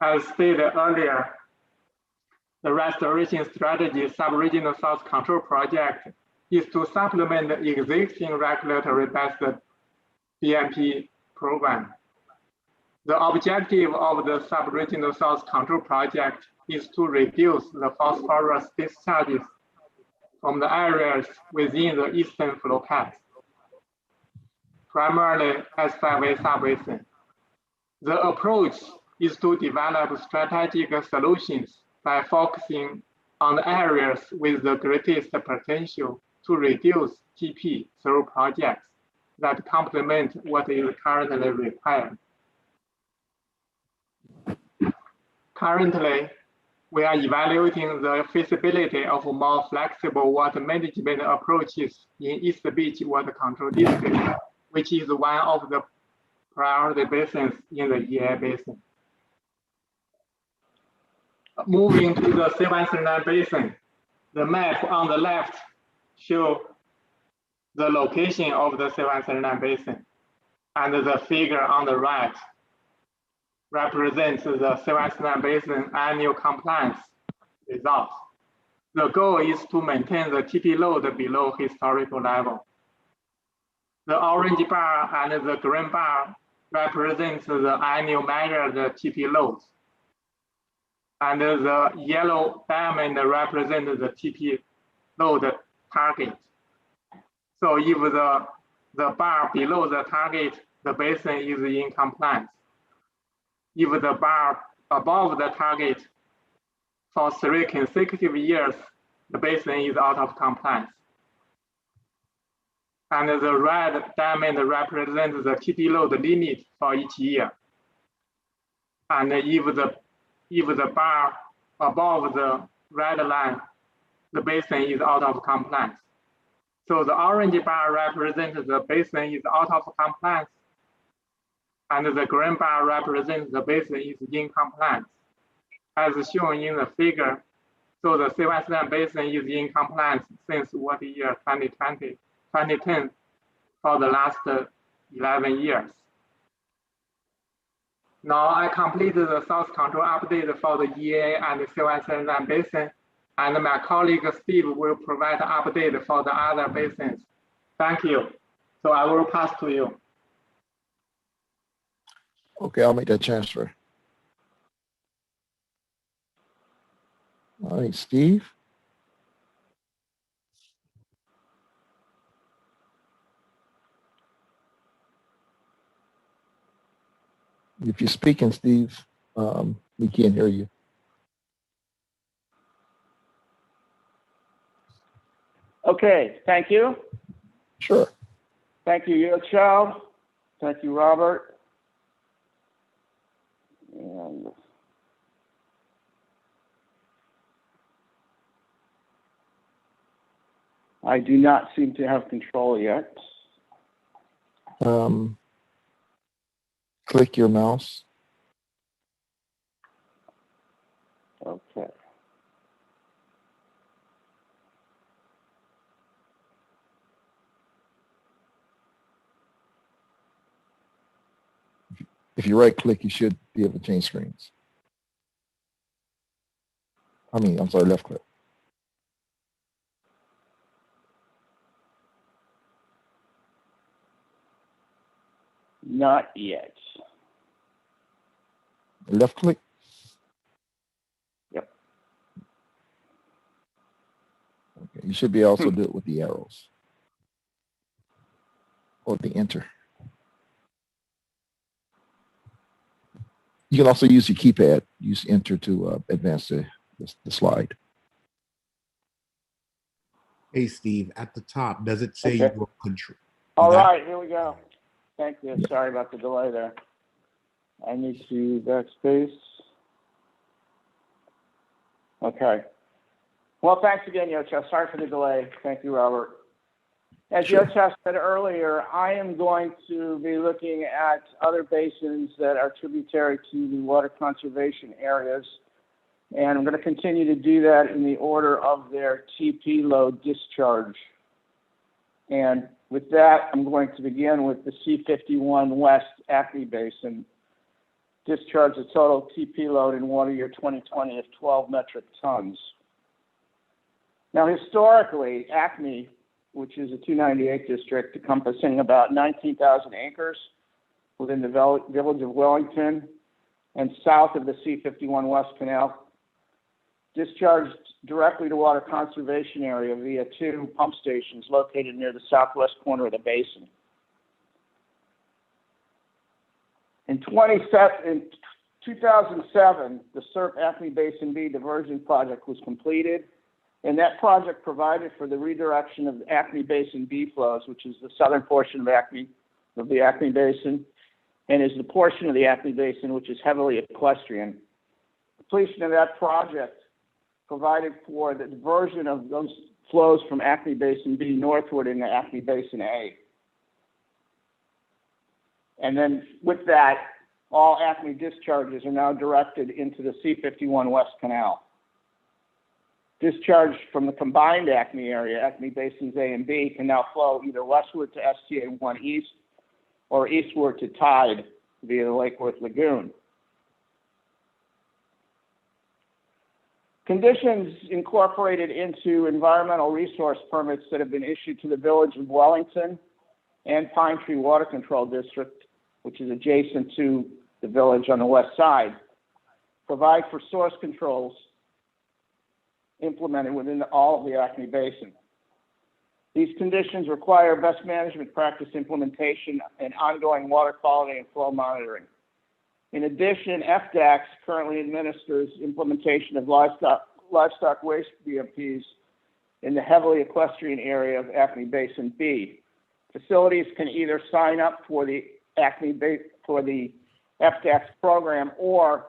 [SPEAKER 7] As stated earlier, the restoration strategy sub-regional source control project is to supplement the existing regulatory-based BMP program. The objective of the sub-regional source control project is to reduce the phosphorus discharges from the areas within the eastern flow path, primarily S5A subbasin. The approach is to develop strategic solutions by focusing on the areas with the greatest potential to reduce TP through projects that complement what is currently required. Currently, we are evaluating the feasibility of more flexible water management approaches in East Beach Water Control District, which is one of the priority basins in the EA basin. Moving to the C11 basin, the map on the left shows the location of the C11 basin, and the figure on the right represents the C11 basin annual compliance results. The goal is to maintain the TP load below historical level. The orange bar and the green bar represents the annual measured TP loads. And the yellow diamond represents the TP load target. So if the bar below the target, the basin is in compliance. If the bar above the target for 3 consecutive years, the basin is out of compliance. And the red diamond represents the TP load limit for each year. And if the bar above the red line, the basin is out of compliance. So the orange bar represents the basin is out of compliance, and the green bar represents the basin is in compliance. As shown in the figure, so the C11 basin is in compliance since what year? 2010 for the last 11 years. Now I completed the source control update for the EA and the C11 basin, and my colleague Steve will provide an update for the other basins. Thank you. So I will pass to you.
[SPEAKER 1] Okay, I'll make that transfer. All right, Steve. If you're speaking, Steve, we can't hear you.
[SPEAKER 8] Okay, thank you.
[SPEAKER 1] Sure.
[SPEAKER 8] Thank you, Yochao. Thank you, Robert. And I do not seem to have control yet.
[SPEAKER 1] Click your mouse.
[SPEAKER 8] Okay.
[SPEAKER 1] If you right click, you should be able to change screens. I'm sorry, left click.
[SPEAKER 8] Not yet.
[SPEAKER 1] Left click.
[SPEAKER 8] Yep.
[SPEAKER 1] Okay. You should be also do it with the arrows or the enter. You can also use your keypad. Use enter to advance the slide.
[SPEAKER 9] Hey, Steve, at the top, does it say
[SPEAKER 8] Okay.
[SPEAKER 9] your control?
[SPEAKER 8] All right, here we go. Thank you.
[SPEAKER 1] Yeah.
[SPEAKER 8] Sorry about the delay there. I need to backspace. Okay. Well, thanks again, Yocho. Sorry for the delay. Thank you, Robert. As
[SPEAKER 1] Sure.
[SPEAKER 8] Yocho said earlier, I am going to be looking at other basins that are tributary to the water conservation areas. And I'm going to continue to do that in the order of their TP load discharge. And with that, I'm going to begin with the C11 West Acme Basin. Discharge a total TP load in water year 2020 of 12 metric tons. Now, historically, Acme, which is a 298 district encompassing about 19,000 acres within the village of Wellington and south of the C11 West Canal, discharged directly to water conservation area via 2 pump stations located near the southwest corner of the basin. In 2007, the SERP Acme Basin B diversion project was completed, and that project provided for the redirection of the Acme Basin B flows, which is the southern portion of the Acme Basin, and is the portion of the Acme Basin which is heavily equestrian. Completion of that project provided for the diversion of those flows from Acme Basin B northward into Acme Basin A. And then with that, all Acme discharges are now directed into the C11 West Canal. Discharge from the combined Acme area, Acme Basins A and B, can now flow either westward to STA1 East or eastward to Tide via the Lake Worth Lagoon. Conditions incorporated into environmental resource permits that have been issued to the village of Wellington and Pine Tree Water Control District, which is adjacent to the village on the west side, provide for source controls implemented within all of the Acme Basin. These conditions require best management practice implementation and ongoing water quality and flow monitoring. In addition, FDAX currently administers implementation of livestock waste BMPs in the heavily equestrian area of Acme Basin B. Facilities can either sign up for the FDAX program, or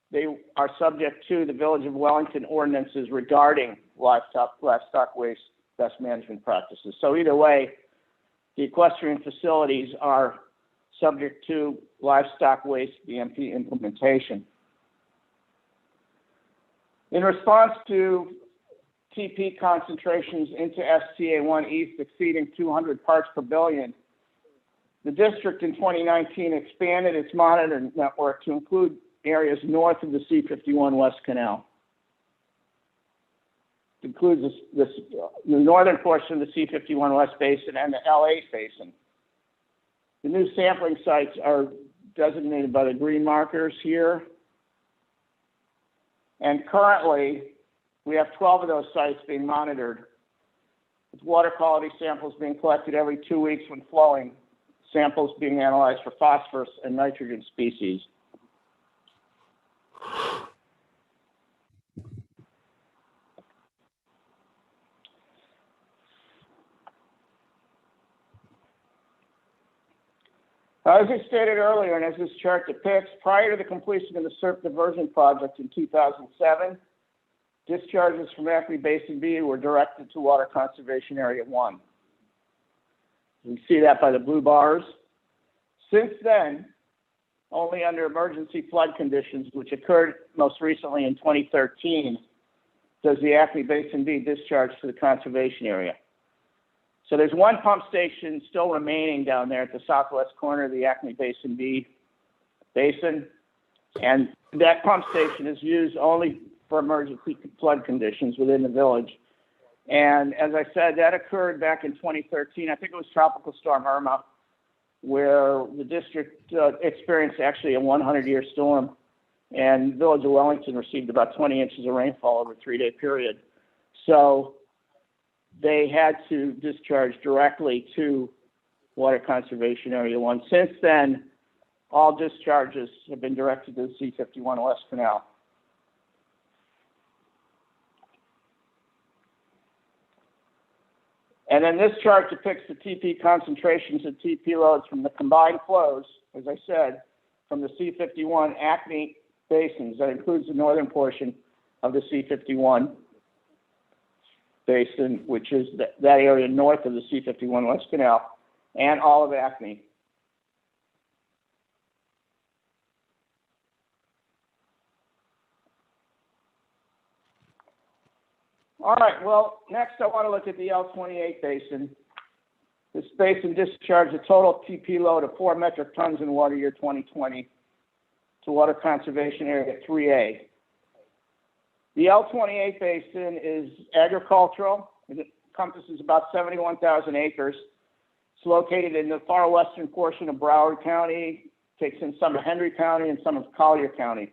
[SPEAKER 8] they are subject to the Village of Wellington ordinances regarding livestock waste best management practices. So either way, the equestrian facilities are subject to livestock waste BMP implementation. In response to TP concentrations into STA1 East exceeding 200 parts per billion, the district in 2019 expanded its monitoring network to include areas north of the C11 West Canal. It includes the northern portion of the C11 West Basin and the LA Basin. The new sampling sites are designated by the green markers here. And currently, we have 12 of those sites being monitored, with water quality samples being collected every 2 weeks when flowing, samples being analyzed for phosphorus and nitrogen species. As I stated earlier, and as this chart depicts, prior to the completion of the SERP diversion project in 2007, discharges from Acme Basin B were directed to Water Conservation Area 1. You can see that by the blue bars. Since then, only under emergency flood conditions, which occurred most recently in 2013, does the Acme Basin B discharged to the conservation area. So there's one pump station still remaining down there at the southwest corner of the Acme Basin B basin, and that pump station is used only for emergency flood conditions within the village. And as I said, that occurred back in 2013. I think it was Tropical Storm Irma, where the district experienced actually a 100-year storm, and the village of Wellington received about 20 inches of rainfall over a 3-day period. So they had to discharge directly to Water Conservation Area 1. Since then, all discharges have been directed to the C11 West Canal. And then this chart depicts the TP concentrations and TP loads from the combined flows, as I said, from the C51 Acme basins. That includes the northern portion of the C51 basin, which is that area north of the C51 West Canal, and all of Acme. All right, well, next I want to look at the L28 basin. This basin discharged a total TP load of 4 metric tons in water year 2020 to Water Conservation Area 3A. The L28 basin is agricultural. It encompasses about 71,000 acres. It's located in the far western portion of Broward County, takes in some of Henry County and some of Collier County.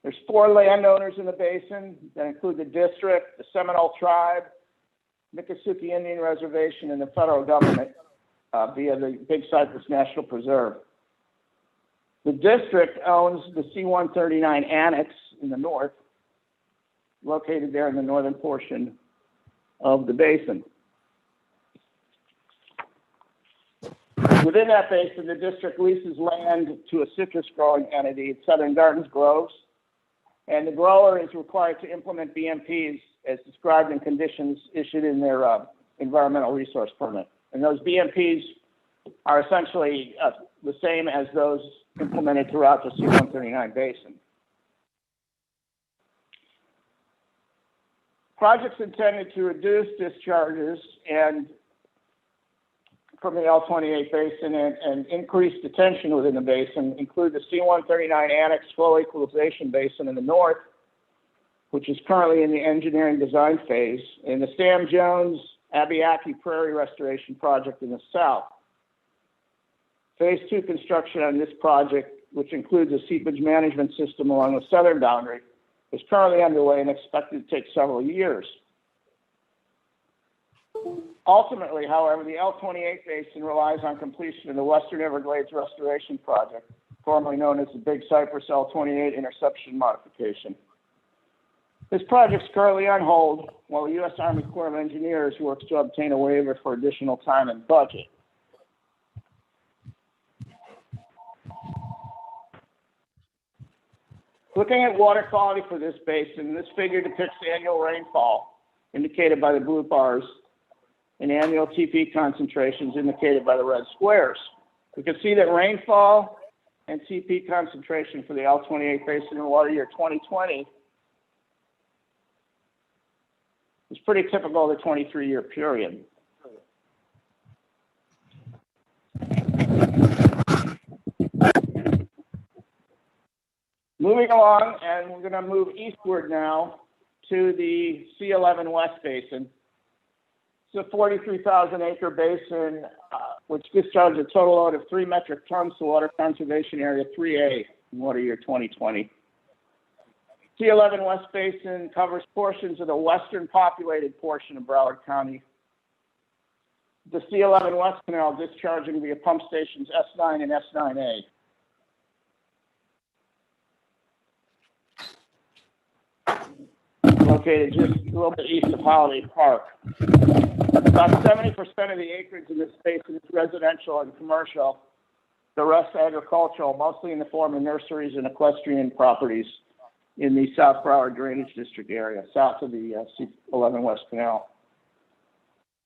[SPEAKER 8] There's 4 landowners in the basin that include the district, the Seminole Tribe, Miccosukee Indian Reservation, and the federal government via the Big Cypress National Preserve. The district owns the C139 Annex in the north, located there in the northern portion of the basin. Within that basin, the district leases land to a citrus growing entity, Southern Gardens Groves, and the grower is required to implement BMPs as described in conditions issued in their environmental resource permit. And those BMPs are essentially the same as those implemented throughout the C139 basin. Projects intended to reduce discharges and from the L28 basin and increase detention within the basin include the C139 Annex Flow Equalization Basin in the north, which is currently in the engineering design phase, and the Sam Jones Abiaki Prairie Restoration Project in the south. Phase 2 construction on this project, which includes a seepage management system along the southern boundary, is currently underway and expected to take several years. Ultimately, however, the L28 basin relies on completion of the Western Everglades Restoration Project, formerly known as the Big Cypress L28 Interception Modification. This project is currently on hold while the U.S. Army Corps of Engineers works to obtain a waiver for additional time and budget. Looking at water quality for this basin, this figure depicts annual rainfall, indicated by the blue bars, and annual TP concentrations indicated by the red squares. We can see that rainfall and TP concentration for the L28 basin in water year 2020 is pretty typical of the 23-year period. Moving along, and we're going to move eastward now to the C11 West Basin. It's a 43,000-acre basin which discharged a total load of 3 metric tons to Water Conservation Area 3A in water year 2020. C11 West Basin covers portions of the western populated portion of Broward County. The C11 West Canal discharging via pump stations S9 and S9A. Located just a little bit east of Holiday Park. About 70% of the acreage in this basin is residential and commercial. The rest agricultural, mostly in the form of nurseries and equestrian properties in the South Broward Drainage District area, south of the C11 West Canal.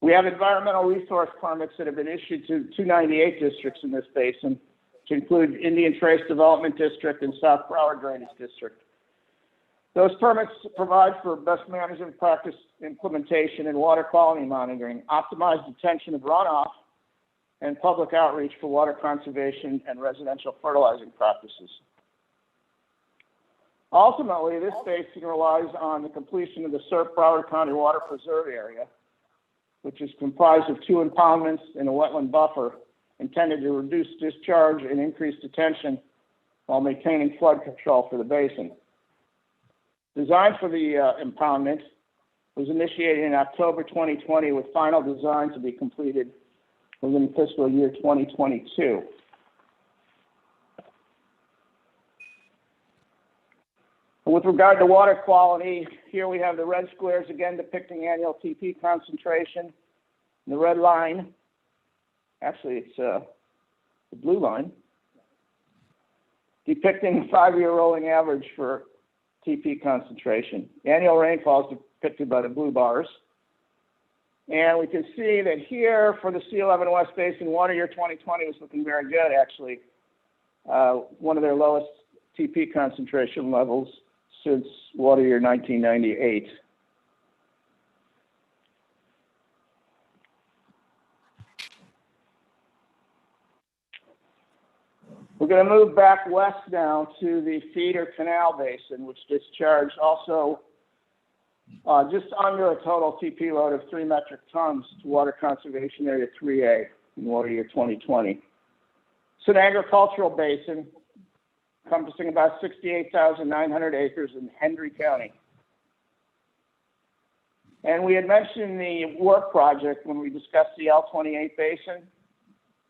[SPEAKER 8] We have environmental resource permits that have been issued to 298 districts in this basin, to include Indian Trace Development District and South Broward Drainage District. Those permits provide for best management practice implementation and water quality monitoring, optimized detention of runoff, and public outreach for water conservation and residential fertilizing practices. Ultimately, this basin relies on the completion of the Surf Broward County Water Preserve Area, which is comprised of 2 impoundments and a wetland buffer intended to reduce discharge and increase detention while maintaining flood control for the basin. Design for the impoundment was initiated in October 2020 with final design to be completed within fiscal year 2022. With regard to water quality, here we have the red squares again depicting annual TP concentration. The red line, actually it's the blue line, depicting the 5-year rolling average for TP concentration. Annual rainfall is depicted by the blue bars. And we can see that here for the C11 West Basin, water year 2020 was looking very good, actually. One of their lowest TP concentration levels since water year 1998. We're going to move back west now to the feeder canal basin, which discharged also just under a total TP load of 3 metric tons to Water Conservation Area 3A in water year 2020. It's an agricultural basin encompassing about 68,900 acres in Hendry County. And we had mentioned the work project when we discussed the L28 basin.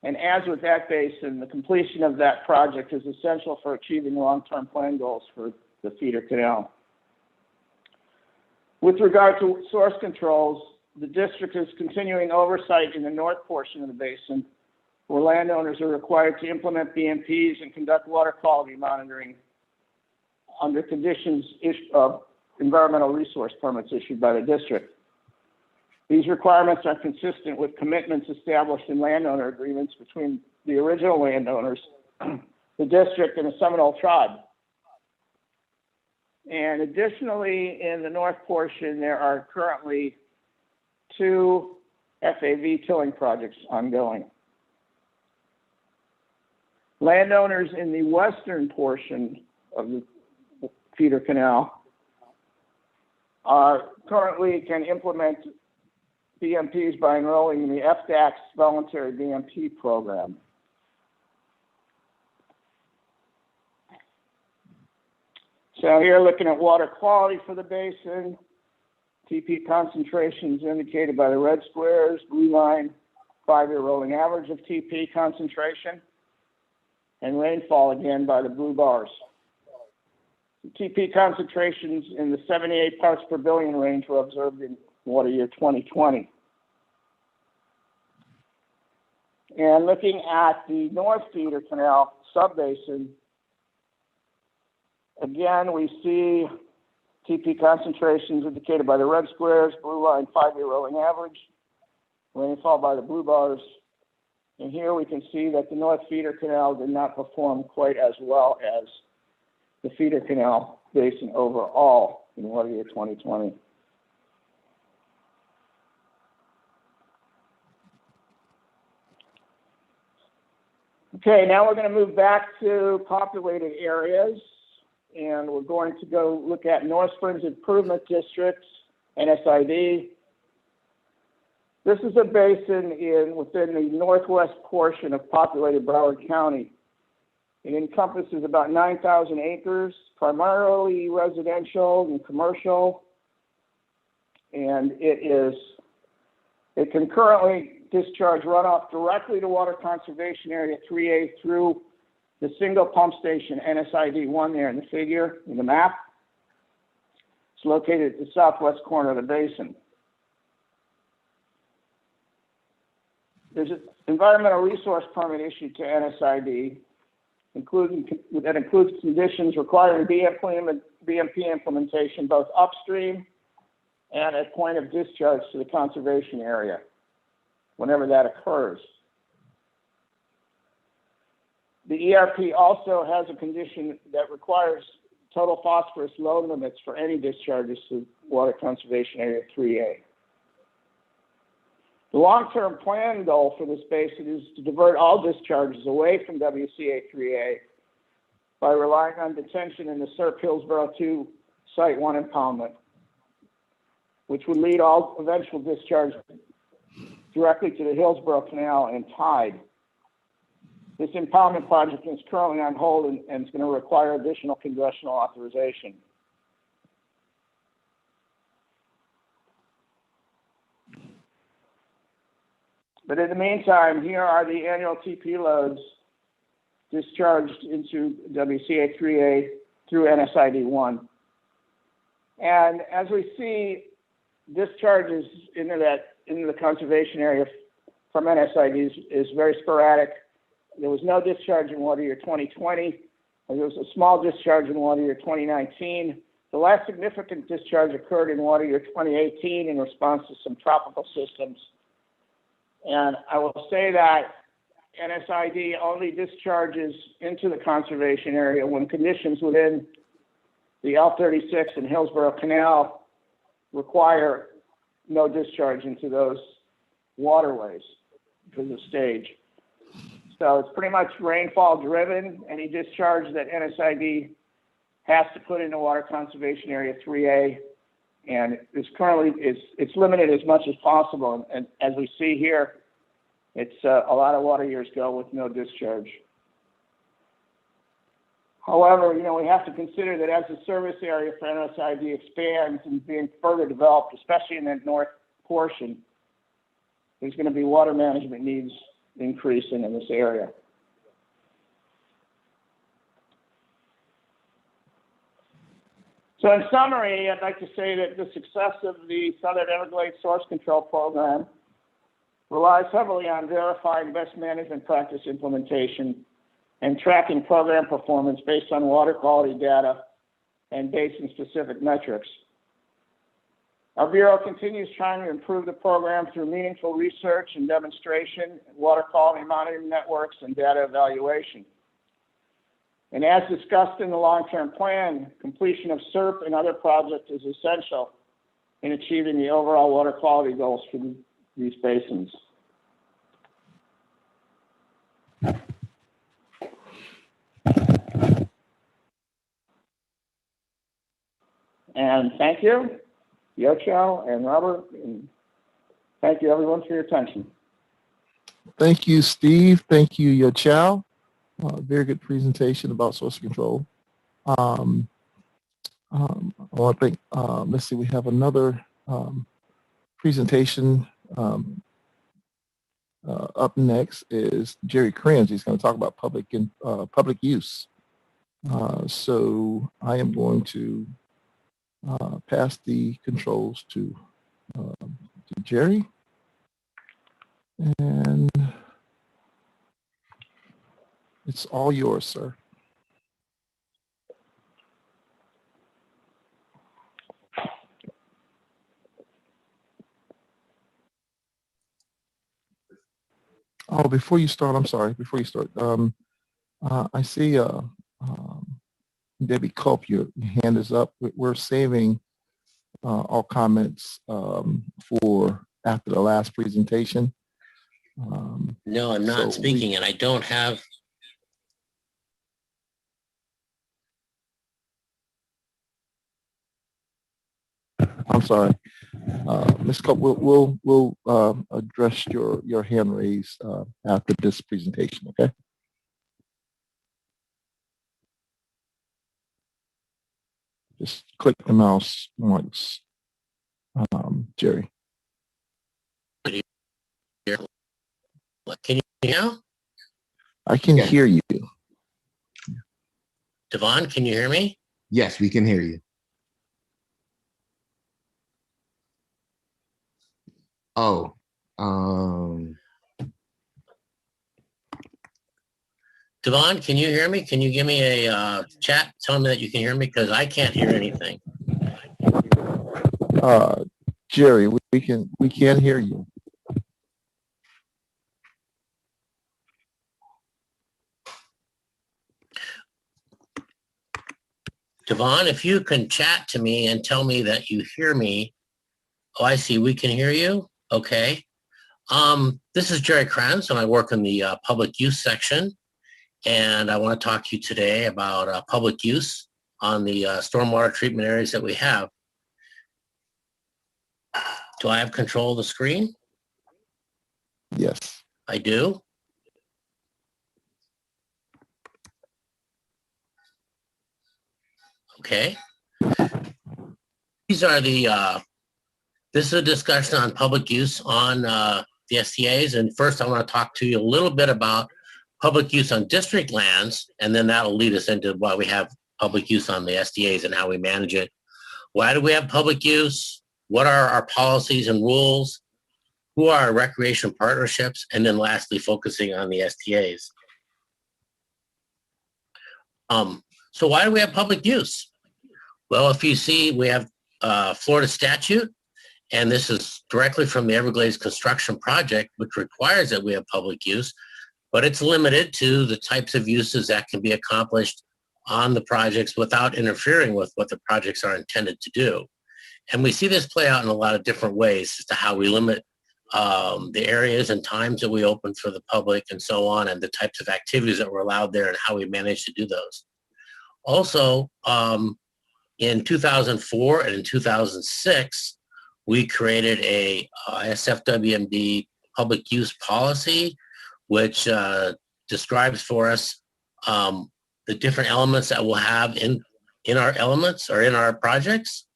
[SPEAKER 8] And as with that basin, the completion of that project is essential for achieving long-term plan goals for the feeder canal. With regard to source controls, the district is continuing oversight in the north portion of the basin, where landowners are required to implement BMPs and conduct water quality monitoring under conditions of environmental resource permits issued by the district. These requirements are consistent with commitments established in landowner agreements between the original landowners, the district, and the Seminole tribe. And additionally, in the north portion, there are currently 2 FAV tilling projects ongoing. Landowners in the western portion of the feeder canal currently can implement BMPs by enrolling in the FDAC's voluntary BMP program. So here looking at water quality for the basin, TP concentrations indicated by the red squares, blue line, 5-year rolling average of TP concentration, and rainfall again by the blue bars. TP concentrations in the 78 parts per billion range were observed in water year 2020. And looking at the North Feeder Canal subbasin, again, we see TP concentrations indicated by the red squares, blue line 5-year rolling average, rainfall by the blue bars. And here we can see that the North Feeder Canal did not perform quite as well as the Feeder Canal basin overall in water year 2020. Okay, now we're going to move back to populated areas, and we're going to go look at North Springs Improvement Districts, NSID. This is a basin within the northwest portion of populated Broward County. It encompasses about 9,000 acres, primarily residential and commercial, and it can currently discharge runoff directly to Water Conservation Area 3A through the single pump station NSID 1 there in the figure, in the map. It's located at the southwest corner of the basin. There's an environmental resource permit issued to NSID, that includes conditions requiring BMP implementation both upstream and at point of discharge to the conservation area. whenever that occurs. The ERP also has a condition that requires total phosphorus load limits for any discharges to Water Conservation Area 3A. The long-term plan goal for this basin is to divert all discharges away from WCA 3A by relying on detention in the SERP Hillsborough 2 Site 1 impoundment, which would lead all eventual discharge directly to the Hillsborough Canal and tide. This impoundment project is currently on hold and is going to require additional congressional authorization. But in the meantime, here are the annual TP loads discharged into WCA 3A through NSID 1. And as we see discharges into the conservation area from NSID is very sporadic. There was no discharge in water year 2020. There was a small discharge in water year 2019. The last significant discharge occurred in water year 2018 in response to some tropical systems. And I will say that NSID only discharges into the conservation area when conditions within the L36 and Hillsborough Canal require no discharge into those waterways because of stage. So it's pretty much rainfall driven. Any discharge that NSID has to put into Water Conservation Area 3A, and it's limited as much as possible. And as we see here, it's a lot of water years go with no discharge. However, we have to consider that as the service area for NSID expands and being further developed, especially in that north portion, there's going to be water management needs increasing in this area. So in summary, I'd like to say that the success of the Southern Everglades Source Control Program relies heavily on verifying best management practice implementation and tracking program performance based on water quality data and basin-specific metrics. Our Bureau continues trying to improve the program through meaningful research and demonstration, water quality monitoring networks, and data evaluation. And as discussed in the long-term plan, completion of SERP and other projects is essential in achieving the overall water quality goals for these basins. And thank you, Yocho and Robert, and thank you everyone for your attention.
[SPEAKER 1] Thank you, Steve. Thank you, Yocho. Very good presentation about source control. I think, let's see, we have another presentation up next is Jerry Krenz. He's going to talk about public use. So I am going to pass the controls to Jerry. And it's all yours, sir. Oh, before you start, I'm sorry, before you start, I see Debbie Culp, your hand is up. We're saving all comments for after the last presentation.
[SPEAKER 10] No, I'm not speaking, and I don't have.
[SPEAKER 1] I'm sorry, Ms. Culp. We'll address your hand raised after this presentation. Okay. Just click the mouse once, Jerry.
[SPEAKER 10] Can you hear now?
[SPEAKER 1] I can hear you.
[SPEAKER 10] Devon, can you hear me?
[SPEAKER 9] Yes, we can hear you. Oh,
[SPEAKER 10] Devon, can you hear me? Can you give me a chat? Tell me that you can hear me because I can't hear anything.
[SPEAKER 1] Jerry, we can hear you.
[SPEAKER 10] Devon, if you can chat to me and tell me that you hear me. Oh, I see. We can hear you. Okay. This is Jerry Kranz, and I work in the public use section. And I want to talk to you today about public use on the stormwater treatment areas that we have. Do I have control of the screen?
[SPEAKER 1] Yes.
[SPEAKER 10] I do. Okay. These are the, this is a discussion on public use on the STAs. And first I want to talk to you a little bit about public use on district lands, and then that'll lead us into why we have public use on the SDAs and how we manage it. Why do we have public use? What are our policies and rules? Who are our recreation partnerships? And then lastly, focusing on the STAs. So why do we have public use? Well, if you see, we have Florida statute, and this is directly from the Everglades construction project, which requires that we have public use, but it's limited to the types of uses that can be accomplished on the projects without interfering with what the projects are intended to do. And we see this play out in a lot of different ways as to how we limit the areas and times that we open for the public and so on, and the types of activities that were allowed there and how we manage to do those. Also, in 2004 and in 2006, we created a SFWMD public use policy, which describes for us the different elements that we'll have in our elements or in our projects.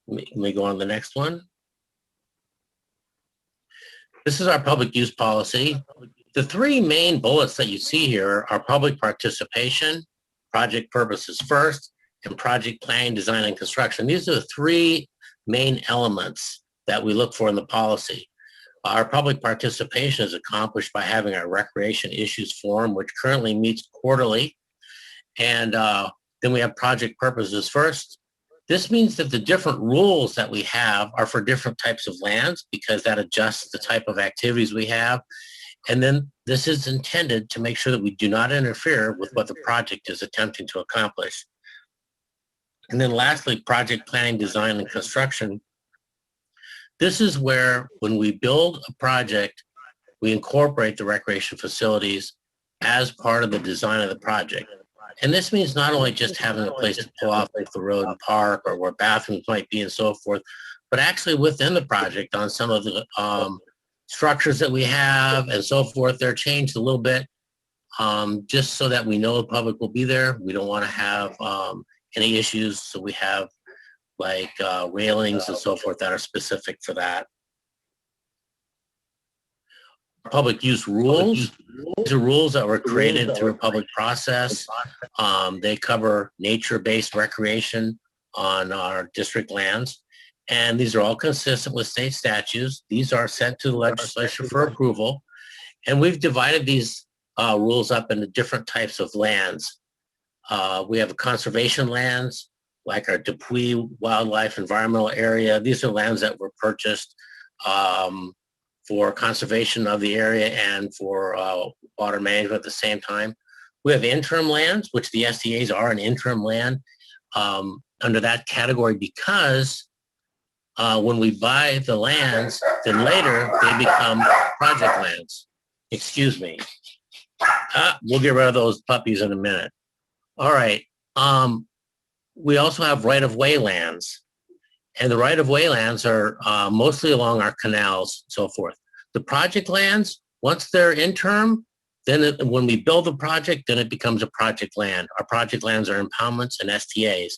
[SPEAKER 10] Let me go on to the next one. This is our public use policy. The three main bullets that you see here are public participation, project purposes first, and project planning, design, and construction. These are the three main elements that we look for in the policy. Our public participation is accomplished by having our recreation issues forum, which currently meets quarterly. And then we have project purposes first. This means that the different rules that we have are for different types of lands, because that adjusts the type of activities we have. And then this is intended to make sure that we do not interfere with what the project is attempting to accomplish. And then lastly, project planning, design, and construction. This is where, when we build a project, we incorporate the recreation facilities as part of the design of the project. And this means not only just having a place to pull off the road and park, or where bathrooms might be and so forth, but actually within the project on some of the structures that we have and so forth. They're changed a little bit just so that we know the public will be there. We don't want to have any issues. So we have like railings and so forth that are specific for that. Public use rules. These are rules that were created through a public process. They cover nature-based recreation on our district lands. And these are all consistent with state statutes. These are sent to the legislature for approval. And we've divided these rules up into different types of lands. We have conservation lands, like our Dupuy Wildlife Environmental Area. These are lands that were purchased for conservation of the area and for water management at the same time. We have interim lands, which the SDAs are an interim land under that category, because when we buy the lands, then later they become project lands. Excuse me. We'll get rid of those puppies in a minute. All right. We also have right-of-way lands. And the right-of-way lands are mostly along our canals and so forth. The project lands, once they're interim, then when we build the project, then it becomes a project land. Our project lands are impoundments and STAs.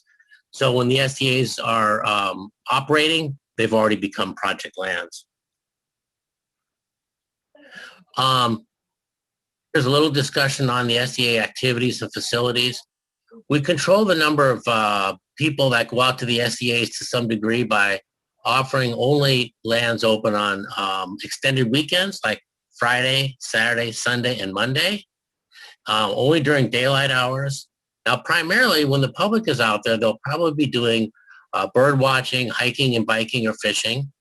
[SPEAKER 10] So when the STAs are operating, they've already become project lands. There's a little discussion on the STA activities and facilities. We control the number of people that go out to the SDAs to some degree by offering only lands open on extended weekends, like Friday, Saturday, Sunday, and Monday, only during daylight hours. Now, primarily when the public is out there, they'll probably be doing bird watching, hiking and biking, or fishing.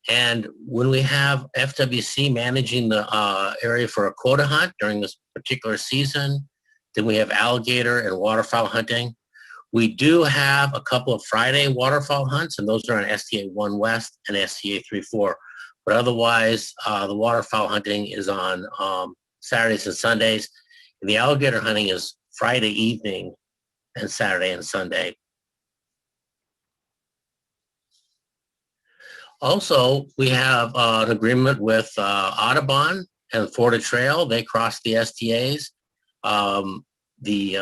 [SPEAKER 10] And when we have FWC managing the area for a quota hunt during this particular season, then we have alligator and waterfowl hunting. We do have a couple of Friday waterfowl hunts, and those are on STA 1 West and STA 3-4. But otherwise, the waterfowl hunting is on Saturdays and Sundays. And the alligator hunting is Friday evening and Saturday and Sunday. Also, we have an agreement with Audubon and Florida Trail. They crossed the STAs. The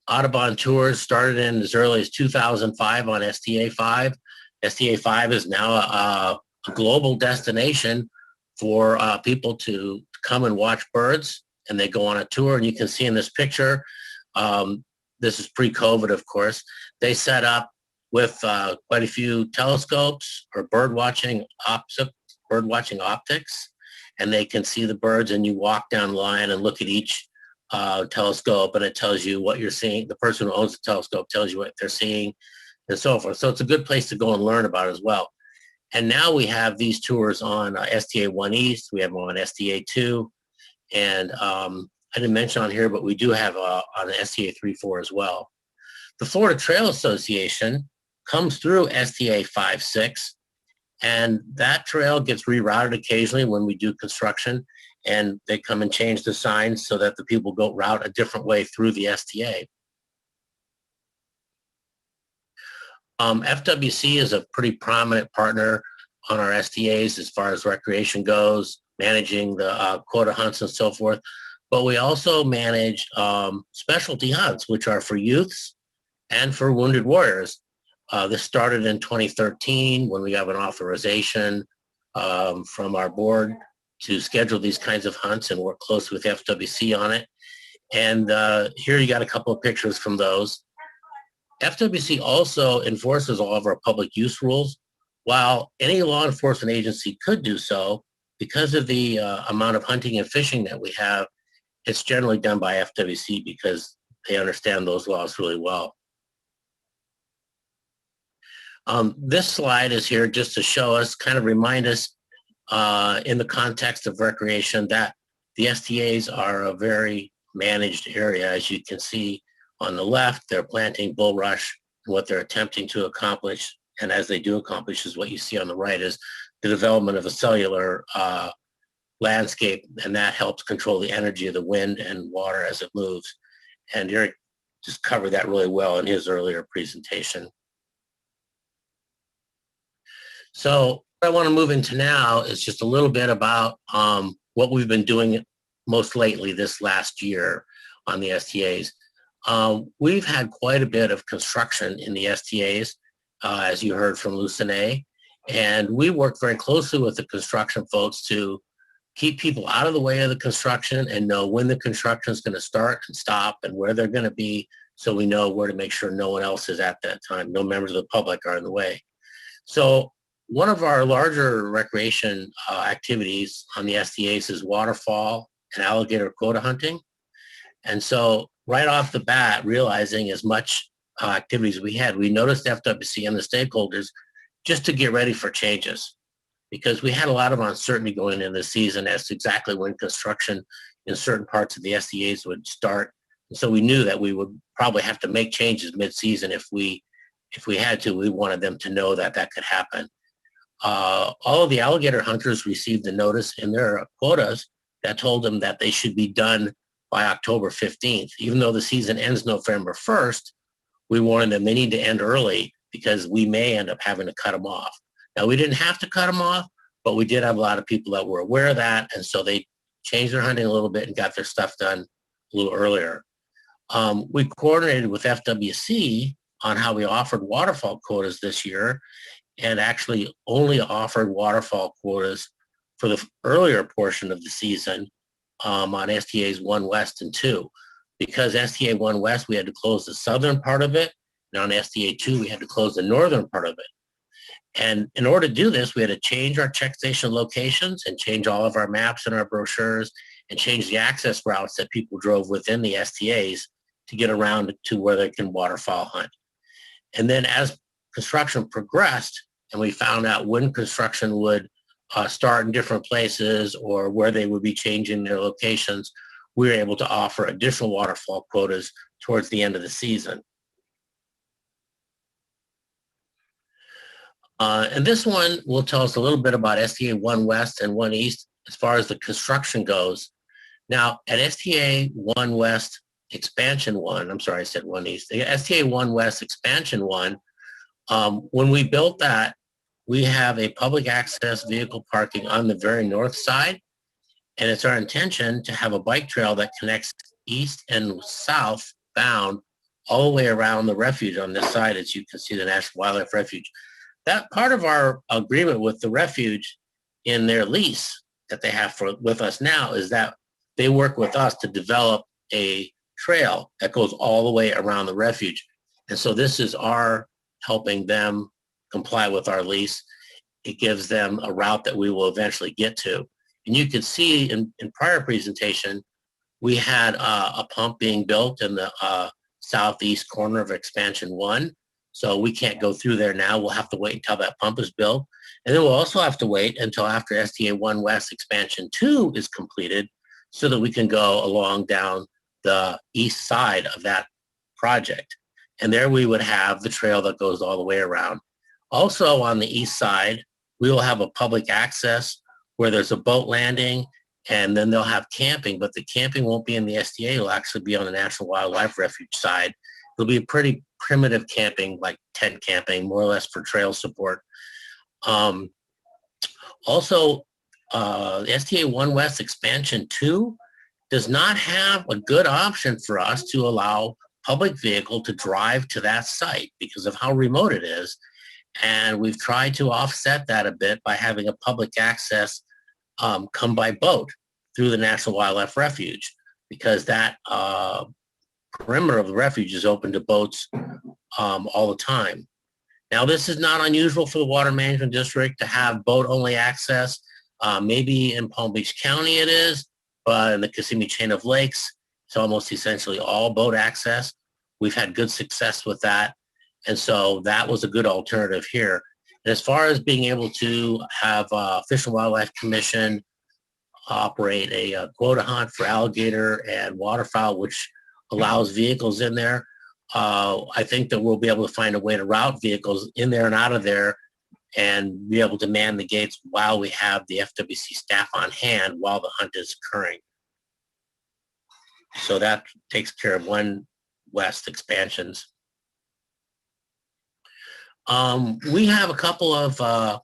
[SPEAKER 10] Audubon tours started in as early as 2005 on STA 5. STA 5 is now a global destination for people to come and watch birds, and they go on a tour. And you can see in this picture, this is pre-COVID, of course, they set up with quite a few telescopes or bird watching optics, and they can see the birds, and you walk down the line and look at each telescope, and it tells you what you're seeing. The person who owns the telescope tells you what they're seeing and so forth. So it's a good place to go and learn about as well. And now we have these tours on STA 1 East, we have them on STA 2, and I didn't mention on here, but we do have on STA 3-4 as well. The Florida Trail Association comes through STA 5-6, and that trail gets rerouted occasionally when we do construction, and they come and change the signs so that the people go route a different way through the STA. FWC is a pretty prominent partner on our STAs as far as recreation goes, managing the quota hunts and so forth. But we also manage specialty hunts, which are for youths and for wounded warriors. This started in 2013 when we got an authorization from our board to schedule these kinds of hunts and work closely with FWC on it. And here you got a couple of pictures from those. FWC also enforces all of our public use rules. While any law enforcement agency could do so, because of the amount of hunting and fishing that we have, it's generally done by FWC because they understand those laws really well. This slide is here just to show us, kind of remind us in the context of recreation that the STAs are a very managed area. As you can see on the left, they're planting bulrush, and what they're attempting to accomplish, and as they do accomplish, is what you see on the right, is the development of a cellular landscape, and that helps control the energy of the wind and water as it moves. And Eric just covered that really well in his earlier presentation. So what I want to move into now is just a little bit about what we've been doing most lately this last year on the STAs. We've had quite a bit of construction in the STAs, as you heard from Lucene, and we work very closely with the construction folks to keep people out of the way of the construction and know when the construction is going to start and stop and where they're going to be, so we know where to make sure no one else is at that time. No members of the public are in the way. So one of our larger recreation activities on the STAs is waterfowl and alligator quota hunting. And so right off the bat, realizing as much activities we had, we noticed FWC and the stakeholders just to get ready for changes, because we had a lot of uncertainty going into the season as to exactly when construction in certain parts of the STAs would start. And so we knew that we would probably have to make changes mid-season if we had to. We wanted them to know that that could happen. All of the alligator hunters received a notice in their quotas that told them that they should be done by October 15th. Even though the season ends November 1st, we warned them they need to end early because we may end up having to cut them off. Now, we didn't have to cut them off, but we did have a lot of people that were aware of that, and so they changed their hunting a little bit and got their stuff done a little earlier. We coordinated with FWC on how we offered waterfowl quotas this year, and actually only offered waterfowl quotas for the earlier portion of the season on STAs 1 West and 2. Because STA 1 West, we had to close the southern part of it, and on STA 2, we had to close the northern part of it. And in order to do this, we had to change our check station locations and change all of our maps and our brochures and change the access routes that people drove within the STAs to get around to where they can waterfowl hunt. And then as construction progressed and we found out when construction would start in different places or where they would be changing their locations, we were able to offer additional waterfowl quotas towards the end of the season. And this one will tell us a little bit about STA 1 West and 1 East as far as the construction goes. Now, at STA 1 West Expansion 1, I'm sorry, I said 1 East. The STA 1 West Expansion 1, when we built that, we have a public access vehicle parking on the very north side. And it's our intention to have a bike trail that connects east and south bound all the way around the refuge on this side, as you can see, the National Wildlife Refuge. That part of our agreement with the refuge in their lease that they have with us now is that they work with us to develop a trail that goes all the way around the refuge. And so this is our helping them comply with our lease. It gives them a route that we will eventually get to. And you can see in prior presentation, we had a pump being built in the southeast corner of Expansion 1. So we can't go through there now. We'll have to wait until that pump is built. And then we'll also have to wait until after STA 1 West Expansion 2 is completed so that we can go along down the east side of that project. And there we would have the trail that goes all the way around. Also on the east side, we will have a public access where there's a boat landing, and then they'll have camping, but the camping won't be in the STA. It'll actually be on the National Wildlife Refuge side. It'll be a pretty primitive camping, like tent camping, more or less for trail support. Also, STA 1 West Expansion 2 does not have a good option for us to allow public vehicle to drive to that site because of how remote it is. And we've tried to offset that a bit by having a public access come by boat through the National Wildlife Refuge, because that perimeter of the refuge is open to boats all the time. Now, this is not unusual for the Water Management District to have boat-only access. Maybe in Palm Beach County it is, but in the Kissimmee Chain of Lakes, it's almost essentially all boat access. We've had good success with that. And so that was a good alternative here. And as far as being able to have Fish and Wildlife Commission operate a quota hunt for alligator and waterfowl, which allows vehicles in there, I think that we'll be able to find a way to route vehicles in there and out of there and be able to man the gates while we have the FWC staff on hand while the hunt is occurring. So that takes care of 1 West expansions. We have a couple of,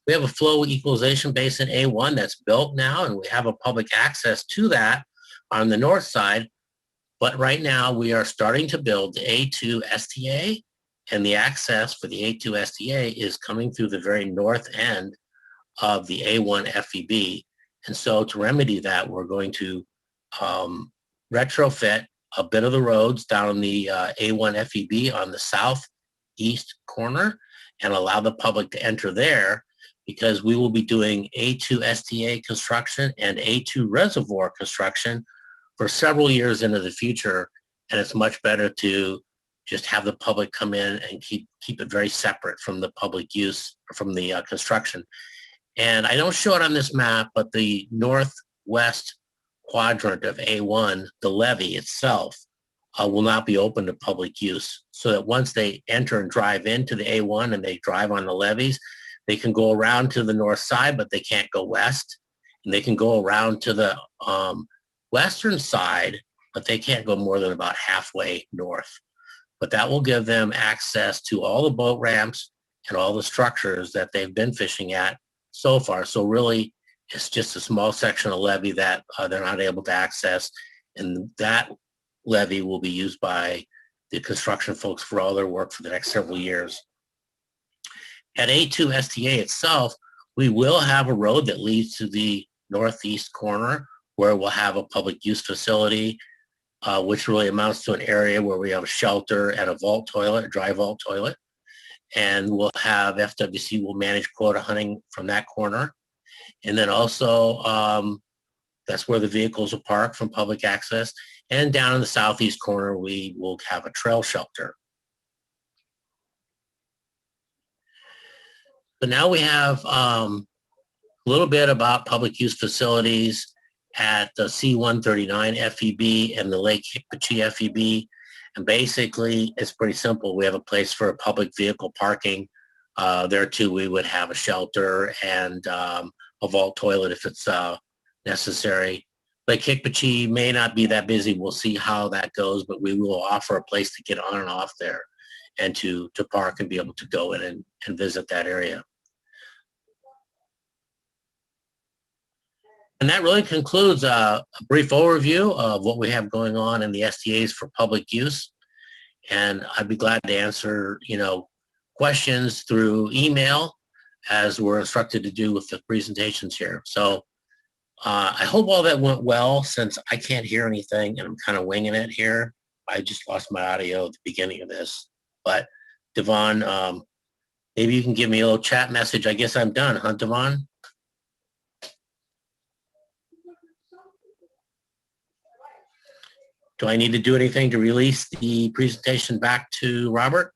[SPEAKER 10] we have a flow equalization basin A1 that's built now, and we have a public access to that on the north side. But right now we are starting to build the A2 STA, and the access for the A2 STA is coming through the very north end of the A1 FEB. And so to remedy that, we're going to retrofit a bit of the roads down the A1 FEB on the southeast corner and allow the public to enter there, because we will be doing A2 STA construction and A2 reservoir construction for several years into the future. And it's much better to just have the public come in and keep it very separate from the public use, from the construction. And I don't show it on this map, but the northwest quadrant of A1, the levee itself, will not be open to public use, so that once they enter and drive into the A1 and they drive on the levees, they can go around to the north side, but they can't go west. And they can go around to the western side, but they can't go more than about halfway north. But that will give them access to all the boat ramps and all the structures that they've been fishing at so far. So really, it's just a small section of levee that they're not able to access. And that levee will be used by the construction folks for all their work for the next several years. At A2 STA itself, we will have a road that leads to the northeast corner where we'll have a public use facility, which really amounts to an area where we have a shelter and a vault toilet, a dry vault toilet. And we'll have FWC will manage quota hunting from that corner. And then also, that's where the vehicles will park from public access. And down in the southeast corner, we will have a trail shelter. So now we have a little bit about public use facilities at the C139 FEB and the Lake Hicpochee FEB. And basically, it's pretty simple. We have a place for public vehicle parking There too, we would have a shelter and a vault toilet if it's necessary. Lake Hicpochee may not be that busy. We'll see how that goes, but we will offer a place to get on and off there and to park and be able to go in and visit that area. And that really concludes a brief overview of what we have going on in the STAs for public use. And I'd be glad to answer, questions through email as we're instructed to do with the presentations here. So I hope all that went well, since I can't hear anything and I'm kind of winging it here. I just lost my audio at the beginning of this. But Devon, maybe you can give me a little chat message. I guess I'm done, huh, Devon? Do I need to do anything to release the presentation back to Robert?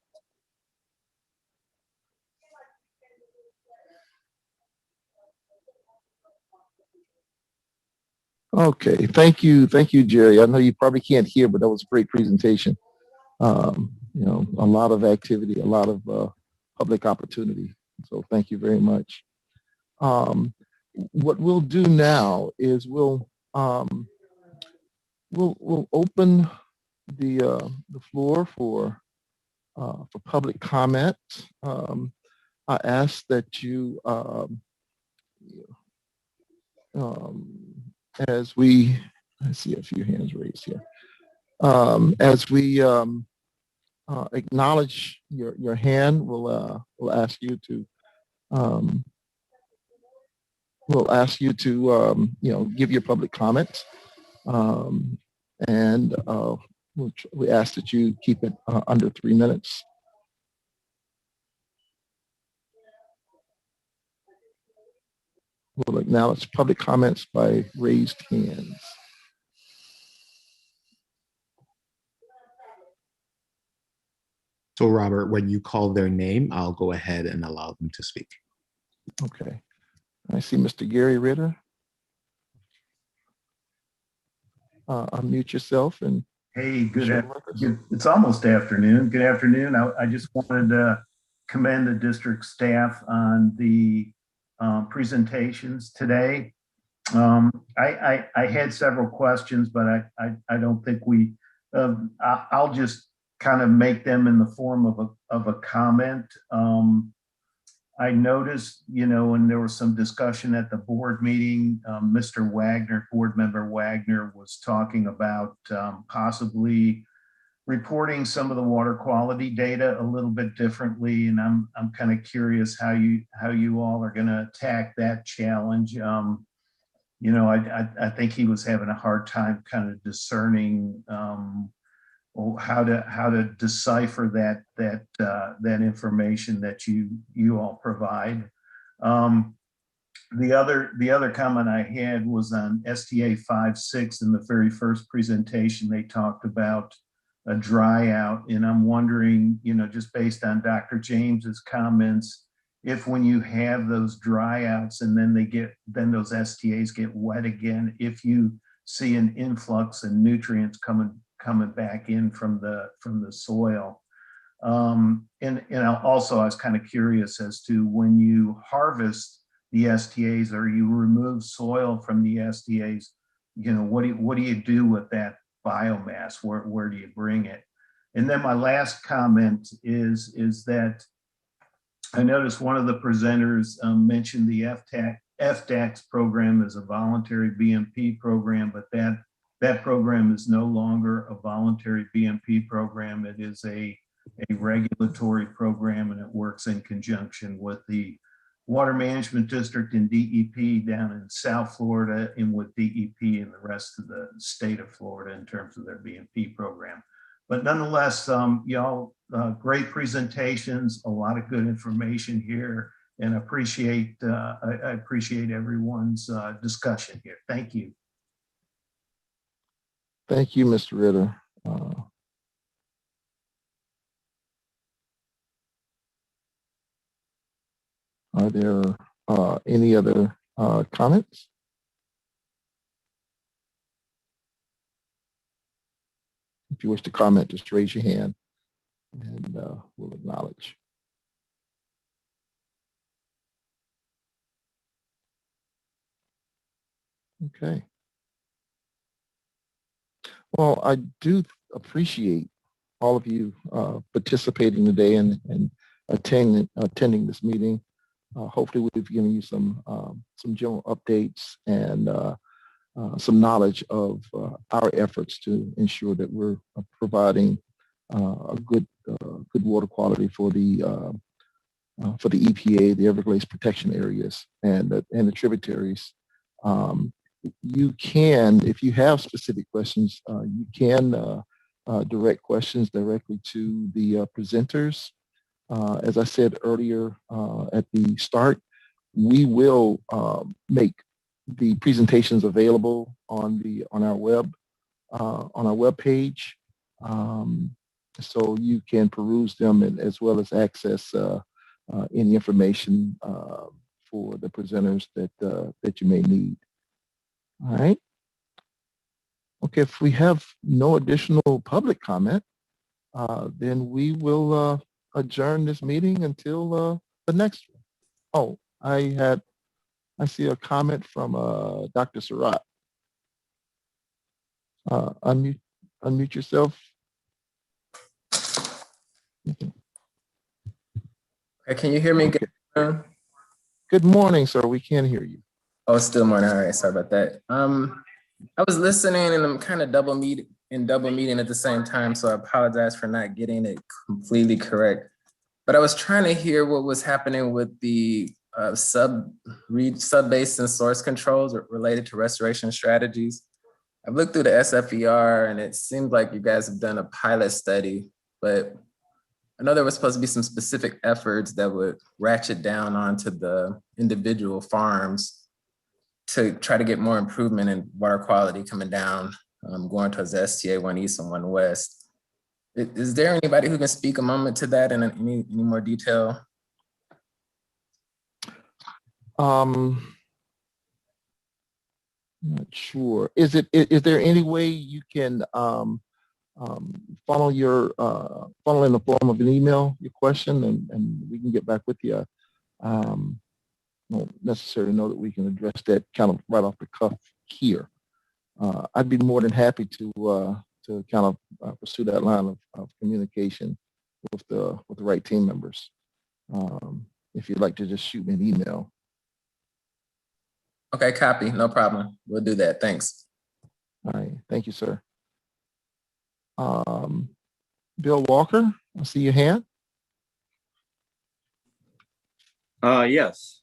[SPEAKER 1] Okay, thank you, Jerry. I know you probably can't hear, but that was a great presentation. A lot of activity, a lot of public opportunity. So thank you very much. What we'll do now is we'll open the floor for public comment. I ask that you, as we, I see a few hands raised here. As we acknowledge your hand, we'll ask you to give your public comments, and we ask that you keep it under 3 minutes. We'll acknowledge public comments by raised hands.
[SPEAKER 9] So Robert, when you call their name, I'll go ahead and allow them to speak.
[SPEAKER 1] Okay. I see Mr. Gary Ritter. Unmute yourself and.
[SPEAKER 11] Hey, it's almost afternoon. Good afternoon. I just wanted to commend the district staff on the presentations today. I had several questions, but I don't think I'll just kind of make them in the form of a comment. I noticed, when there was some discussion at the board meeting, Mr. Wagner, board member Wagner, was talking about possibly reporting some of the water quality data a little bit differently, and I'm kind of curious how you all are going to attack that challenge. I think he was having a hard time kind of discerning how to decipher that information that you all provide. The other comment I had was on STA 5.6. In the very first presentation, they talked about a dry out, and I'm wondering, just based on Dr. James's comments, if when you have those dry outs and then those STAs get wet again, if you see an influx of nutrients coming back in from the soil. And also I was kind of curious as to when you harvest the STAs or you remove soil from the STAs, what do you do with that biomass? Where do you bring it? And then my last comment is that I noticed one of the presenters mentioned the FDAX program as a voluntary BMP program, but that program is no longer a voluntary BMP program. It is a regulatory program, and it works in conjunction with the Water Management District and DEP down in South Florida, and with DEP and the rest of the state of Florida in terms of their BMP program. But nonetheless, y'all, great presentations, a lot of good information here, and I appreciate everyone's discussion here. Thank you.
[SPEAKER 1] Thank you, Mr. Ritter. Are there any other comments? If you wish to comment, just raise your hand and we'll acknowledge. Okay. Well, I do appreciate all of you participating today and attending this meeting. Hopefully, we've given you some general updates and some knowledge of our efforts to ensure that we're providing a good water quality for the EPA, the Everglades protection areas, and the tributaries. You can, if you have specific questions, you can direct questions directly to the presenters. As I said earlier at the start, we will make the presentations available on our web page, so you can peruse them and, as well as access any information for the presenters that you may need. All right. Okay, if we have no additional public comment, then we will adjourn this meeting until the next one. Oh, I see a comment from Dr. Surratt. Unmute yourself.
[SPEAKER 12] Okay, can you hear me?
[SPEAKER 1] Okay. Good morning, sir. We can hear you.
[SPEAKER 12] Oh, it's still morning. All right, sorry about that. I was listening and I'm kind of double meeting at the same time, so I apologize for not getting it completely correct. But I was trying to hear what was happening with the sub-basin source controls related to restoration strategies. I've looked through the SFER and it seems like you guys have done a pilot study, but I know there was supposed to be some specific efforts that would ratchet down onto the individual farms to try to get more improvement in water quality coming down, going towards the STA1 East and 1 West. Is there anybody who can speak a moment to that in any more detail?
[SPEAKER 1] Not sure. Is there any way you can follow in the form of an email your question, and we can get back with you? Don't necessarily know that we can address that kind of right off the cuff here. I'd be more than happy to kind of pursue that line of communication with the right team members. If you'd like to just shoot me an email.
[SPEAKER 12] Okay, copy, no problem. We'll do that, thanks.
[SPEAKER 1] All right, thank you, sir. Bill Walker, I see your hand.
[SPEAKER 13] Yes.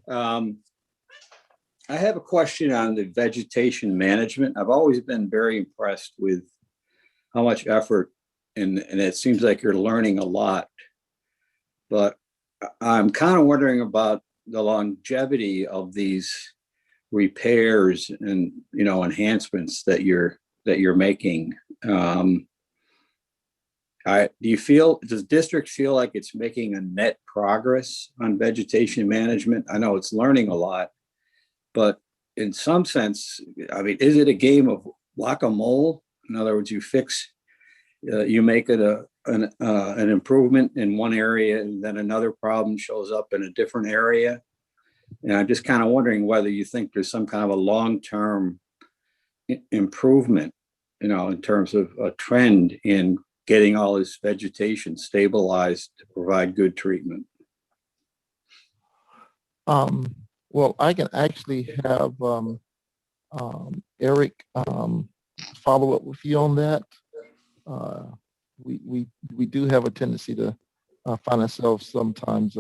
[SPEAKER 13] I have a question on the vegetation management. I've always been very impressed with how much effort, and it seems like you're learning a lot, but I'm kind of wondering about the longevity of these repairs and, you know, enhancements that you're making. Does district feel like it's making a net progress on vegetation management? I know it's learning a lot, but in some sense, I mean, is it a game of whack-a-mole? In other words, you make it an improvement in one area, and then another problem shows up in a different area. And I'm just kind of wondering whether you think there's some kind of a long-term improvement, you know, in terms of a trend in getting all this vegetation stabilized to provide good treatment.
[SPEAKER 1] Well, I can actually have Eric follow up with you on that. We do have a tendency to find ourselves sometimes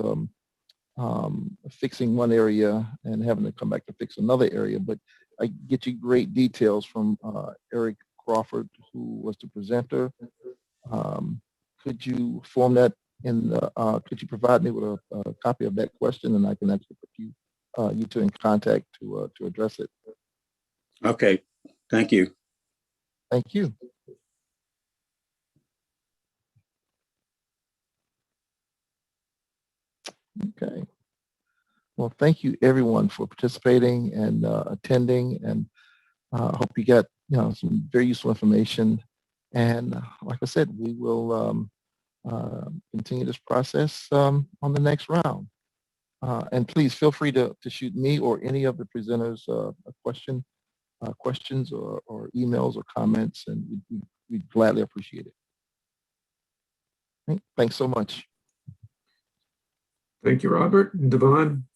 [SPEAKER 1] fixing one area and having to come back to fix another area. But I get you great details from Eric Crawford, who was the presenter. Could you form that could you provide me with a copy of that question, and I can actually put you two in contact to address it.
[SPEAKER 13] Okay, thank you.
[SPEAKER 1] Thank you. Okay. Well, thank you everyone for participating and attending, and I hope you got some very useful information. And like I said, we will continue this process on the next round. And please feel free to shoot me or any of the presenters a question, questions or emails or comments, and we'd gladly appreciate it. Thanks so much.
[SPEAKER 5] Thank you, Robert and Devon.